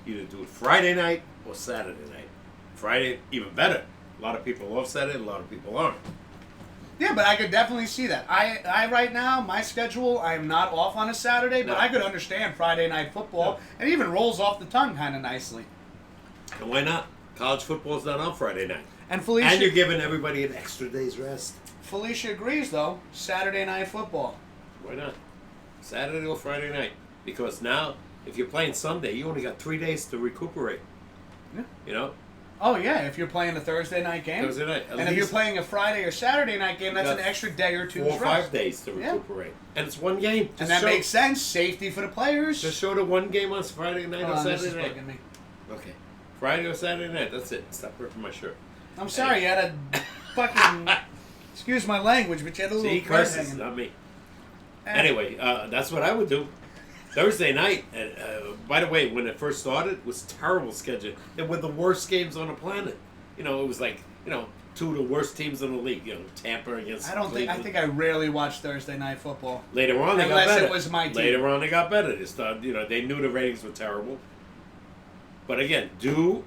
either do it Friday night or Saturday night. Friday, even better. A lot of people love Saturday, a lot of people aren't. Yeah, but I could definitely see that. I right now, my schedule, I am not off on a Saturday, but I could understand Friday night football. It even rolls off the tongue kind of nicely. And why not? College football's not on Friday night. And Felicia, and you're giving everybody an extra day's rest. Felicia agrees, though. Saturday night football. Why not? Saturday or Friday night. Because now, if you're playing Sunday, you only got 3 days to recuperate. Yeah. You know? Oh, yeah, if you're playing a Thursday night game. Thursday night. And if you're playing a Friday or Saturday night game, that's an extra day or two. 4 or 5 days to recuperate. Yeah. And it's one game. And that makes sense. Safety for the players. Just show the one game on Friday night or Saturday night. Me. Okay. Friday or Saturday night. That's it. Stop ripping my shirt. I'm sorry, you had a fucking... excuse my language, but you had a little... See, curses, not me. Anyway, that's what I would do. Thursday night, by the way, when it first started, was terrible schedule. They were the worst games on the planet. You know, it was like, you know, 2 of the worst teams in the league. You know, Tampa against Cleveland. I think I rarely watched Thursday night football. Later on, they got better. Unless it was my team. Later on, they got better. They started, you know, they knew the ratings were terrible. But again, do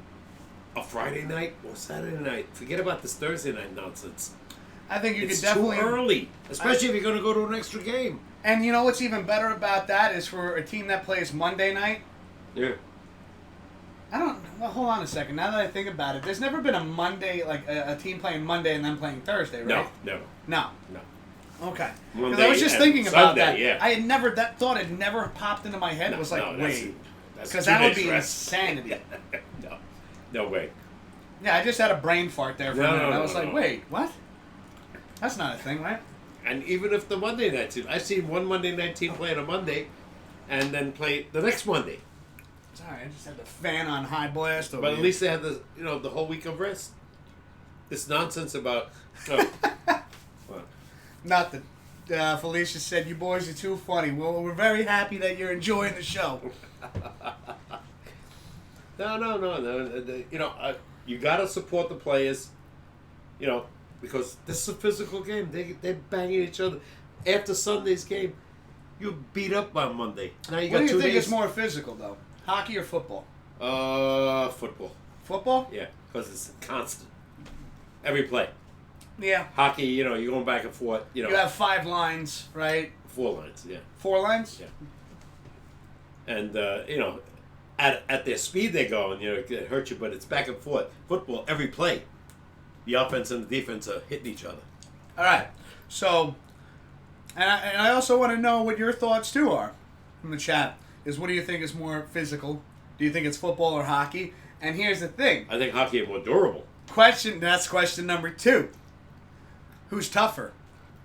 a Friday night or Saturday night. Forget about this Thursday night nonsense. I think you could definitely... It's too early, especially if you're going to go to an extra game. And you know what's even better about that is for a team that plays Monday night. Yeah. Well, hold on a second. Now that I think about it, there's never been a Monday, like a team playing Monday and then playing Thursday, right? No, never. No. Okay. Because I was just thinking about Sunday, that. Yeah. I had never, that thought had never popped into my head. It was like, wait. Because that would be insanity. No way. Yeah, I just had a brain fart there for a minute. I was like, wait, what? That's not a thing, right? And even if the Monday night team, I've seen one Monday night team play on a Monday and then play the next Monday. Sorry, I just had the fan on high blast over But at least they had the, you know, the whole week of rest. This nonsense about... What? Nothing. Felicia said, you boys are too funny. Well, we're very happy that you're enjoying the show. No. You know, you got to support the players, you know, because this is a physical game. They're banging each other. After Sunday's game, you beat up on Monday. Now you got 2 days. What do you think is more physical, though? Hockey or football? Football. Football? Yeah, because it's constant. Every play. Yeah. Hockey, you know, you're going back and forth. You know, you have 5 lines, right? 4 lines, yeah. 4 lines? Yeah. And, you know, at their speed they're going, you know, it hurt you, but it's back and forth. Football, every play, the offense and the defense are hitting each other. All right. So, and I also want to know what your thoughts, too, are from the chat. Is what do you think is more physical? Do you think it's football or hockey? And here's the thing. I think hockey is more durable. That's question number 2. Who's tougher?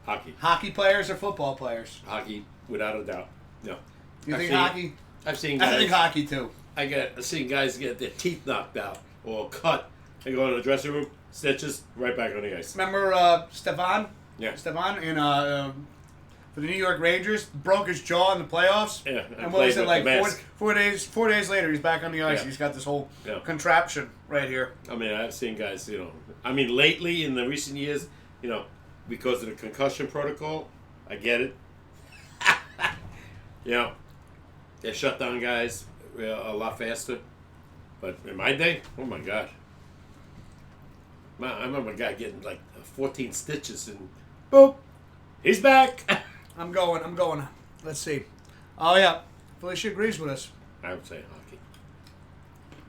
Hockey. Hockey players or football players? Hockey, without a doubt. No. You think hockey? I've seen guys. I think hockey too. I've seen guys get their teeth knocked out or cut and go in the dressing room, stitches, right back on the ice. Remember Stefan? Yeah. Stefan in for the New York Rangers broke his jaw in the playoffs. Yeah. And what was it like? 4 days later, he's back on the ice. Yeah. He's got this whole contraption right here. I mean, I've seen guys. You know, I mean, lately in the recent years, you know, because of the concussion protocol, I get it. You know, they shut down guys a lot faster. But in my day, oh my God. I remember a guy getting like 14 stitches and boop, he's back. I'm going. Let's see. Oh, yeah. Felicia agrees with us. I would say hockey.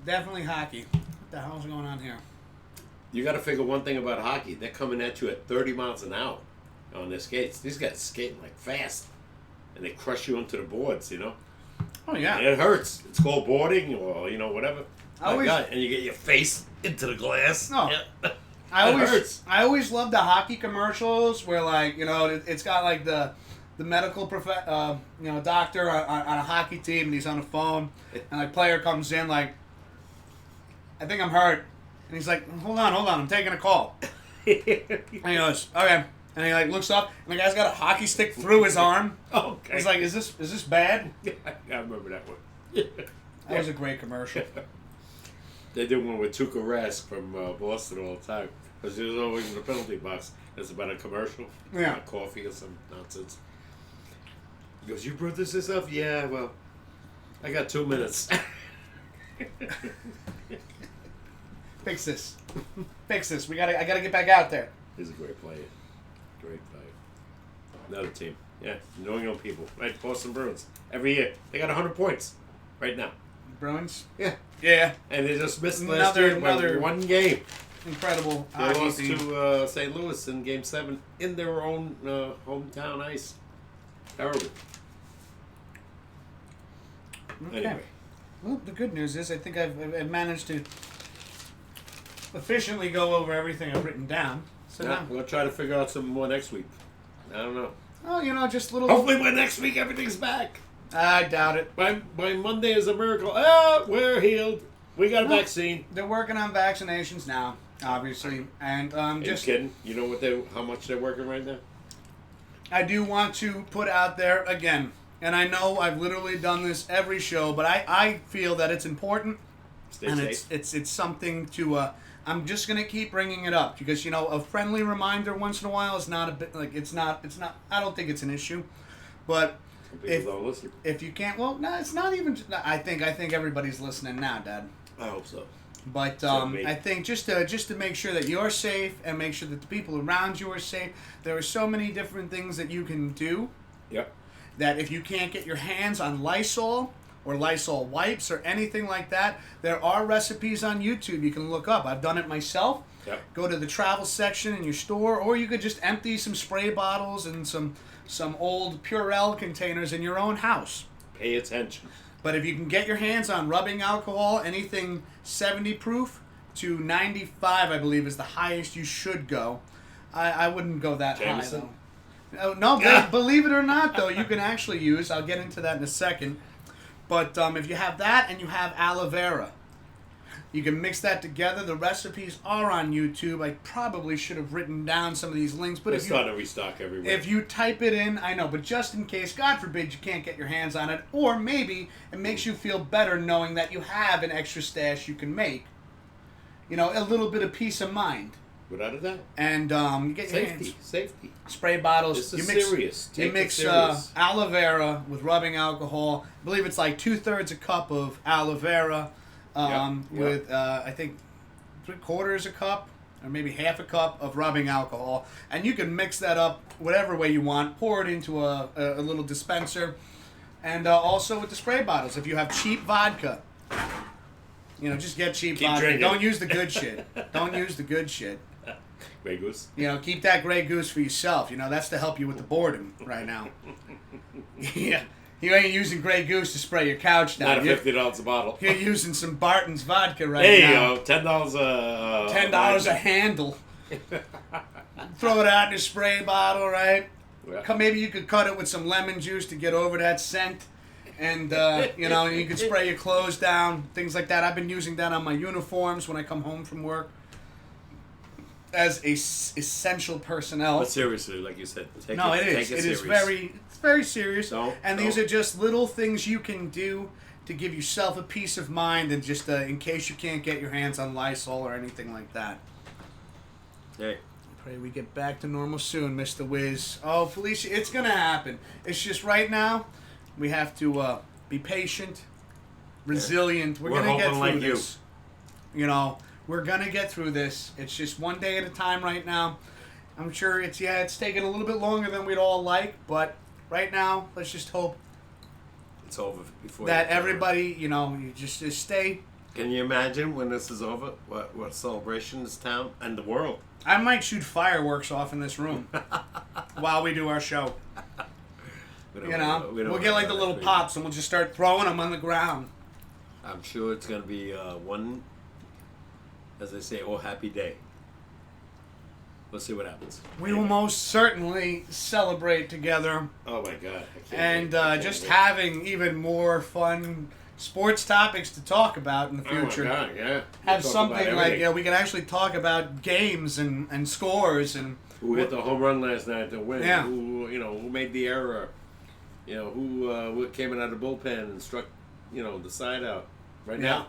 Definitely hockey. What the hell's going on here? You got to figure one thing about hockey. They're coming at you at 30 miles an hour on their skates. These guys skating like fast. And they crush you into the boards, you know? Oh, yeah. And it hurts. It's called boarding or, you know, whatever. And you get your face into the glass. No. Yeah. I always love the hockey commercials where, like, you know, it's got, like, the medical doctor on a hockey team, and he's on the phone, and, like, player comes in, like, I think I'm hurt. And he's like, hold on, I'm taking a call. And he goes, okay. And he like looks up, and the guy's got a hockey stick through his arm. Okay. He's like, is this bad? I remember that one. That was a great commercial. They did one with Tuukka Rask from Boston all the time. Because he was always in the penalty box. It's about a commercial. Yeah. About coffee or some nonsense. He goes, you brought this yourself? Yeah, well, I got 2 minutes. Fix this. Fix this. I gotta get back out there. He's a great player. Great player. Another team. Yeah, New England people. Right, Boston Bruins. Every year. They got 100 points right now. Bruins? Yeah. Yeah. And they just missed last year by one game. Incredible. They lost to St. Louis in Game 7 in their own hometown ice. Terrible. Okay. Anyway. Well, the good news is I think I've managed to efficiently go over everything I've written down. So now we'll try to figure out some more next week. I don't know. Oh, just little... Hopefully by next week everything's back. I doubt it. By Monday is a miracle. We're healed. We got a vaccine. They're working on vaccinations now, obviously. And just kidding. You know how much they're working right now? I do want to put out there again, and I know I've literally done this every show, but I feel that it's important. Stay and safe. it's something to I'm just gonna keep bringing it up because a friendly reminder once in a while is not a bit like it's not I don't think it's an issue, but if you can't, well, no, it's not even. I think everybody's listening now, Dad. I hope so. But I think just to make sure that you're safe and make sure that the people around you are safe, there are so many different things that you can do. Yep. That if you can't get your hands on Lysol or Lysol wipes or anything like that, there are recipes on YouTube you can look up. I've done it myself. Yep. Go to the travel section in your store, or you could just empty some spray bottles and some old Purell containers in your own house. Pay attention. But if you can get your hands on rubbing alcohol, anything 70 proof to 95, I believe, is the highest you should go. I wouldn't go that Jameson? high, though. No, believe it or not, though, you can actually use, I'll get into that in a second, but if you have that and you have aloe vera, you can mix that together. The recipes are on YouTube. I probably should have written down some of these links, but it's not a restock everywhere. If you type it in, I know, but just in case, God forbid, you can't get your hands on it, or maybe it makes you feel better knowing that you have an extra stash you can make. A little bit of peace of mind. Without a doubt. And you get your hands. Safety. Spray bottles. This is serious. You mix aloe vera with rubbing alcohol. I believe it's like 2/3 a cup of aloe vera. With I think 3/4 a cup or maybe half a cup of rubbing alcohol, and you can mix that up whatever way you want. Pour it into a little dispenser, and also with the spray bottles. If you have cheap vodka, just get cheap vodka. Drinking. Don't use the good shit. Don't use the good shit. Grey Goose. Keep that Grey Goose for yourself. That's to help you with the boredom right now. Yeah. You ain't using Grey Goose to spray your couch now. Not $50 a bottle. You're using some Barton's vodka now. Yo, $10 a... $10 a handle. Throw it out in a spray bottle, right? Yeah. Maybe you could cut it with some lemon juice to get over that scent. And, you could spray your clothes down, things like that. I've been using that on my uniforms when I come home from work. As essential personnel. But seriously, like you said, take it is very serious. These are just little things you can do to give yourself a peace of mind, and just in case you can't get your hands on Lysol or anything like that. Hey. Pray we get back to normal soon, Mr. Wiz. Oh, Felicia, it's gonna happen. It's just right now, we have to be patient, resilient. We're gonna get through this. We're going to get through this. It's just one day at a time right now. I'm sure it's taking a little bit longer than we'd all like, but right now, let's just hope it's over before that everybody, you just stay. Can you imagine when this is over, what celebration this town and the world? I might shoot fireworks off in this room while we do our show. We'll get like the little pops and we'll just start throwing them on the ground. I'm sure it's going to be one... As they say, happy day. Let's see what happens. We will most certainly celebrate together. Oh my God. Just having even more fun sports topics to talk about in the future. Oh my God, yeah. Have something like, we can actually talk about games and scores and... Who hit the home run last night to win. Yeah. Who made the error. Who came in out of the bullpen and struck, the side out. Right now.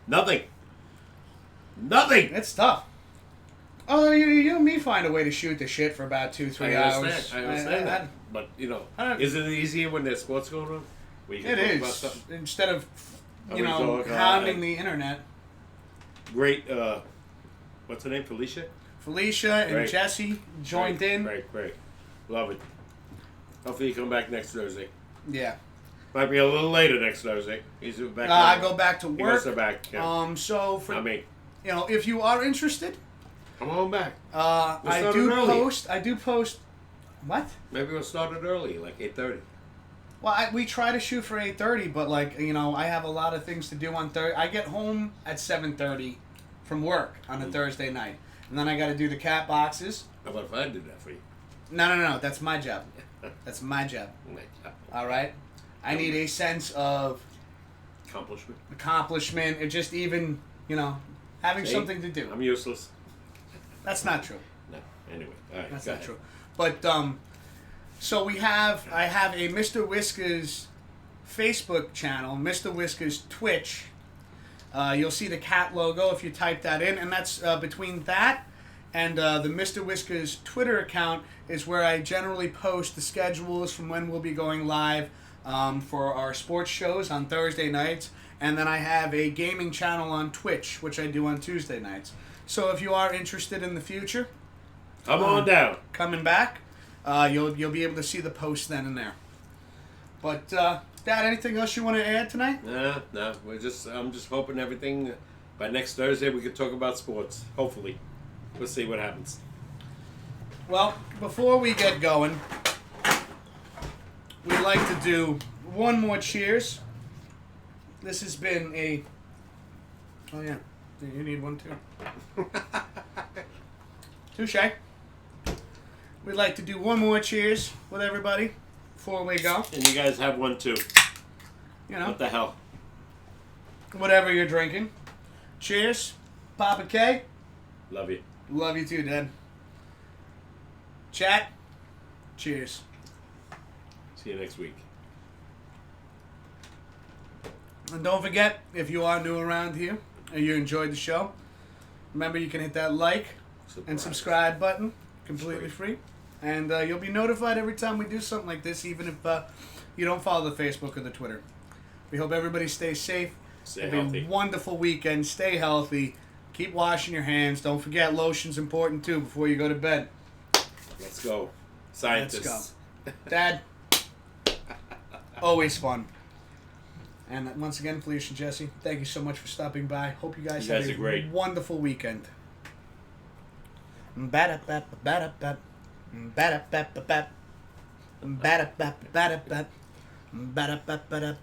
Nothing. It's tough. Although you and me find a way to shoot the shit for about 2-3 hours. I understand that. But, is it easier when there's sports going on? It is. Instead of, hounding the internet. great. What's her name? Felicia and Jesse joined in. Great. Love it. Hopefully you come back next Thursday. Yeah. Might be a little later next Thursday. He's back. I go back to work. He goes back. Yeah. So for you know, if you are interested, come on back. I do post. What? Maybe we'll start it early, like 8:30. Well, we try to shoot for 8:30, but like you know, I have a lot of things to do on Thursday. I get home at 7:30 from work on a Thursday night, and then I got to do the cat boxes. How about if I did that for you? No. That's my job. That's my job. All right. I need a sense of accomplishment, and just even having something to do. I'm useless. That's not true. No. Anyway, all right. That's not true. But so I have a Mr. Whiskers Facebook channel, Mr. Whiskers Twitch. You'll see the cat logo if you type that in, and that's between that and the Mr. Whiskers Twitter account is where I generally post the schedules from when we'll be going live for our sports shows on Thursday nights, and then I have a gaming channel on Twitch, which I do on Tuesday nights. So if you are interested in the future, come on down. Coming back, you'll be able to see the posts then and there. But Dad, anything else you want to add tonight? No. I'm just hoping everything by next Thursday we can talk about sports. Hopefully, we'll see what happens. Well, before we get going, we'd like to do one more cheers. This has been a... Oh, yeah. You need one, too. Touche. We'd like to do one more cheers with everybody before we go. And you guys have one, too. You know. What the hell? Whatever you're drinking. Cheers. Papa K. Love you. Love you, too, Dad. Chat. Cheers. See you next week. And don't forget, if you are new around here and you enjoyed the show, remember you can hit that like and subscribe button, completely free. And you'll be notified every time we do something like this, even if you don't follow the Facebook or the Twitter. We hope everybody stays safe. Stay healthy. Have a wonderful weekend. Stay healthy. Keep washing your hands. Don't forget, lotion's important, too, before you go to bed. Let's go. Scientists. Let's go. Dad, always fun. And once again, Felicia and Jesse, thank you so much for stopping by. Hope you guys have a wonderful weekend. Ba-da-ba-ba-ba-da-ba. Ba-da-ba-ba-ba. Ba-da-ba-ba-da-ba. Ba-da-ba-ba-da.